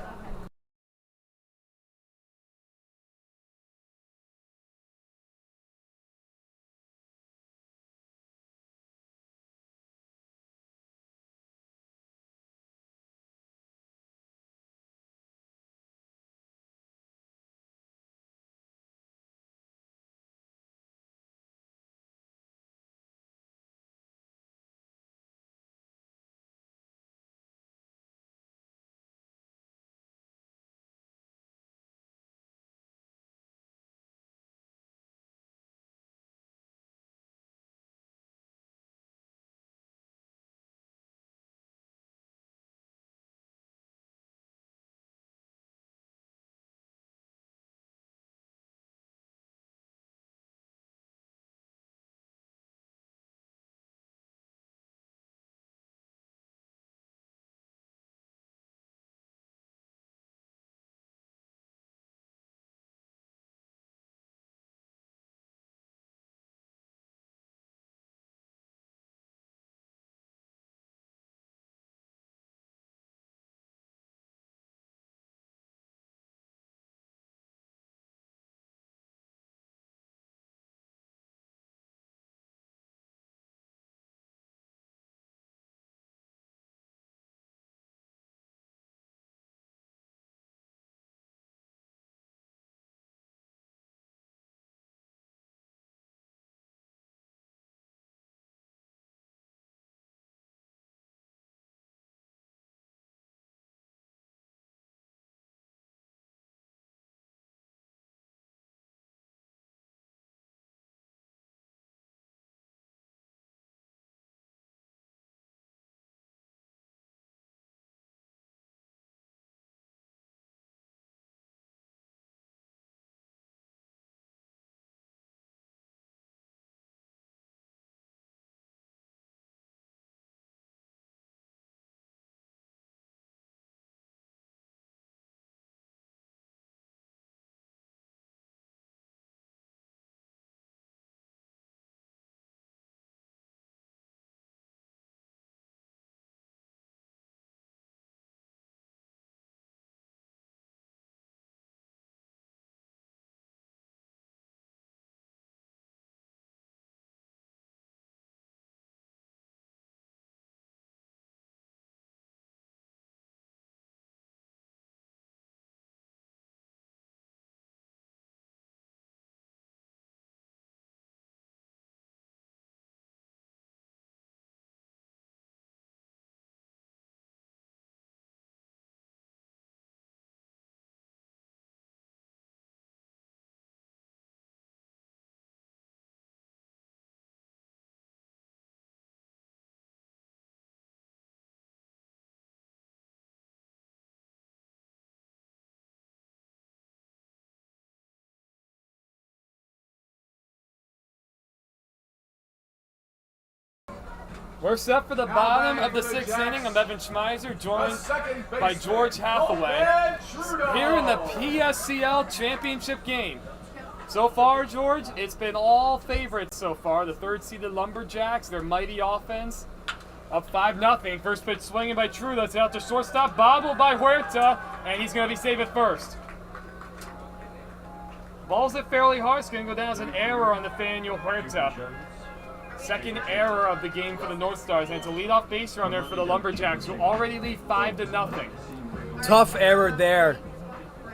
Speaker 2: We're set for the bottom of the 6th inning. I'm Evan Schmeiser, joined by George Hathaway here in the PSCL Championship game. So far, George, it's been all favorites so far. The 3rd-seeded LumberJacks, their mighty offense, up 5-0. First pitch swinging by True. That's out to shortstop. Bobbled by Huerta, and he's going to be safe at first. Ball's hit fairly hard. It's going to go down as an error on Nathaniel Huerta. Second error of the game for the NorthStars, and it's a leadoff base runner for the LumberJacks, who already lead 5-0.
Speaker 1: Tough error there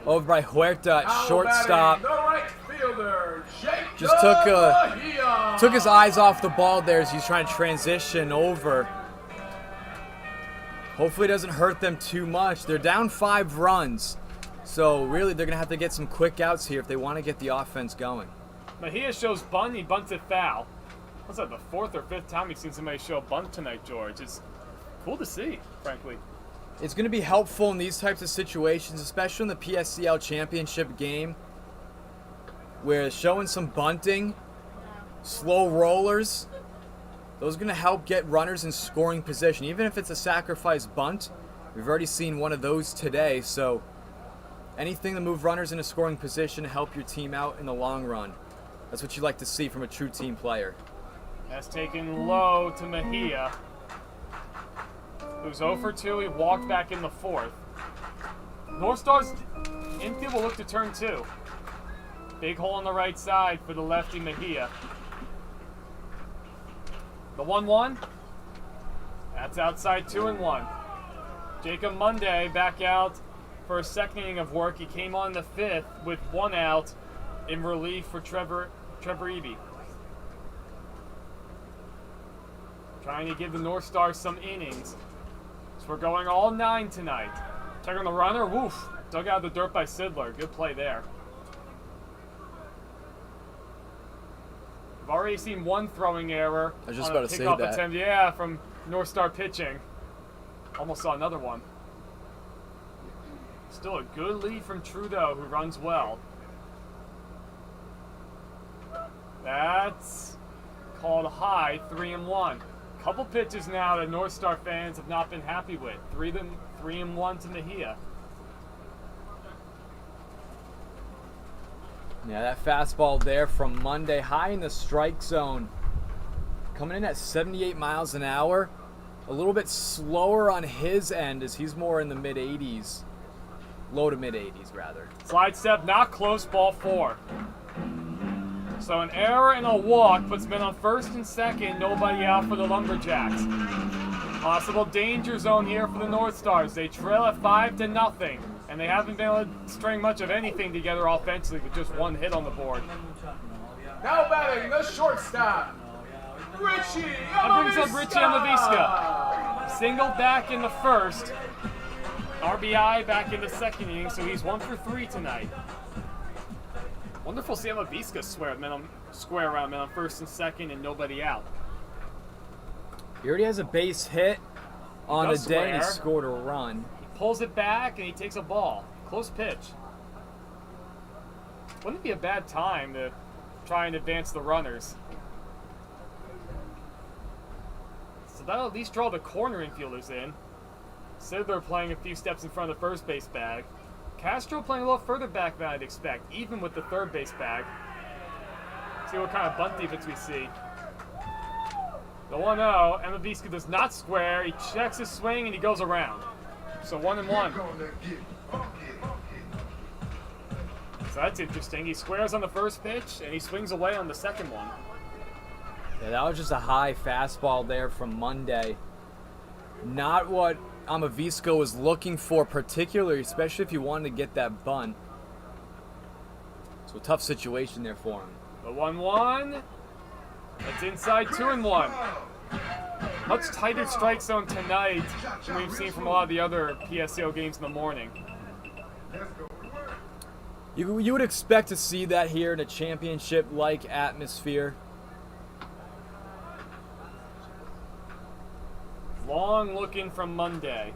Speaker 1: over by Huerta at shortstop. Just took his eyes off the ball there as he's trying to transition over. Hopefully it doesn't hurt them too much. They're down 5 runs, so really they're going to have to get some quick outs here if they want to get the offense going.
Speaker 2: Mejia shows bunt, he bunts it foul. What's that, the 4th or 5th time we've seen somebody show a bunt tonight, George? It's cool to see, frankly.
Speaker 1: It's going to be helpful in these types of situations, especially in the PSCL Championship game, where showing some bunting, slow rollers, those are going to help get runners in scoring position. Even if it's a sacrifice bunt, we've already seen one of those today, so anything to move runners into scoring position to help your team out in the long run. That's what you like to see from a true team player.
Speaker 2: That's taken low to Mejia, who's 0 for 2. He walked back in the 4th. NorthStars infield will look to turn 2. Big hole on the right side for the lefty Mejia. The 1-1. That's outside 2-1. Jacob Monday back out for a second inning of work. He came on the 5th with 1 out in relief for Trevor Eby. Trying to give the NorthStars some innings. So we're going all 9 tonight. Check on the runner. Woof. Dug out of the dirt by Sidler. Good play there. We've already seen 1 throwing error.
Speaker 1: I was just about to say that.
Speaker 2: Attempt. Yeah, from NorthStar pitching. Almost saw another one. Still a good lead from Trudeau, who runs well. That's called high, 3-1. Couple pitches now that NorthStar fans have not been happy with. 3-1 to Mejia.
Speaker 1: Yeah, that fastball there from Monday, high in the strike zone. Coming in at 78 miles an hour. A little bit slower on his end as he's more in the mid-80s. Low to mid-80s, rather. Slide
Speaker 2: step, not close, ball 4. So an error and a walk puts men on 1st and 2nd, nobody out for the LumberJacks. Possible danger zone here for the NorthStars. They trail at 5-0, and they haven't been able to string much of anything together offensively with just 1 hit on the board.
Speaker 3: Now batting the shortstop, Richie Amavisca.
Speaker 2: That brings up Richie Amavisca. Single back in the 1st. RBI back in the 2nd inning, so he's 1 for 3 tonight. Wonderful to see Amavisca square around men on 1st and 2nd and nobody out.
Speaker 1: He already has a base hit on the day and he scored a run.
Speaker 2: He pulls it back and he takes a ball. Close pitch. Wouldn't it be a bad time to try and advance the runners? So that'll at least draw the corner infielders in. Sidler playing a few steps in front of the first base bag. Castro playing a little further back than I'd expect, even with the third base bag. See what kind of bunt defense we see. The 1-0, Amavisca does not square. He checks his swing and he goes around. So 1-1. So that's interesting. He squares on the first pitch and he swings away on the second one.
Speaker 1: Yeah, that was just a high fastball there from Monday. Not what Amavisca was looking for particularly, especially if you wanted to get that bunt. So a tough situation there for him.
Speaker 2: The 1-1. That's inside 2-1. Much tighter strike zone tonight than we've seen from a lot of the other PSCL games in the morning.
Speaker 1: You would expect to see that here in a championship-like atmosphere.
Speaker 2: Long looking from Monday.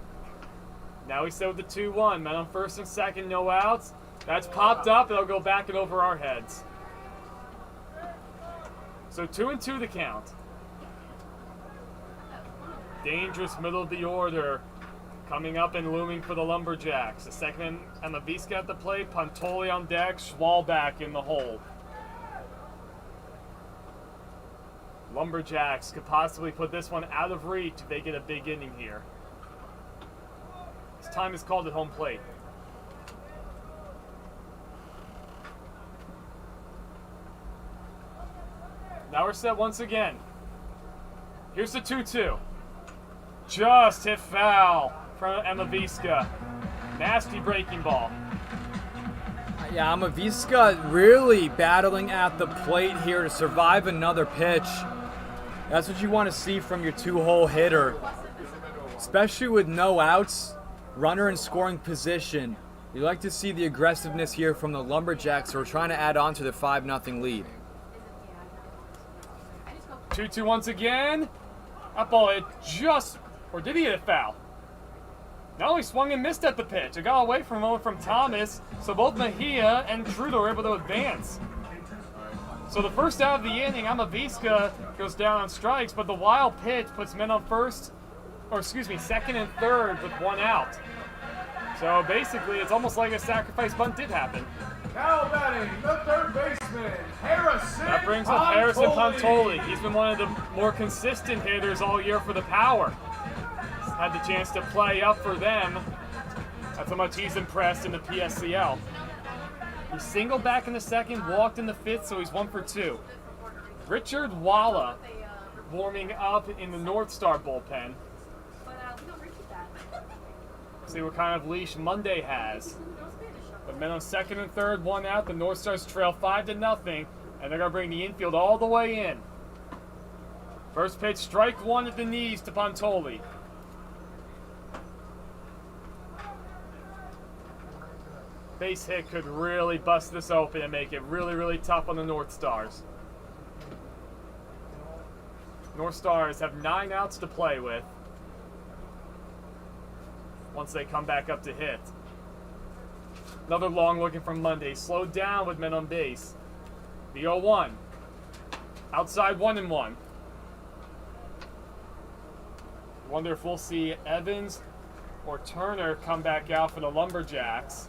Speaker 2: Now we set with the 2-1. Men on 1st and 2nd, no outs. That's popped up. It'll go back and over our heads. So 2-2 the count. dangerous middle of the order coming up and looming for the Lumberjacks. The second Emaviska at the plate, Pantoli on deck, Schwalbeck in the hole. Lumberjacks could possibly put this one out of reach if they get a big inning here. This time is called at home plate. Now we're set once again. Here's the 2-2. Just hit foul from Emaviska. Nasty breaking ball.
Speaker 1: Yeah, Emaviska really battling at the plate here to survive another pitch. That's what you want to see from your two-hole hitter. Especially with no outs, runner in scoring position. You like to see the aggressiveness here from the Lumberjacks who are trying to add on to their 5-0 lead.
Speaker 2: 2-2 once again. That ball hit just, or did he hit a foul? No, he swung and missed at the pitch. It got away from a moment from Thomas, so both Mejia and Trudeau were able to advance. So the first out of the inning, Emaviska goes down on strikes, but the wild pitch puts men on second and third with one out. So basically, it's almost like a sacrifice bunt did happen.
Speaker 3: Now batting the third baseman, Harrison.
Speaker 2: That brings up Harrison Pantoli. He's been one of the more consistent hitters all year for the Power. He's had the chance to play up for them. That's how much he's impressed in the PSCL. He singled back in the second, walked in the fifth, so he's 1 for 2. Richard Walla warming up in the NorthStar bullpen. See what kind of leash Monday has. But men on second and third, one out. The NorthStars trail 5-0, and they're going to bring the infield all the way in. First pitch, strike one at the knees to Pantoli. Base hit could really bust this open and make it really, really tough on the NorthStars. NorthStars have 9 outs to play with once they come back up to hit. Another long looking from Monday. Slowed down with men on base. The 0-1. Outside 1-1. Wonder if we'll see Evans or Turner come back out for the Lumberjacks.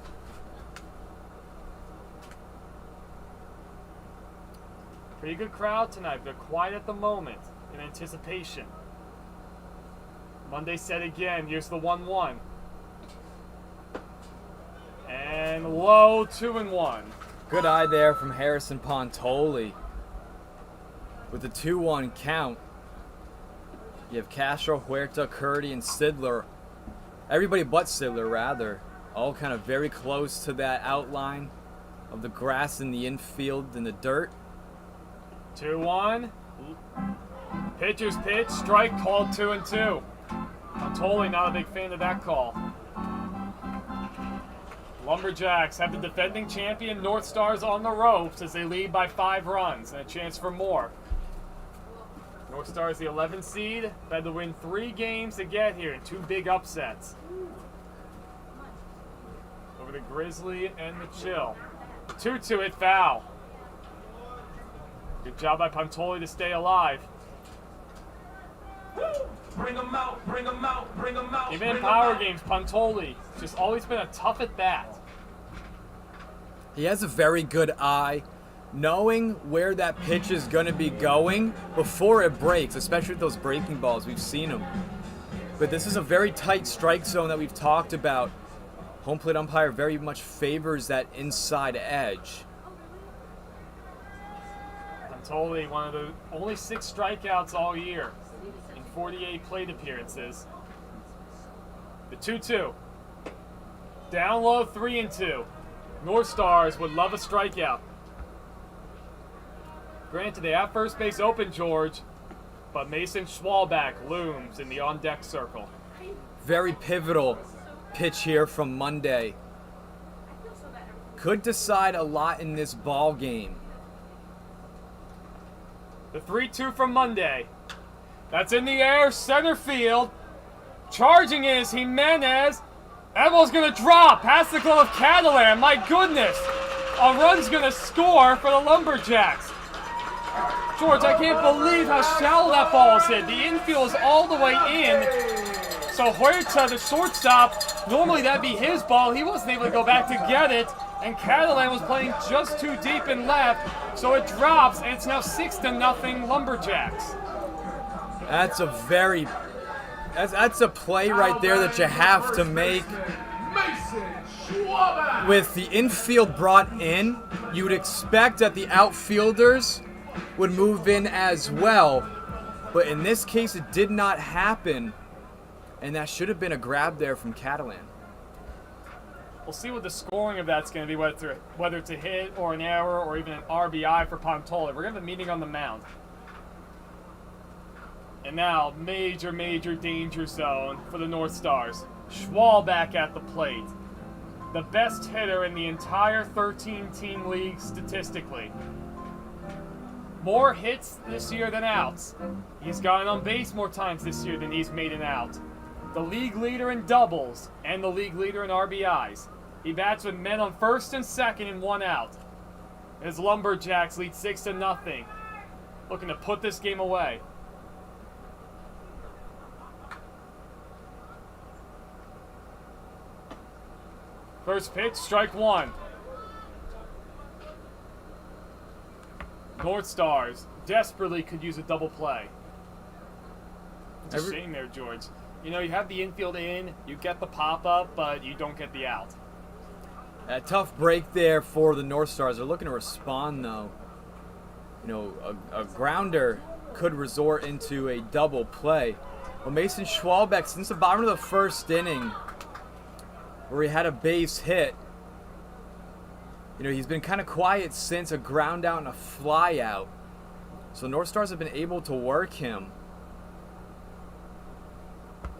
Speaker 2: Pretty good crowd tonight. They're quiet at the moment in anticipation. Monday set again. Here's the 1-1. And low 2-1.
Speaker 1: Good eye there from Harrison Pantoli. With the 2-1 count, you have Castro, Huerta, Curdy, and Sidler. Everybody but Sidler, rather. All kind of very close to that outline of the grass in the infield in the dirt.
Speaker 2: 2-1. Pitcher's pitch. Strike called 2-2. Pantoli not a big fan of that call. Lumberjacks have the defending champion NorthStars on the ropes as they lead by 5 runs and a chance for more. NorthStars the 11th seed, had to win 3 games to get here, 2 big upsets over the Grizzly and the Chill. 2-2 hit foul. Good job by Pantoli to stay alive.
Speaker 3: Bring 'em out, bring 'em out, bring 'em out.
Speaker 2: Even in power games, Pantoli just always been a tough at bat.
Speaker 1: He has a very good eye, knowing where that pitch is going to be going before it breaks, especially with those breaking balls. We've seen them. But this is a very tight strike zone that we've talked about. Home plate umpire very much favors that inside edge.
Speaker 2: Pantoli, one of the only 6 strikeouts all year in 48 plate appearances. The 2-2. Down low, 3-2. NorthStars would love a strikeout. Granted, they have first base open, George, but Mason Schwalbeck looms in the on-deck circle.
Speaker 1: Very pivotal pitch here from Monday. Could decide a lot in this ball game.
Speaker 2: The 3-2 from Monday. That's in the air, center field. Charging is Hernandez. That ball's going to drop past the glove of Catalan. My goodness. A run's going to score for the Lumberjacks. George, I can't believe how shallow that ball is hit. The infield is all the way in. So Huerta, the shortstop, normally that'd be his ball. He wasn't able to go back to get it. And Catalan was playing just too deep and left. So it drops, and it's now 6-0 Lumberjacks.
Speaker 1: That's a very... That's a play right there that you have to make. With the infield brought in, you would expect that the outfielders would move in as well. But in this case, it did not happen. And that should have been a grab there from Catalan.
Speaker 2: We'll see what the scoring of that's going to be, whether it's a hit or an error or even an RBI for Pantoli. We're going to have a meeting on the mound. And now, major danger zone for the NorthStars. Schwalbeck at the plate. The best hitter in the entire 13-team league statistically. More hits this year than outs. He's gotten on base more times this year than he's made an out. The league leader in doubles and the league leader in RBIs. He bats with men on first and second and 1 out. His Lumberjacks lead 6-0. Looking to put this game away. First pitch, strike 1. NorthStars desperately could use a double play. It's a shame there, George. You know, you have the infield in, you get the pop-up, but you don't get the out.
Speaker 1: A tough break there for the NorthStars. They're looking to respond, though. You know, a grounder could resort into a double play. Well, Mason Schwalbeck, since the bottom of the first inning, where he had a base hit, you know, he's been kind of quiet since a ground out and a fly out. So NorthStars have been able to work him.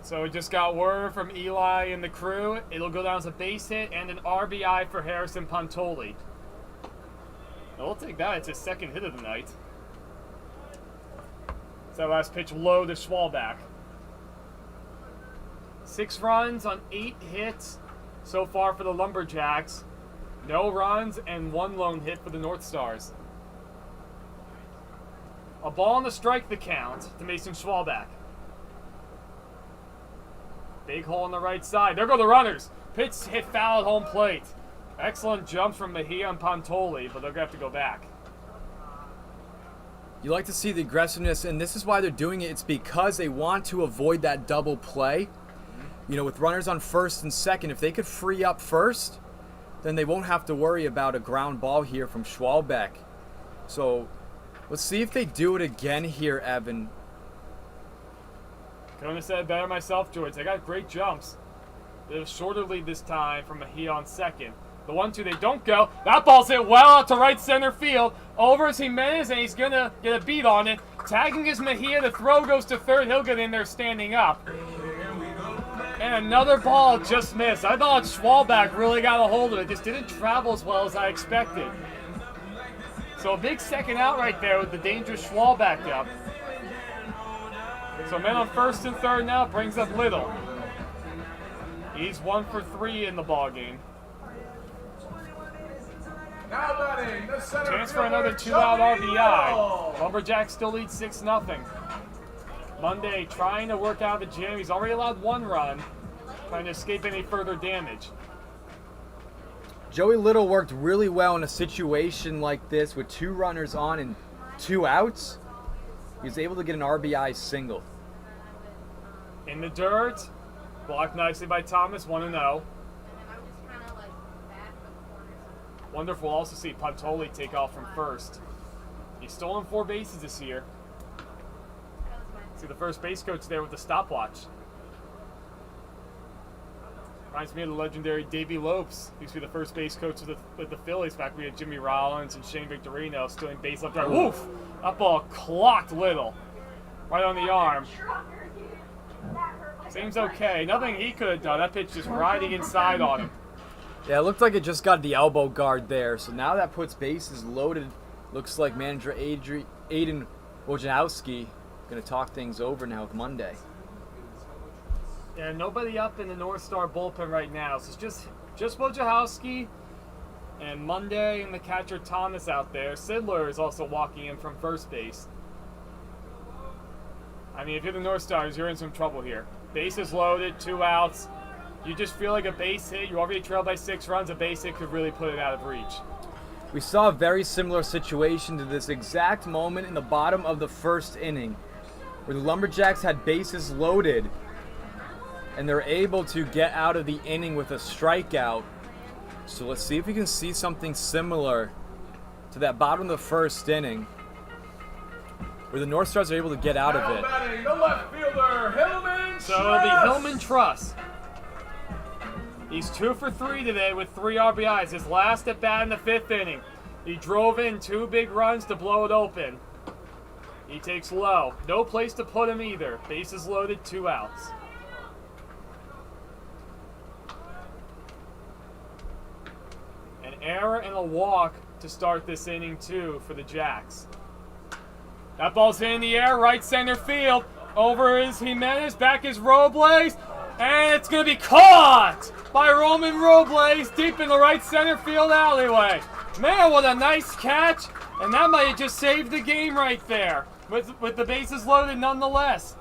Speaker 2: So we just got word from Eli and the crew. It'll go down as a base hit and an RBI for Harrison Pantoli. We'll take that. It's his second hit of the night. It's that last pitch low to Schwalbeck. 6 runs on 8 hits so far for the Lumberjacks. No runs and 1 lone hit for the NorthStars. A ball on the strike the count to Mason Schwalbeck. Big hole on the right side. There go the runners. Pitch hit foul at home plate. Excellent jumps from Mejia and Pantoli, but they're going to have to go back.
Speaker 1: You like to see the aggressiveness, and this is why they're doing it. It's because they want to avoid that double play. You know, with runners on first and second, if they could free up first, then they won't have to worry about a ground ball here from Schwalbeck. So let's see if they do it again here, Evan.
Speaker 2: Couldn't have said it better myself, George. They got great jumps. They have a shorter lead this time from Mejia on second. The 1-2, they don't go. That ball's hit well out to right center field. Over is Hernandez, and he's going to get a beat on it. Tagging is Mejia. The throw goes to third. He'll get in there standing up. And another ball just missed. I thought Schwalbeck really got a hold of it. Just didn't travel as well as I expected. So a big second out right there with the dangerous Schwalbeck up. So men on first and third now brings up Little. He's 1 for 3 in the ballgame.
Speaker 3: Now batting, the center
Speaker 2: Chance for another 2-out RBI. Lumberjacks still lead 6-0. Monday trying to work out of the gym. He's already allowed 1 run, trying to escape any further damage.
Speaker 1: Joey Little worked really well in a situation like this with 2 runners on and 2 outs. He was able to get an RBI single.
Speaker 2: In the dirt, blocked nicely by Thomas, 1-0. Wonderful also see Pantoli take off from first. He's stolen 4 bases this year. See the first base coach there with the stopwatch. Reminds me of the legendary Davey Lopes. He used to be the first base coach with the Phillies back when we had Jimmy Rollins and Shane Victorino stealing base left right. Woof! That ball clocked Little. Right on the arm. Seems okay. Nothing he could have done. That pitch just riding inside on him.
Speaker 1: Yeah, it looked like it just got the elbow guard there. So now that puts bases loaded. Looks like manager Aiden Wojciechowski going to talk things over now with Monday.
Speaker 2: Yeah, nobody up in the North Star bullpen right now. So it's just Wojciechowski And Monday and the catcher Thomas out there. Sidler is also walking in from first base. I mean, if you're the NorthStars, you're in some trouble here. Bases loaded, 2 outs. You just feel like a base hit. You already trailed by 6 runs. A base hit could really put it out of reach.
Speaker 1: We saw a very similar situation to this exact moment in the bottom of the first inning, where the LumberJacks had bases loaded, and they're able to get out of the inning with a strikeout. So let's see if we can see something similar to that bottom of the first inning, where the NorthStars are able to get out of it.
Speaker 3: Batting the left fielder, Hillman
Speaker 2: So it'll be Hillman Truss. He's 2 for 3 today with 3 RBIs. His last at bat in the 5th inning. He drove in 2 big runs to blow it open. He takes low. No place to put him either. Bases loaded, 2 outs. An error and a walk to start this inning too for the Jacks. That ball's in the air, right center field. Over is Hernandez, back is Robles. And it's going to be caught by Roman Robles deep in the right center field alleyway. Man, what a nice catch. And that might have just saved the game right there with the bases loaded nonetheless.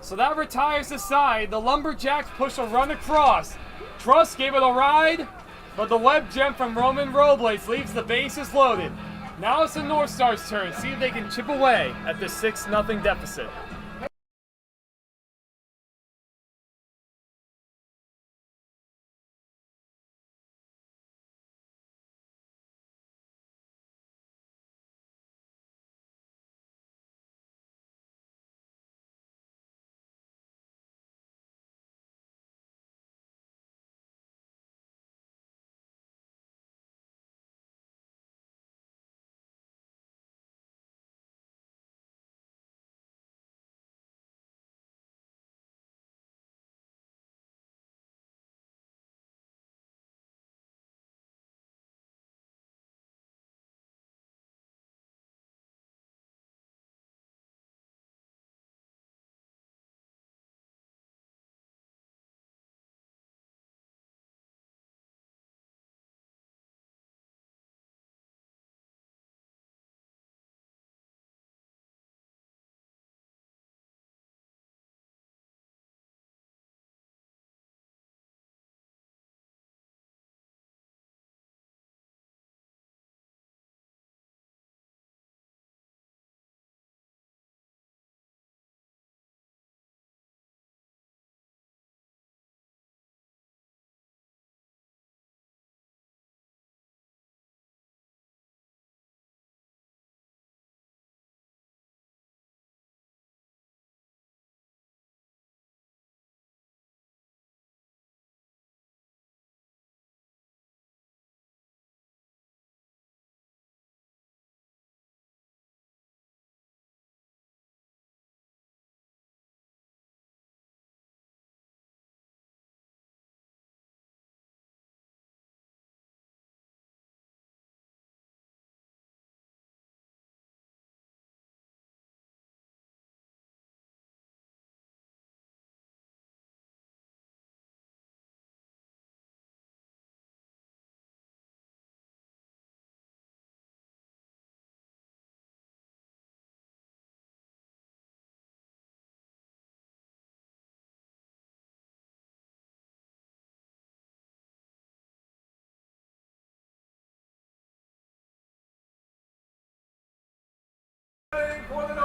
Speaker 2: So that retires the side. The LumberJacks push a run across. Truss gave it a ride, but the web gem from Roman Robles leaves the bases loaded. Now it's the NorthStars' turn. See if they can chip away at this 6-0 deficit.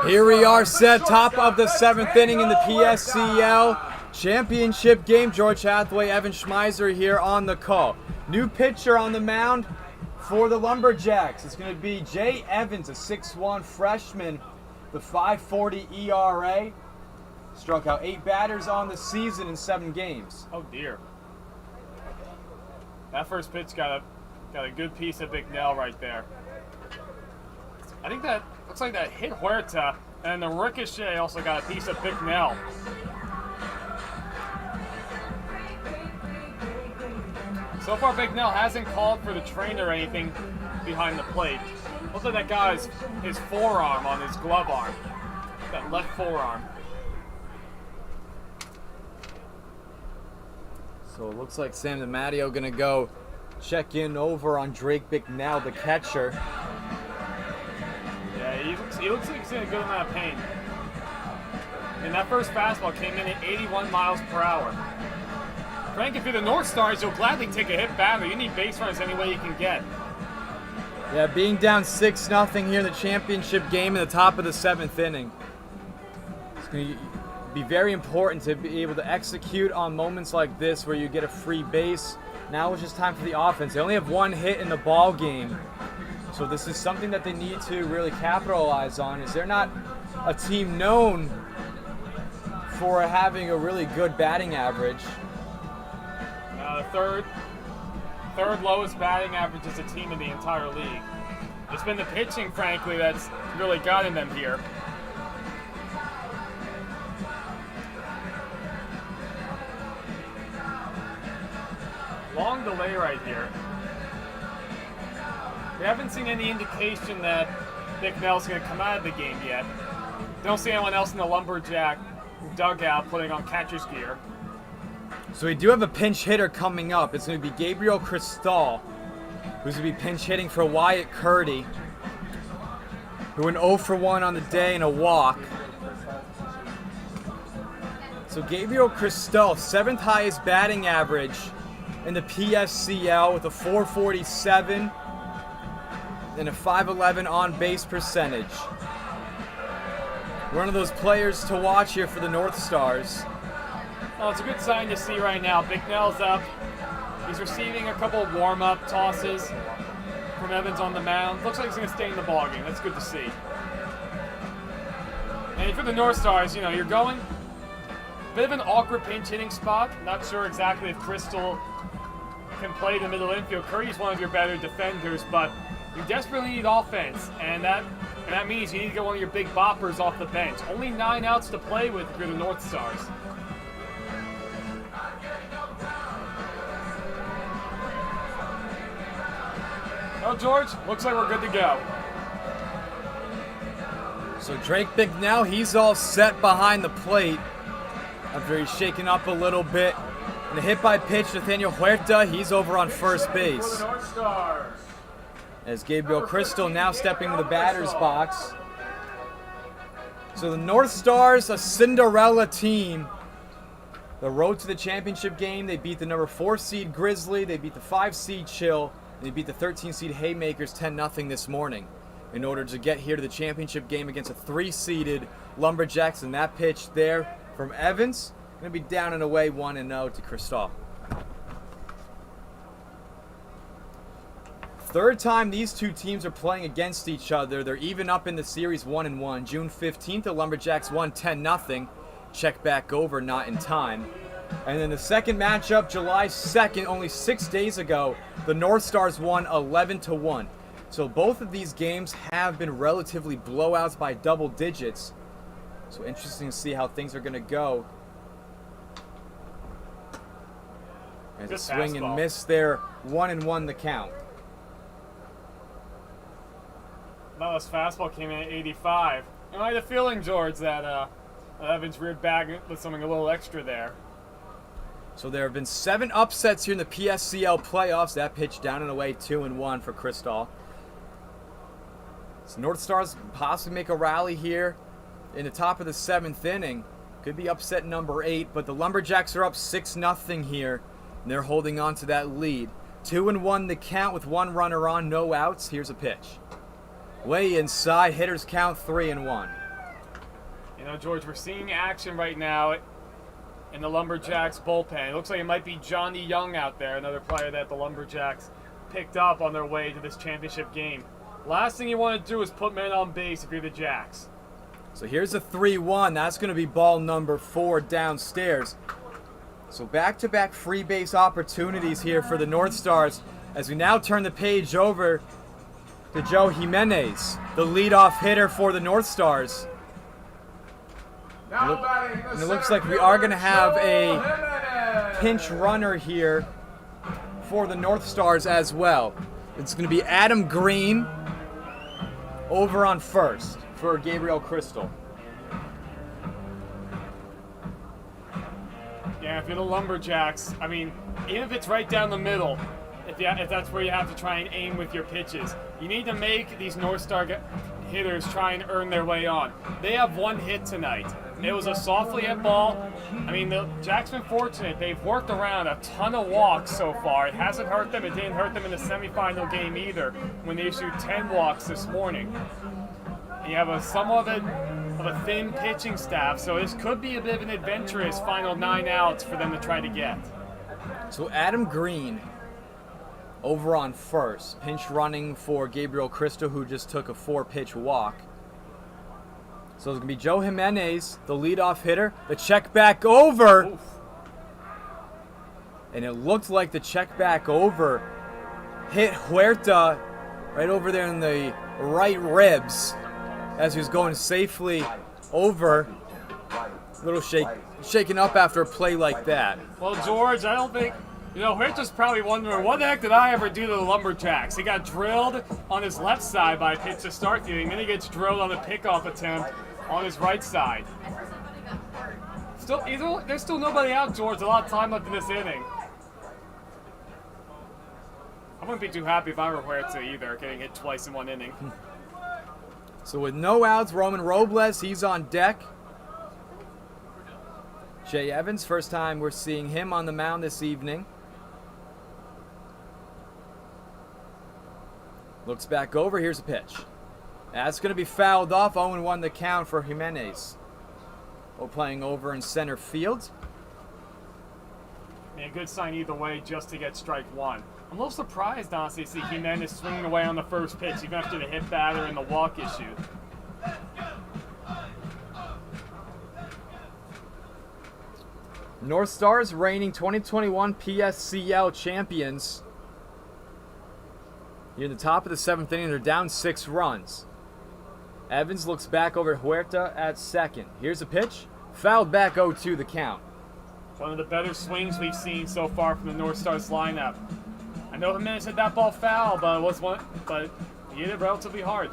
Speaker 1: Here we are set top of the 7th inning in the PSCL Championship game. George Hathaway, Evan Schmeiser here on the call. New pitcher on the mound for the LumberJacks. It's going to be Jay Evans, a 6'1 freshman, the 5.40 ERA. Struck out 8 batters on the season in 7 games.
Speaker 2: Oh dear. That first pitch got a good piece of Big Nell right there. I think that looks like that hit Huerta, and the ricochet also got a piece of Big Nell. So far, Big Nell hasn't called for the trainer or anything behind the plate. Looks like that got his forearm on his glove arm, that left forearm.
Speaker 1: So it looks like Sam DiMatteo going to go check in over on Drake Bicknell, the catcher.
Speaker 2: Yeah, he looks like he's in a good amount of pain. And that first fastball came in at 81 miles per hour. Frank, if you're the NorthStars, you'll gladly take a hit batter. You need base runners any way you can get.
Speaker 1: Yeah, being down 6-0 here in the championship game in the top of the 7th inning. It's going to be very important to be able to execute on moments like this where you get a free base. Now it's just time for the offense. They only have 1 hit in the ball game. So this is something that they need to really capitalize on, is they're not a team known for having a really good batting average.
Speaker 2: Third lowest batting average as a team in the entire league. It's been the pitching, frankly, that's really gotten them here. Long delay right here. We haven't seen any indication that Bicknell's going to come out of the game yet. Don't see anyone else in the Lumberjack dugout putting on catcher's gear.
Speaker 1: So we do have a pinch hitter coming up. It's going to be Gabriel Cristal, who's going to be pinch hitting for Wyatt Curdy, who went 0 for 1 on the day and a walk. So Gabriel Cristal, 7th highest batting average in the PSCL with a 447 and a 511 on base percentage. One of those players to watch here for the NorthStars.
Speaker 2: Well, it's a good sign to see right now. Bicknell's up. He's receiving a couple of warm-up tosses from Evans on the mound. Looks like he's going to stay in the ballgame. That's good to see. And for the NorthStars, you're going bit of an awkward pinch hitting spot. Not sure exactly if Cristal can play the middle infield. Curry's one of your better defenders, but you desperately need offense, and that means you need to get one of your big boppers off the bench. Only 9 outs to play with if you're the NorthStars. Well, George, looks like we're good to go.
Speaker 1: So Drake Bicknell, he's all set behind the plate after he's shaken up a little bit. And the hit by pitch, Nathaniel Huerta, he's over on first base. As Gabriel Cristal now stepping to the batter's box. So the NorthStars, a Cinderella team. The road to the championship game, they beat the number 4 seed Grizzly, they beat the 5 seed Chill, and they beat the 13 seed Haymakers 10-0 this morning in order to get here to the championship game against a 3-seeded LumberJacks. And that pitch there from Evans, going to be down and away 1-0 to Cristal. Third time these two teams are playing against each other. They're even up in the series 1-1. June 15th, the LumberJacks won 10-0. Check back over, not in time. And then the second matchup, July 2nd, only 6 days ago, the NorthStars won 11-1. So both of these games have been relatively blowouts by double digits. So interesting to see how things are going to go. As a swing and miss there, 1-1 the count.
Speaker 2: This fastball came in at 85. And I had a feeling, George, that Evans reared back with something a little extra there.
Speaker 1: So there have been 7 upsets here in the PSCL playoffs. That pitch down and away, 2-1 for Cristal. So NorthStars possibly make a rally here in the top of the 7th inning. Could be upset number 8, but the LumberJacks are up 6-0 here, and they're holding on to that lead. 2-1 the count with 1 runner on, no outs. Here's a pitch. Way inside, hitters count 3-1.
Speaker 2: George, we're seeing action right now in the LumberJacks bullpen. It looks like it might be Johnny Young out there, another player that the LumberJacks picked up on their way to this championship game. Last thing you want to do is put men on base if you're the Jacks.
Speaker 1: So here's a 3-1. That's going to be ball number 4 downstairs. So back-to-back free base opportunities here for the NorthStars as we now turn the page over to Joe Jimenez, the leadoff hitter for the NorthStars. And it looks like we are going to have a pinch runner here for the NorthStars as well. It's going to be Adam Green over on first for Gabriel Cristal.
Speaker 2: Yeah, if you're the LumberJacks, even if it's right down the middle, if that's where you have to try and aim with your pitches. You need to make these North Star hitters try and earn their way on. They have one hit tonight. It was a softly hit ball. I mean, the Jacks been fortunate. They've worked around a ton of walks so far. It hasn't hurt them. It didn't hurt them in the semifinal game either when they issued 10 walks this morning. And you have a somewhat of a thin pitching staff, so this could be a bit of an adventurous final 9 outs for them to try to get.
Speaker 1: So Adam Green over on first, pinch running for Gabriel Cristal, who just took a 4-pitch walk. So it's going to be Joe Hernandez, the leadoff hitter. The check back over.
Speaker 2: Oof.
Speaker 1: And it looked like the check back over hit Huerta right over there in the right ribs as he was going safely over. A little shaken up after a play like that.
Speaker 2: Well, George, I don't think, Huerta's probably wondering, what the heck did I ever do to the LumberJacks? He got drilled on his left side by a pitch to start the inning, then he gets drilled on the pickoff attempt on his right side. There's still nobody out, George. A lot of time left in this inning. I wouldn't be too happy if I were Huerta either, getting hit twice in one inning.
Speaker 1: So with no outs, Roman Robles, he's on deck. Jay Evans, first time we're seeing him on the mound this evening. Looks back over, here's a pitch. That's going to be fouled off, 0-1 the count for Hernandez. We're playing over in center field.
Speaker 2: A good sign either way just to get strike one. I'm a little surprised, honestly, to see Hernandez swinging away on the first pitch, even after the hit batter and the walk issue.
Speaker 1: NorthStars reigning 2021 PSCL champions. Here in the top of the 7th inning, they're down 6 runs. Evans looks back over Huerta at second. Here's a pitch. Fouled back 0-2 the count.
Speaker 2: One of the better swings we've seen so far from the NorthStars lineup. I know Hernandez hit that ball foul, but he hit it relatively hard.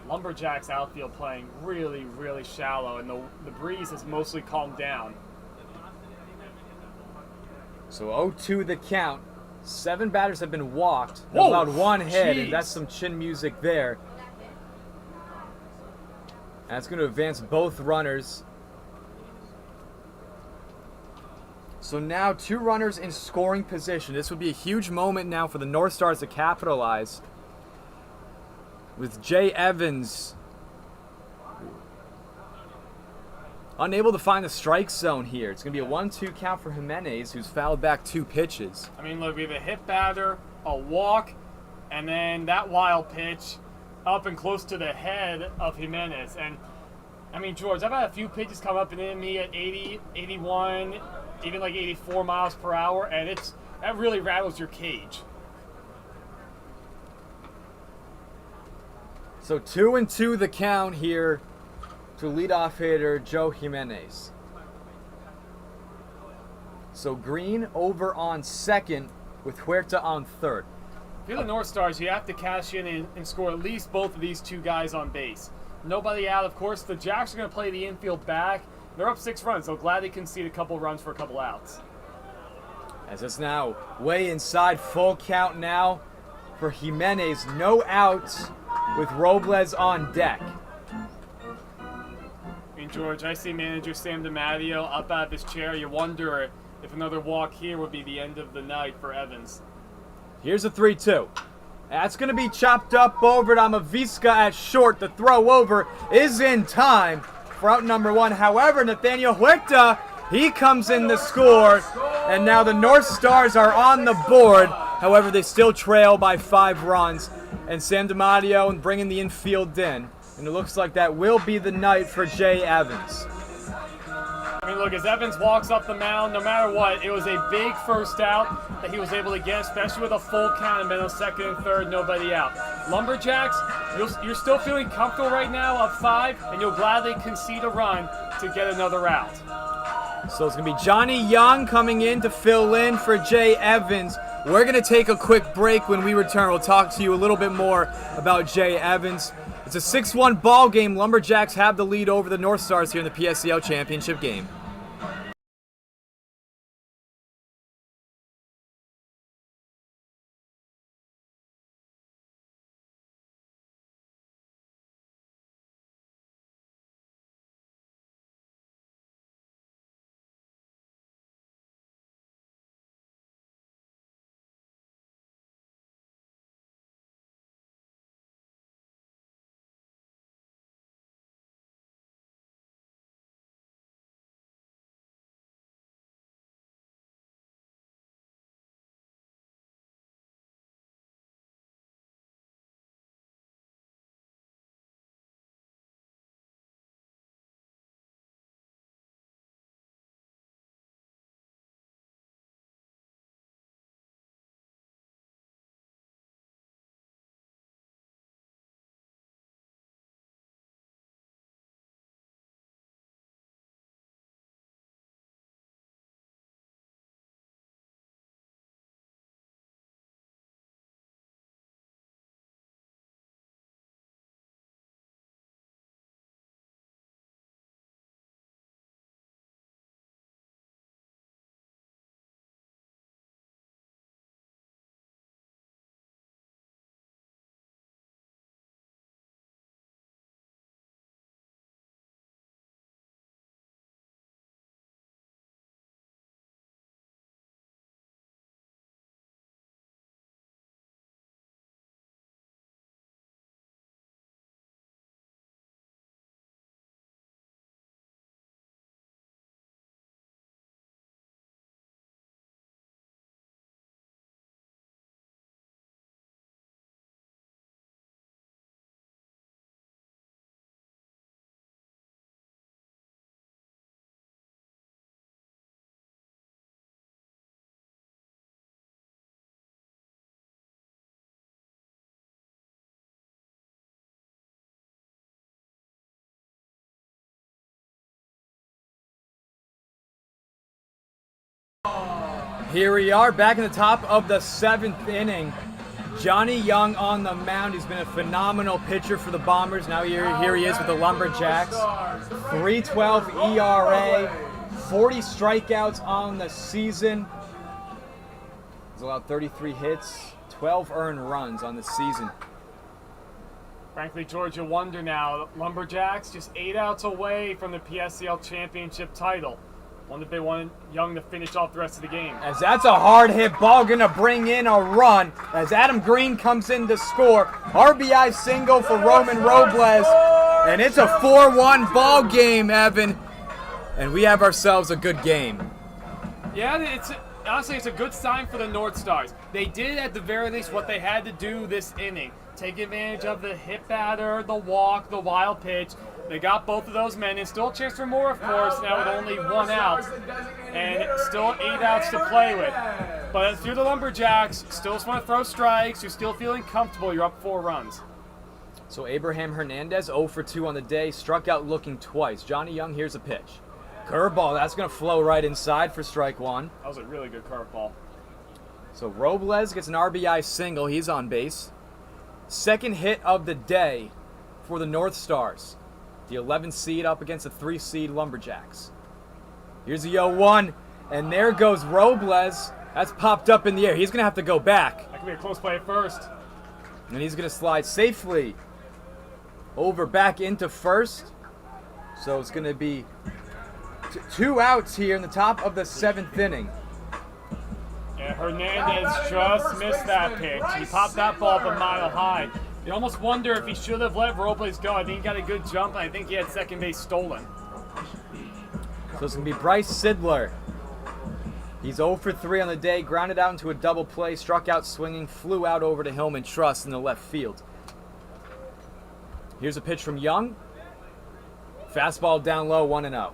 Speaker 2: LumberJacks outfield playing really, really shallow, and the breeze has mostly calmed down.
Speaker 1: So 0-2 the count. 7 batters have been walked. They've
Speaker 2: Whoa,
Speaker 1: allowed 1 hit,
Speaker 2: jeez.
Speaker 1: and that's some chin music there. That's going to advance both runners. So now 2 runners in scoring position. This would be a huge moment now for the NorthStars to capitalize. With Jay Evans unable to find the strike zone here. It's going to be a 1-2 count for Hernandez, who's fouled back 2 pitches.
Speaker 2: I mean, look, we have a hit batter, a walk, and then that wild pitch up and close to the head of Hernandez. And, I mean, George, I've had a few pitches come up and in me at 80, 81, even like 84 miles per hour, and that really rattles your cage.
Speaker 1: So 2-2 the count here to leadoff hitter Joe Hernandez. So Green over on second with Huerta on third.
Speaker 2: If you're the NorthStars, you have to cash in and score at least both of these 2 guys on base. Nobody out, of course. The Jacks are going to play the infield back. They're up 6 runs, so glad they concede a couple runs for a couple outs.
Speaker 1: As it's now way inside, full count now for Hernandez. No outs with Robles on deck.
Speaker 2: I mean, George, I see manager Sam DiMatteo up out of his chair. You wonder if another walk here would be the end of the night for Evans.
Speaker 1: Here's a 3-2. That's going to be chopped up over to Amavisca at short. The throw over is in time for out number 1. However, Nathaniel Huerta, he comes in to score. And now the NorthStars are on the board. However, they still trail by 5 runs. And Sam DiMatteo bringing the infield in. And it looks like that will be the night for Jay Evans.
Speaker 2: I mean, look, as Evans walks up the mound, no matter what, it was a big first out that he was able to get, especially with a full count and middle, second and third, nobody out. LumberJacks, you're still feeling comfortable right now, up 5, and you'll gladly concede a run to get another out.
Speaker 1: So it's going to be Johnny Young coming in to fill in for Jay Evans. We're going to take a quick break. When we return, we'll talk to you a little bit more about Jay Evans. It's a 6-1 ball game. LumberJacks have the lead over the NorthStars here in the PSCL Championship game. Here we are back in the top of the 7th inning. Johnny Young on the mound. He's been a phenomenal pitcher for the Bombers. Now here he is with the LumberJacks. 3.12 ERA, 40 strikeouts on the season. He's allowed 33 hits, 12 earned runs on the season.
Speaker 2: Frankly, George, you wonder now. LumberJacks just 8 outs away from the PSCL Championship title. Wonder if they want Young to finish off the rest of the game.
Speaker 1: As that's a hard hit ball, gonna bring in a run. As Adam Green comes in to score. RBI single for Roman Robles. And it's a 4-1 ball game, Evan. And we have ourselves a good game.
Speaker 2: Yeah, honestly, it's a good sign for the NorthStars. They did, at the very least, what they had to do this inning. Take advantage of the hit batter, the walk, the wild pitch. They got both of those men, and still a chance for more, of course, now with only 1 out. And still 8 outs to play with. But if you're the LumberJacks, still just want to throw strikes, you're still feeling comfortable, you're up 4 runs.
Speaker 1: So Abraham Hernandez, 0 for 2 on the day, struck out looking twice. Johnny Young, here's a pitch. Curveball, that's going to flow right inside for strike 1.
Speaker 2: That was a really good curveball.
Speaker 1: So Robles gets an RBI single, he's on base. Second hit of the day for the NorthStars. The 11 seed up against the 3 seed LumberJacks. Here's the 0-1, and there goes Robles. That's popped up in the air. He's going to have to go back.
Speaker 2: That could be a close play at first.
Speaker 1: And he's going to slide safely over back into first. So it's going to be 2 outs here in the top of the 7th inning.
Speaker 2: Yeah, Hernandez just missed that pitch. He popped that ball up a mile high. You almost wonder if he should have let Robles go. I think he got a good jump, and I think he had second base stolen.
Speaker 1: So it's going to be Bryce Sidler. He's 0 for 3 on the day, grounded out into a double play, struck out swinging, flew out over to Hillman Truss in the left field. Here's a pitch from Young. Fastball down low, 1-0.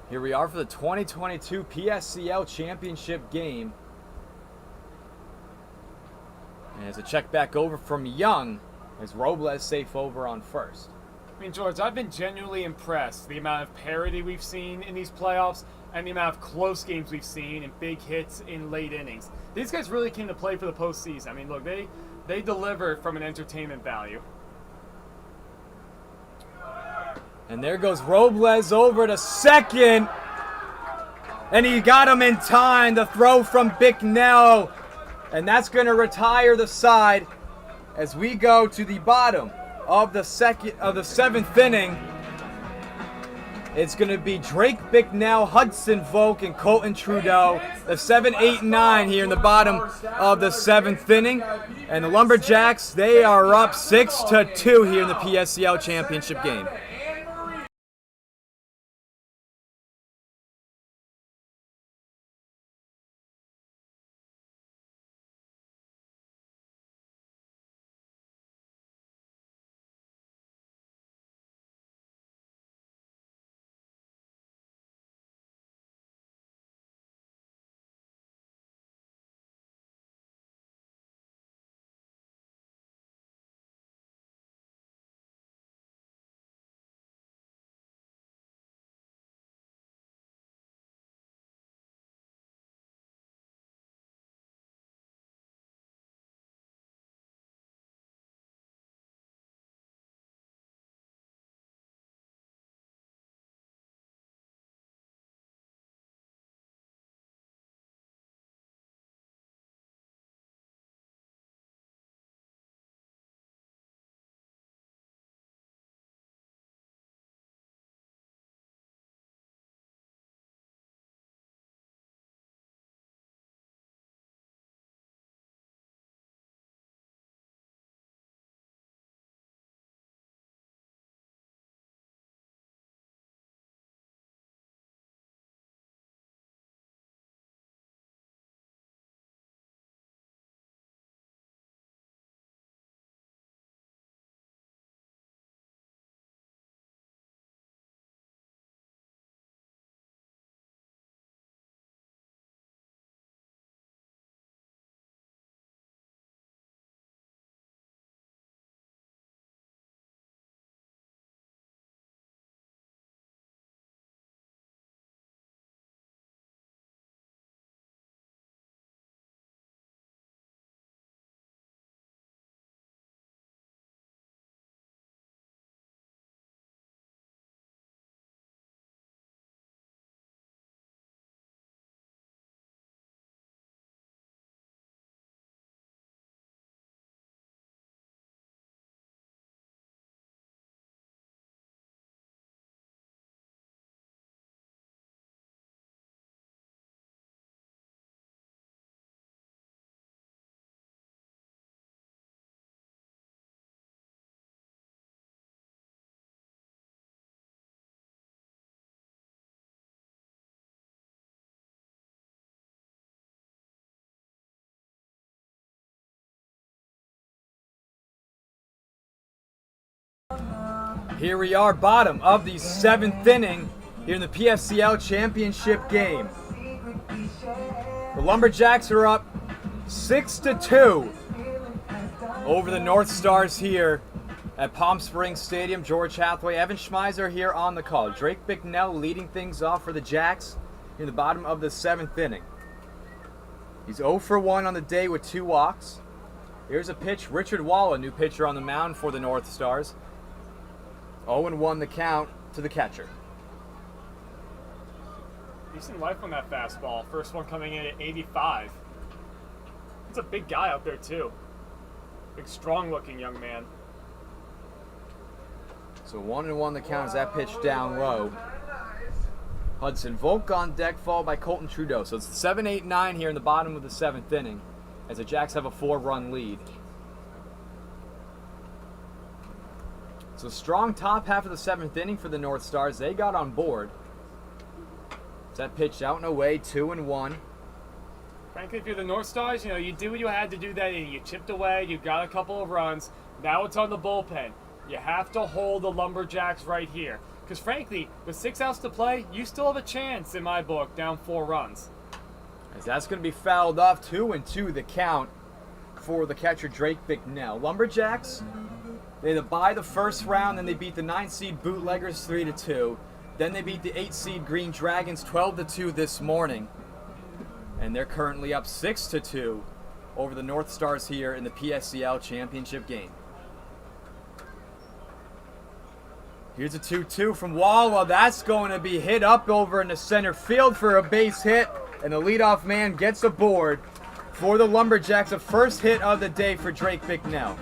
Speaker 1: Here we are for the 2022 PSCL Championship game. And as a check back over from Young, as Robles safe over on first.
Speaker 2: I mean, George, I've been genuinely impressed. The amount of parity we've seen in these playoffs and the amount of close games we've seen and big hits in late innings. These guys really came to play for the postseason. I mean, look, they deliver from an entertainment value.
Speaker 1: And there goes Robles over to second. And he got him in time. The throw from Bicknell. And that's going to retire the side as we go to the bottom of the 7th inning. It's going to be Drake Bicknell, Hudson Volk, and Colton Trudeau. The 7, 8, 9 here in the bottom of the 7th inning. And the LumberJacks, they are up 6-2 here in the PSCL Championship game. Here we are, bottom of the 7th inning here in the PSCL Championship game. The LumberJacks are up 6-2 over the NorthStars here at Palm Springs Stadium. George Hathaway, Evan Schmeiser here on the call. Drake Bicknell leading things off for the Jacks in the bottom of the 7th inning. He's 0 for 1 on the day with 2 walks. Here's a pitch. Richard Walla, new pitcher on the mound for the NorthStars. 0-1 the count to the catcher.
Speaker 2: Decent life on that fastball. First one coming in at 85. It's a big guy out there too. Big, strong-looking young man.
Speaker 1: So 1-1 the count as that pitch down low. Hudson Volk on deck, followed by Colton Trudeau. So it's 7-8-9 here in the bottom of the 7th inning as the Jacks have a 4-run lead. So strong top half of the 7th inning for the NorthStars. They got on board. That pitch out and away, 2-1.
Speaker 2: Frankly, if you're the NorthStars, you do what you had to do that inning. You chipped away, you got a couple of runs. Now it's on the bullpen. You have to hold the LumberJacks right here. Because frankly, with 6 outs to play, you still have a chance, in my book, down 4 runs.
Speaker 1: As that's going to be fouled off, 2-2 the count for the catcher Drake Bicknell. LumberJacks, they had to buy the first round, then they beat the 9-seed Bootleggers 3-2. Then they beat the 8-seed Green Dragons 12-2 this morning. And they're currently up 6-2 over the NorthStars here in the PSCL Championship game. Here's a 2-2 from Walla. That's going to be hit up over in the center field for a base hit. And the leadoff man gets aboard for the LumberJacks. A first hit of the day for Drake Bicknell.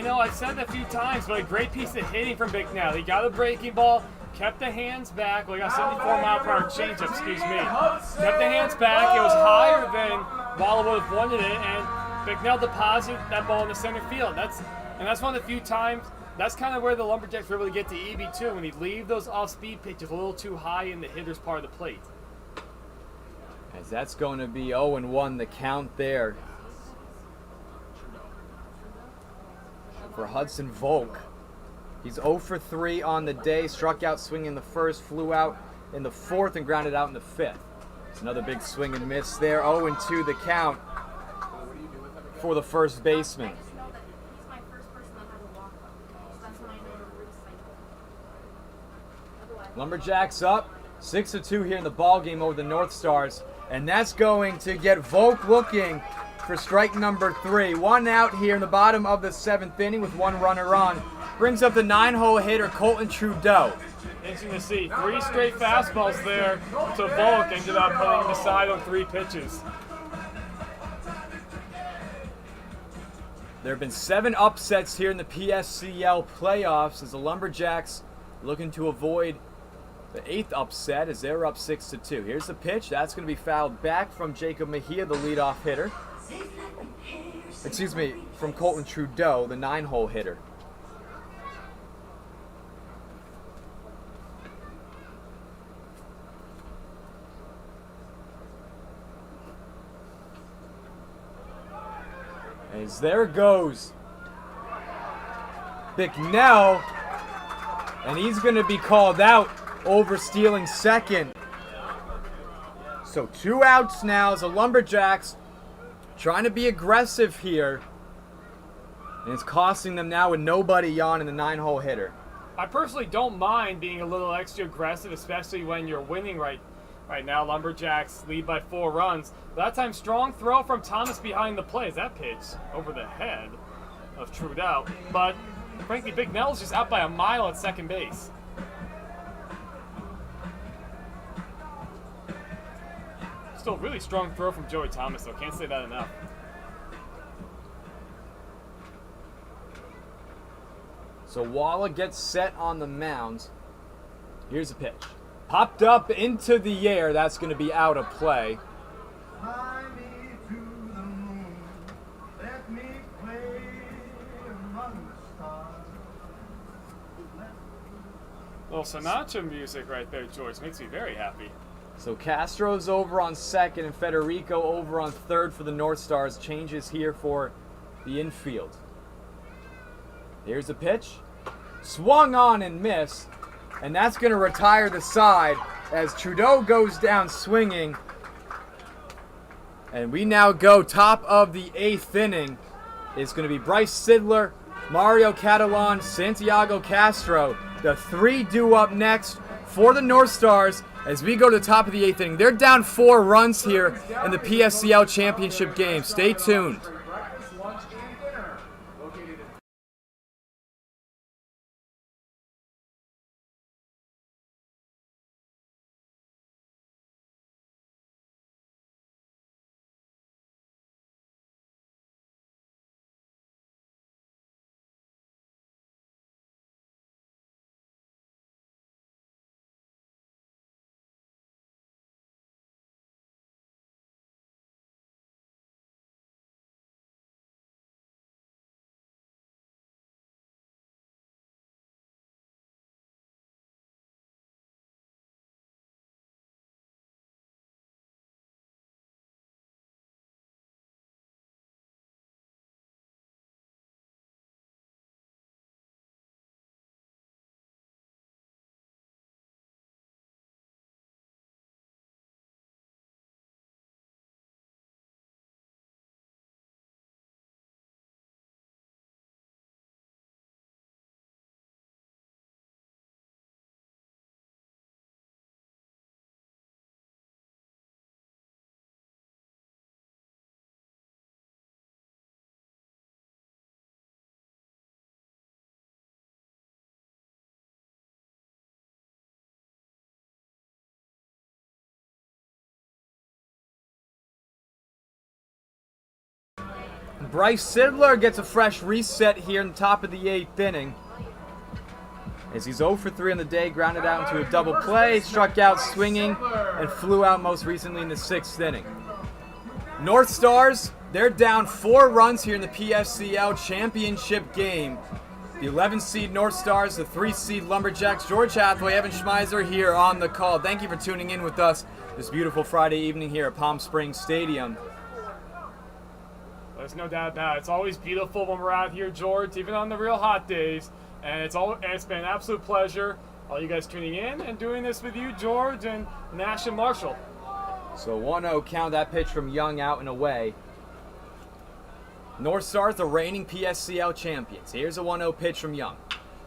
Speaker 2: I've said it a few times, but a great piece of hitting from Bicknell. He got a breaking ball. Kept the hands back. Well, he got 74-mile-per-hour changeup, excuse me. Kept the hands back. It was higher than Walla would have wanted it, and Bicknell deposited that ball in the center field. That's one of the few times. That's kind of where the LumberJacks were able to get to Eby too, when he'd leave those off-speed pitches a little too high in the hitter's part of the plate.
Speaker 1: As that's going to be 0-1 the count there for Hudson Volk. He's 0 for 3 on the day, struck out swinging in the first, flew out in the 4th, and grounded out in the 5th. It's another big swing and miss there. 0-2 the count for the first baseman. LumberJacks up 6-2 here in the ball game over the NorthStars, and that's going to get Volk looking for strike number 3. 1 out here in the bottom of the 7th inning with 1 runner on. Brings up the 9-hole hitter, Colton Trudeau.
Speaker 2: Interesting to see. 3 straight fastballs there to Volk. Ended up putting him aside on 3 pitches.
Speaker 1: There have been 7 upsets here in the PSCL playoffs as the LumberJacks looking to avoid the 8th upset as they're up 6-2. Here's the pitch. That's going to be fouled back from Jacob Mejia, the leadoff hitter. Excuse me, from Colton Trudeau, the 9-hole hitter. As there goes Bicknell, and he's going to be called out over stealing second. So 2 outs now as the LumberJacks trying to be aggressive here, and it's costing them now with nobody on in the 9-hole hitter.
Speaker 2: I personally don't mind being a little extra aggressive, especially when you're winning right now. LumberJacks lead by 4 runs. That time, strong throw from Thomas behind the plate. That pitch over the head of Trudeau. But frankly, Bicknell's just out by a mile at second base. Still really strong throw from Joey Thomas, though. Can't say that enough.
Speaker 1: So Walla gets set on the mound. Here's a pitch. Popped up into the air. That's going to be out of play.
Speaker 2: Little Sinatra music right there, George. Makes me very happy.
Speaker 1: So Castro's over on second and Federico over on third for the NorthStars. Changes here for the infield. Here's the pitch. swung on and missed, and that's going to retire the side as Trudeau goes down swinging. And we now go top of the 8th inning. It's going to be Bryce Sidler, Mario Catalan, Santiago Castro. The 3 due up next for the NorthStars as we go to the top of the 8th inning. They're down 4 runs here in the PSCL Championship game. Stay tuned. Bryce Sidler gets a fresh reset here in the top of the 8th inning. As he's 0 for 3 on the day, grounded out into a double play, struck out swinging, and flew out most recently in the 6th inning. NorthStars, they're down 4 runs here in the PSCL Championship game. The 11 seed NorthStars, the 3 seed LumberJacks, George Hathaway, Evan Schmeiser here on the call. Thank you for tuning in with us this beautiful Friday evening here at Palm Springs Stadium.
Speaker 2: There's no doubt about it. It's always beautiful when we're out here, George, even on the real hot days. And it's been an absolute pleasure, all you guys tuning in and doing this with you, George, and Nash and Marshall.
Speaker 1: So 1-0 count, that pitch from Young out and away. NorthStars, the reigning PSCL champions. Here's a 1-0 pitch from Young.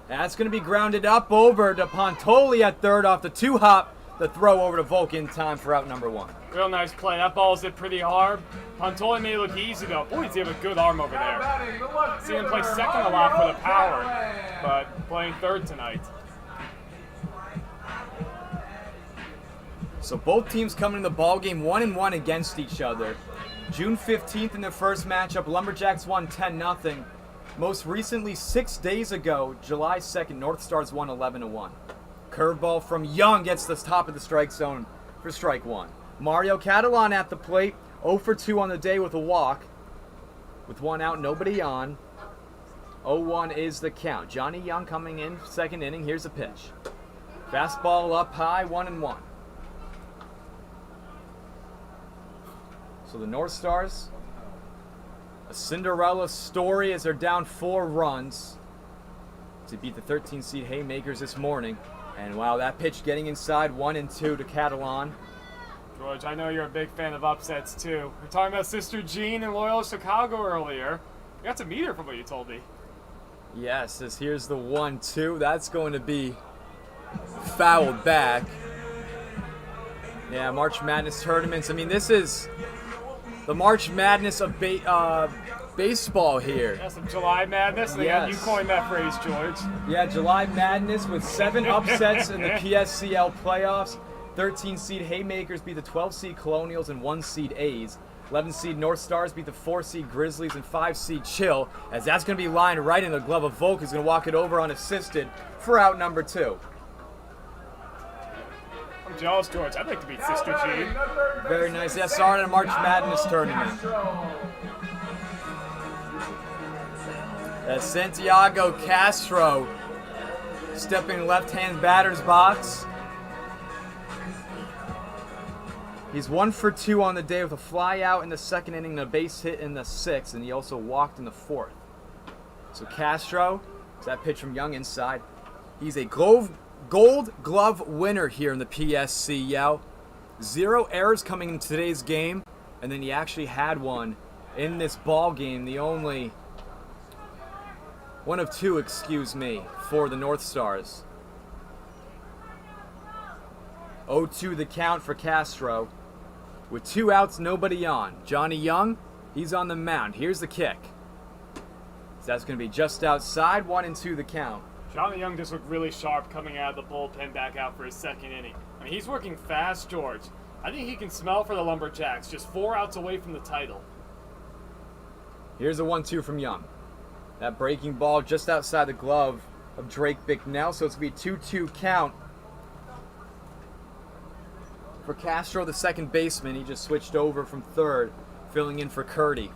Speaker 1: That's going to be grounded up over to Pantoli at third off the 2-hop. The throw over to Volk in time for out number 1.
Speaker 2: Real nice play. That ball's hit pretty hard. Pantoli made it look easy, though. Boy, does he have a good arm over there. See him play second a lot for the power, but playing third tonight.
Speaker 1: So both teams coming in the ball game 1-1 against each other. June 15th in their first matchup, LumberJacks won 10-0. Most recently, 6 days ago, July 2nd, NorthStars won 11-1. Curveball from Young gets the top of the strike zone for strike 1. Mario Catalan at the plate, 0 for 2 on the day with a walk. With 1 out, nobody on. 0-1 is the count. Johnny Young coming in, second inning. Here's a pitch. Fastball up high, 1-1. So the NorthStars, a Cinderella story as they're down 4 runs to beat the 13 seed Haymakers this morning. And wow, that pitch getting inside, 1-2 to Catalan.
Speaker 2: George, I know you're a big fan of upsets too. We were talking about Sister Jean in Loyola, Chicago earlier. You got to meet her from what you told me.
Speaker 1: Yes, as here's the 1-2. That's going to be fouled back. Yeah, March Madness tournaments. I mean, this is the March Madness of baseball here.
Speaker 2: Yeah, some July Madness. Yes. You coined that phrase, George.
Speaker 1: Yeah, July Madness with 7 upsets in the PSCL playoffs. 13 seed Haymakers beat the 12 seed Colonials and 1 seed A's. 11 seed NorthStars beat the 4 seed Grizzlies and 5 seed Chill. As that's going to be lined right in the glove of Volk, who's going to walk it over unassisted for out number 2.
Speaker 2: I'm jealous, George. I'd like to beat Sister Jean.
Speaker 1: Very nice. Yeah, started a March Madness tournament. As Santiago Castro stepping left-hand batter's box. He's 1 for 2 on the day with a fly out in the second inning and a base hit in the 6th, and he also walked in the 4th. So Castro That pitch from Young inside. He's a Gold Glove winner here in the PSCL. 0 errors coming in today's game, and then he actually had one in this ball game. The only one of 2, excuse me, for the NorthStars. 0-2 the count for Castro. With 2 outs, nobody on. Johnny Young, he's on the mound. Here's the kick. So that's going to be just outside. 1-2 the count.
Speaker 2: Johnny Young just looked really sharp coming out of the bullpen back out for his second inning. I mean, he's working fast, George. I think he can smell for the LumberJacks, just 4 outs away from the title.
Speaker 1: Here's a 1-2 from Young. That breaking ball just outside the glove of Drake Bicknell, so it's going to be 2-2 count. For Castro, the second baseman, he just switched over from third, filling in for Curdy.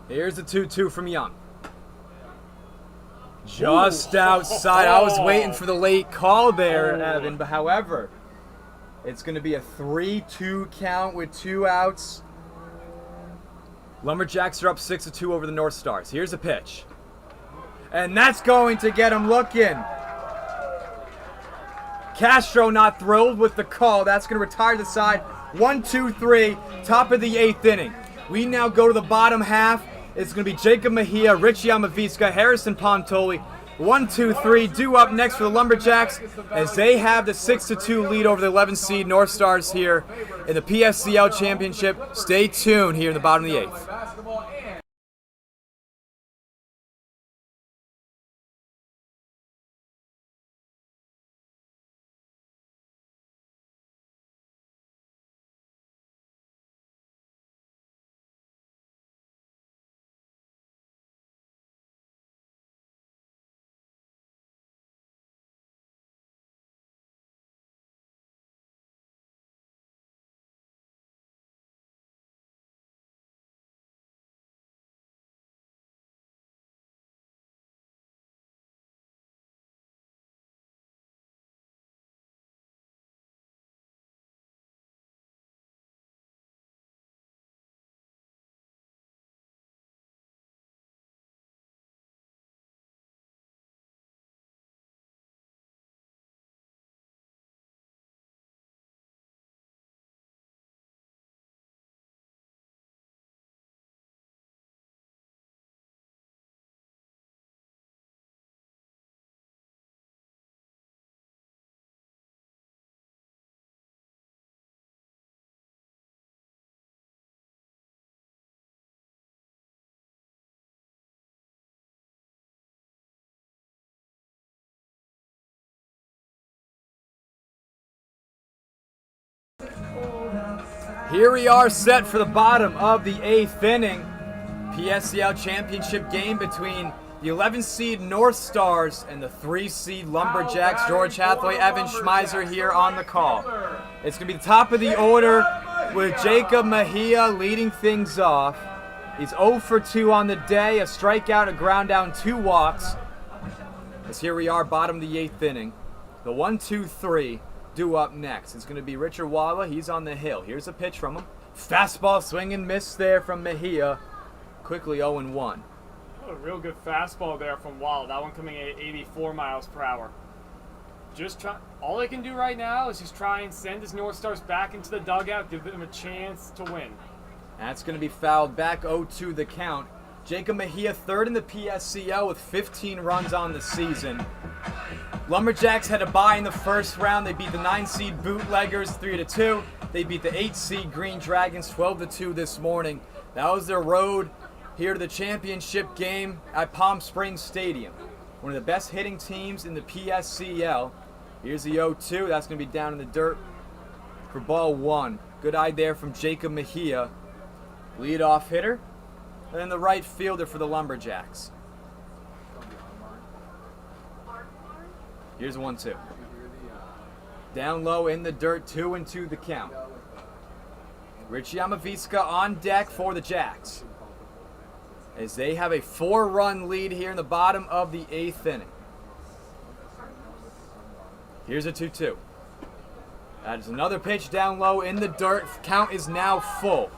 Speaker 1: Here's the 2-2 from Young. Just outside. I was waiting for the late call there, Evan, but however, it's going to be a 3-2 count with 2 outs. LumberJacks are up 6-2 over the NorthStars. Here's a pitch. And that's going to get him looking. Castro not thrilled with the call. That's going to retire the side. 1-2-3, top of the 8th inning. We now go to the bottom half. It's going to be Jacob Mejia, Richie Amavisca, Harrison Pantoli. 1-2-3 due up next for the LumberJacks as they have the 6-2 lead over the 11 seed NorthStars here in the PSCLChampionship. Stay tuned here in the bottom of the 8th. Here we are set for the bottom of the 8th inning. PSCL Championship game between the 11 seed NorthStars and the 3 seed LumberJacks. George Hathaway, Evan Schmeiser here on the call. It's going to be the top of the order with Jacob Mejia leading things off. He's 0 for 2 on the day, a strikeout, a ground down, 2 walks. As here we are, bottom of the 8th inning. The 1-2-3 due up next. It's going to be Richard Walla. He's on the hill. Here's a pitch from him. Fastball swing and miss there from Mejia. Quickly 0-1.
Speaker 2: A real good fastball there from Walla. That one coming at 84 miles per hour. All they can do right now is just try and send his NorthStars back into the dugout, give them a chance to win.
Speaker 1: That's going to be fouled back. 0-2 the count. Jacob Mejia, third in the PSCL with 15 runs on the season. LumberJacks had a bye in the first round. They beat the 9 seed Bootleggers 3-2. They beat the 8 seed Green Dragons 12-2 this morning. That was their road here to the championship game at Palm Springs Stadium. One of the best hitting teams in the PSCL. Here's the 0-2. That's going to be down in the dirt for ball 1. Good eye there from Jacob Mejia. Leadoff hitter. And then the right fielder for the LumberJacks. Here's 1-2. Down low in the dirt, 2-2 the count. Richie Amavisca on deck for the Jacks, as they have a 4-run lead here in the bottom of the 8th inning. Here's a 2-2. That is another pitch down low in the dirt. Count is now full.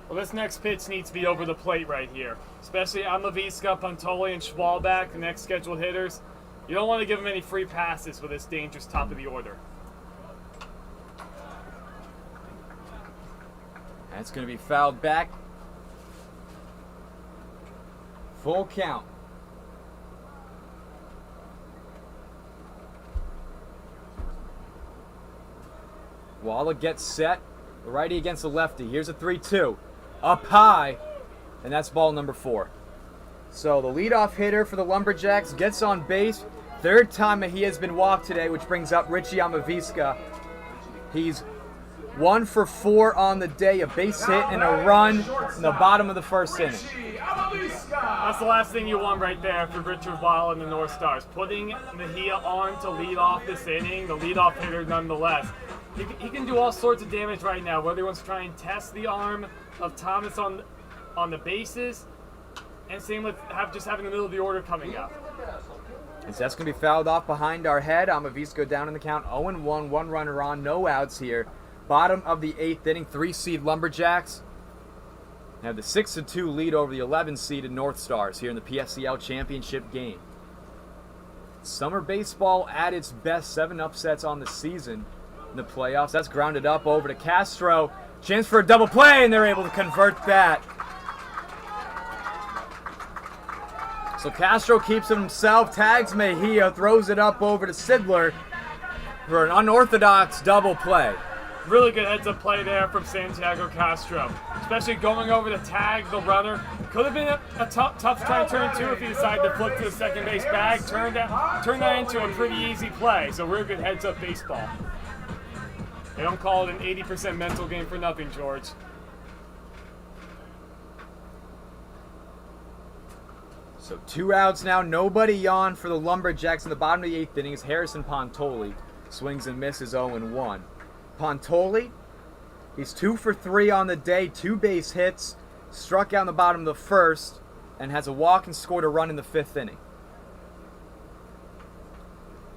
Speaker 2: Well, this next pitch needs to be over the plate right here, especially Amaviska, Pantoli, and Schwalbeck, the next scheduled hitters. You don't want to give them any free passes with this dangerous top of the order.
Speaker 1: That's going to be fouled back. Full count. Walla gets set. The righty against the lefty. Here's a 3-2. Up high. And that's ball number 4. So the leadoff hitter for the Lumberjacks gets on base. Third time that he has been walked today, which brings up Richie Amaviska. He's 1 for 4 on the day. A base hit and a run in the bottom of the first inning.
Speaker 2: That's the last thing you want right there for Richard Wall and the NorthStars. Putting Mejia on to lead off this inning, the leadoff hitter nonetheless. He can do all sorts of damage right now, whether he wants to try and test the arm of Thomas on the bases, and same with having the middle of the order coming up.
Speaker 1: And so that's going to be fouled off behind our head. Amaviska down in the count, 0-1, 1 runner on, no outs here. Bottom of the 8th inning, 3-seed Lumberjacks have the 6-2 lead over the 11-seeded NorthStars here in the PSCLChampionship game. Summer baseball at its best, 7 upsets on the season in the playoffs. That's grounded up over to Castro. Chance for a double play, and they're able to convert that. So Castro keeps it himself, tags Mejia, throws it up over to Sidler for an unorthodox double play.
Speaker 2: Really good heads-up play there from Santiago Castro, especially going over to tag the runner. Could have been a tough try and turn too if he decided to flip to the second base bag. Turned that into a pretty easy play. So real good heads-up baseball. They don't call it an 80% mental game for nothing, George.
Speaker 1: So 2 outs now, nobody on for the Lumberjacks in the bottom of the 8th inning. Is Harrison Pantoli swings and misses 0-1. Pantoli, he's 2 for 3 on the day, 2 base hits, struck out in the bottom of the first, and has a walk and scored a run in the 5th inning.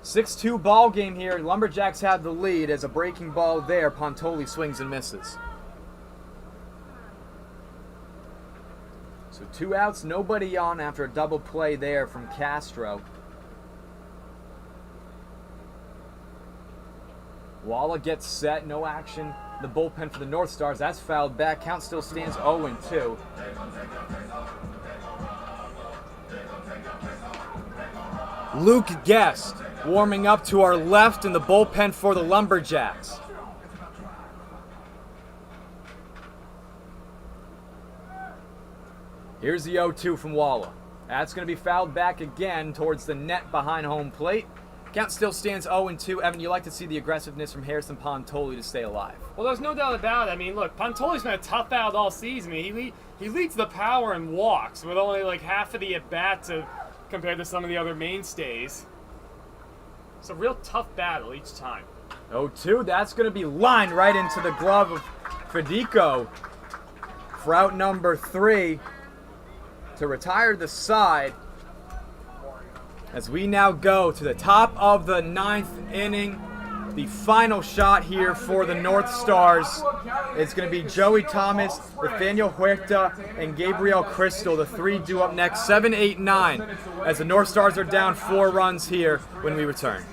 Speaker 1: 6-2 ball game here. Lumberjacks have the lead as a breaking ball there. Pantoli swings and misses. So 2 outs, nobody on after a double play there from Castro. Walla gets set, no action. The bullpen for the NorthStars, that's fouled back. Count still stands 0-2. Luke Guest warming up to our left in the bullpen for the Lumberjacks. Here's the 0-2 from Walla. That's going to be fouled back again towards the net behind home plate. Count still stands 0-2. Evan, you like to see the aggressiveness from Harrison Pantoli to stay alive.
Speaker 2: Well, there's no doubt about it. I mean, look, Pantoli's been a tough out all season. I mean, he leads the power in walks with only like half of the at-bats compared to some of the other mainstays. It's a real tough battle each time.
Speaker 1: 0-2, that's going to be lined right into the glove of Federico for out number 3 to retire the side. As we now go to the top of the 9th inning, the final shot here for the NorthStars. It's going to be Joey Thomas, Nathaniel Huerta, and Gabriel Cristal. The 3 due up next, 7, 8, 9, as the NorthStars are down 4 runs here when we return.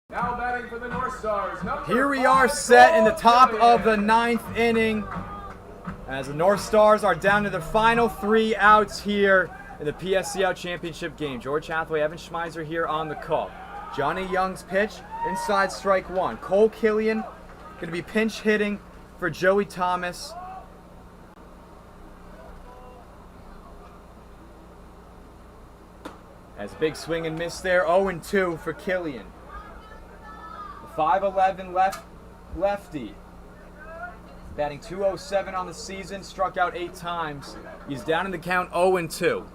Speaker 3: Now batting for the NorthStars.
Speaker 1: Here we are set in the top of the 9th inning as the NorthStars are down to the final 3 outs here in the PSCL Championship game. George Hathaway, Evan Schmeiser here on the call. Johnny Young's pitch, inside strike 1. Cole Killian going to be pinch hitting for Joey Thomas. As a big swing and miss there, 0-2 for Killian. 5'11" lefty. Batting .207 on the season, struck out 8 times. He's down in the count 0-2.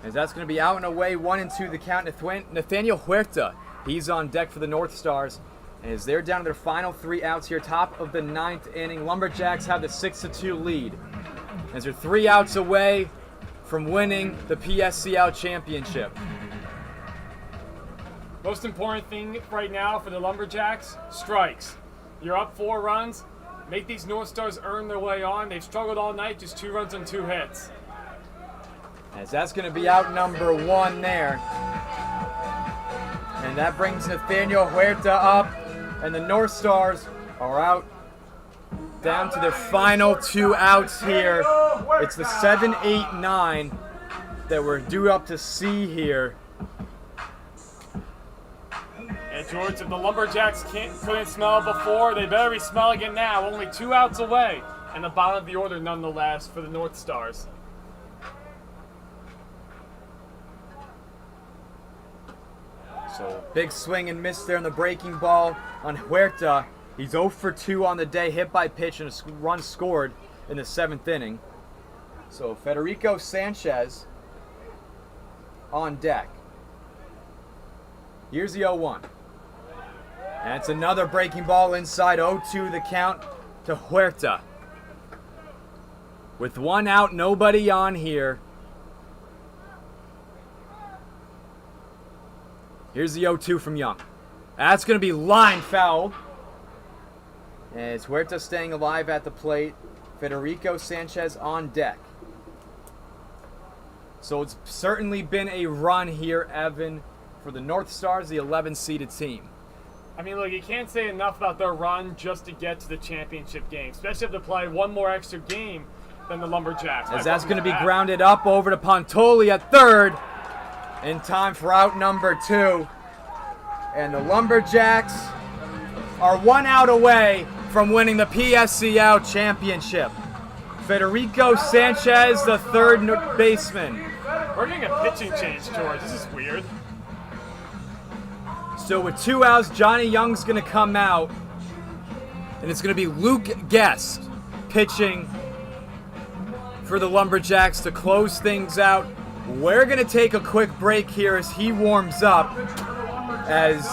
Speaker 1: As that's going to be out and away, 1-2 the count. Nathaniel Huerta, he's on deck for the NorthStars. And as they're down to their final 3 outs here, top of the 9th inning, LumberJacks have the 6-2 lead. As they're 3 outs away from winning the PSCL Championship.
Speaker 2: Most important thing right now for the LumberJacks, strikes. You're up 4 runs. Make these NorthStars earn their way on. They've struggled all night, just 2 runs and 2 hits.
Speaker 1: As that's going to be out number 1 there. And that brings Nathaniel Huerta up. And the NorthStars are out down to their final 2 outs here. It's the 7, 8, 9 that we're due up to see here.
Speaker 2: And George, if the LumberJacks couldn't smell it before, they better be smelling it now. Only 2 outs away. And the bottom of the order nonetheless for the NorthStars.
Speaker 1: So big swing and miss there on the breaking ball on Huerta. He's 0 for 2 on the day, hit by pitch and a run scored in the 7th inning. So Federico Sanchez on deck. Here's the 0-1. And it's another breaking ball inside, 0-2 the count to Huerta. With 1 out, nobody on here. Here's the 0-2 from Young. That's going to be line fouled. And it's Huerta staying alive at the plate. Federico Sanchez on deck. So it's certainly been a run here, Evan, for the NorthStars, the 11-seeded team.
Speaker 2: I mean, look, you can't say enough about their run just to get to the championship game, especially if they play 1 more extra game than the LumberJacks.
Speaker 1: As that's going to be grounded up over to Pantoli at third in time for out number 2. And the LumberJacks are 1 out away from winning the PSCL Championship. Federico Sanchez, the 3rd baseman.
Speaker 2: We're getting a pitching change, George. This is weird.
Speaker 1: So with 2 outs, Johnny Young's going to come out. And it's going to be Luke Guest pitching for the LumberJacks to close things out. We're going to take a quick break here as he warms up. As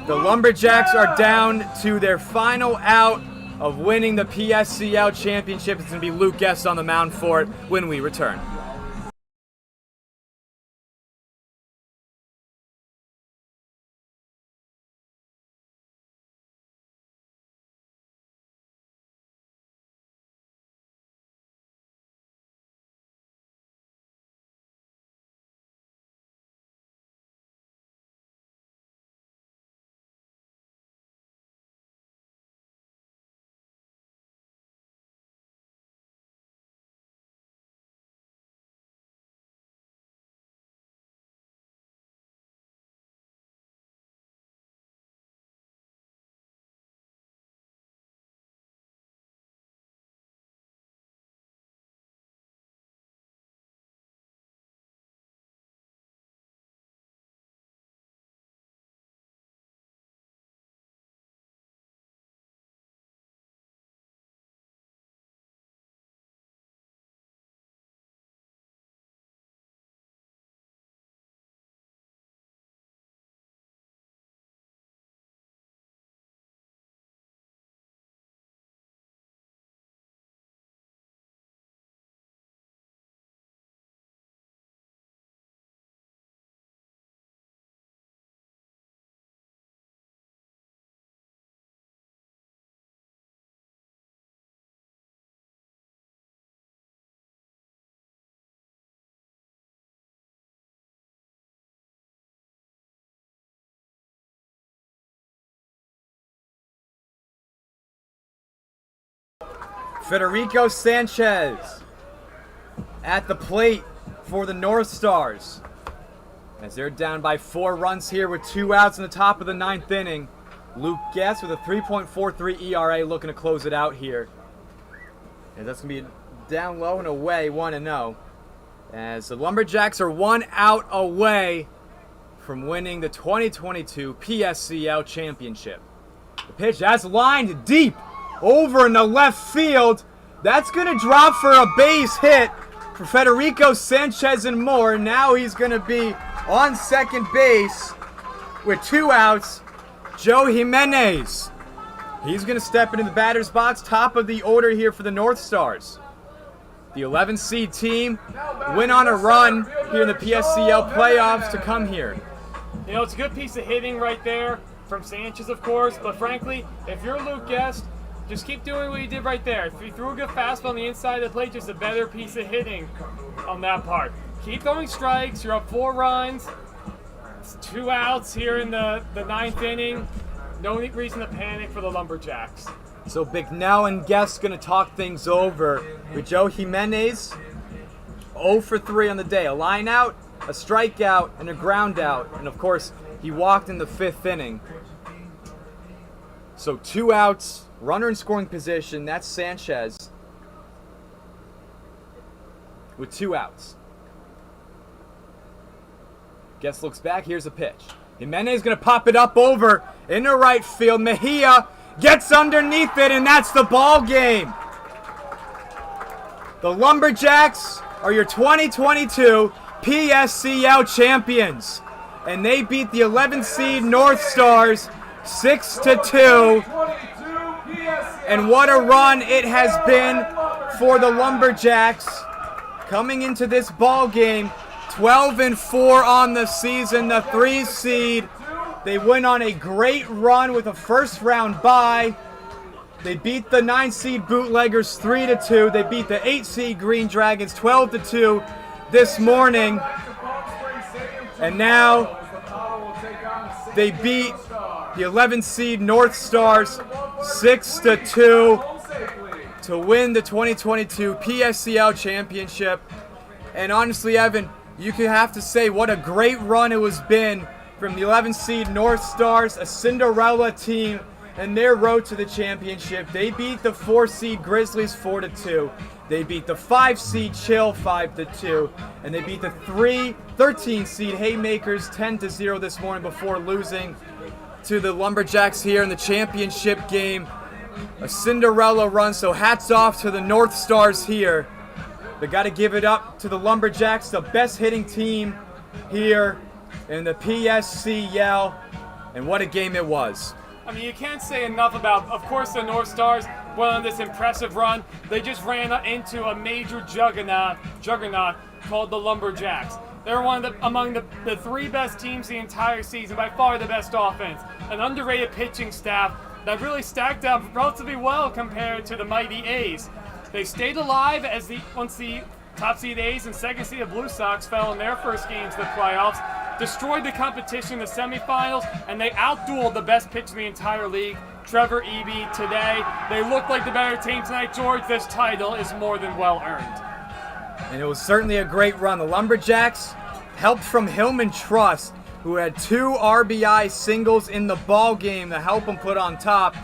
Speaker 1: the LumberJacks are down to their final out of winning the PSCL Championship. It's going to be Luke Guest on the mound for it when we return. Federico Sanchez at the plate for the NorthStars. As they're down by 4 runs here with 2 outs in the top of the 9th inning. Luke Guest with a 3.43 ERA looking to close it out here. And that's going to be down low and away, 1-0. As the LumberJacks are 1 out away from winning the 2022 PSCL Championship. The pitch that's lined deep over in the left field. That's going to drop for a base hit for Federico Sanchez and more. Now he's going to be on second base with 2 outs. Joe Jimenez. He's going to step into the batter's box, top of the order here for the NorthStars. The 11th seed team went on a run here in the PSCL playoffs to come here.
Speaker 2: You know, it's a good piece of hitting right there from Sanchez, of course, but frankly, if you're Luke Guest, just keep doing what you did right there. If you threw a good fastball on the inside of the plate, just a better piece of hitting on that part. Keep throwing strikes. You're up 4 runs. It's 2 outs here in the 9th inning. No reason to panic for the LumberJacks.
Speaker 1: So Bignell and Guest going to talk things over with Joe Jimenez. 0 for 3 on the day. A line out, a strikeout, and a ground out. And of course, he walked in the 5th inning. So 2 outs, runner in scoring position. That's Sanchez with 2 outs. Guest looks back. Here's a pitch. Jimenez going to pop it up over into right field. Mejia gets underneath it, and that's the ball game. The LumberJacks are your 2022 PSCL champions, and they beat the 11th seed NorthStars 6-2. And what a run it has been for the LumberJacks coming into this ball game. 12-4 on the season, the 3 seed. They went on a great run with a first-round bye. They beat the 9 seed Bootleggers 3-2. They beat the 8 seed Green Dragons 12-2 this morning. And now they beat the 11 seed NorthStars 6-2 to win the 2022 PSCL Championship. And honestly, Evan, you could have to say what a great run it was been from the 11 seed NorthStars, a Cinderella team, and their road to the championship. They beat the 4 seed Grizzlies 4-2. They beat the 5 seed Chill 5-2. And they beat the 13 seed Haymakers 10-0 this morning before losing to the LumberJacks here in the championship game. A Cinderella run, so hats off to the NorthStars here. They got to give it up to the LumberJacks, the best hitting team here in the PSCL. And what a game it was.
Speaker 2: I mean, you can't say enough about, of course, the NorthStars went on this impressive run. They just ran into a major juggernaut called the LumberJacks. They're among the 3 best teams the entire season, by far the best offense. An underrated pitching staff that really stacked up relatively well compared to the mighty A's. They stayed alive once the top seed A's and second seed the Blue Sox fell in their first games of the playoffs, destroyed the competition in the semifinals, and they outdueled the best pitcher in the entire league, Trevor Eby, today. They look like the better team tonight, George. This title is more than well earned.
Speaker 1: And it was certainly a great run. The LumberJacks helped from Hillman Trust, who had 2 RBI singles in the ball game to help them put on top.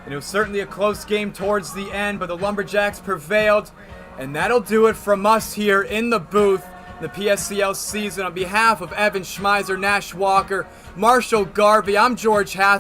Speaker 1: And it was certainly a close game towards the end, but the LumberJacks prevailed. And that'll do it from us here in the booth, the PSCL season. On behalf of Evan Schmeiser, Nash Walker, Marshall Garvey, I'm George Hathaway.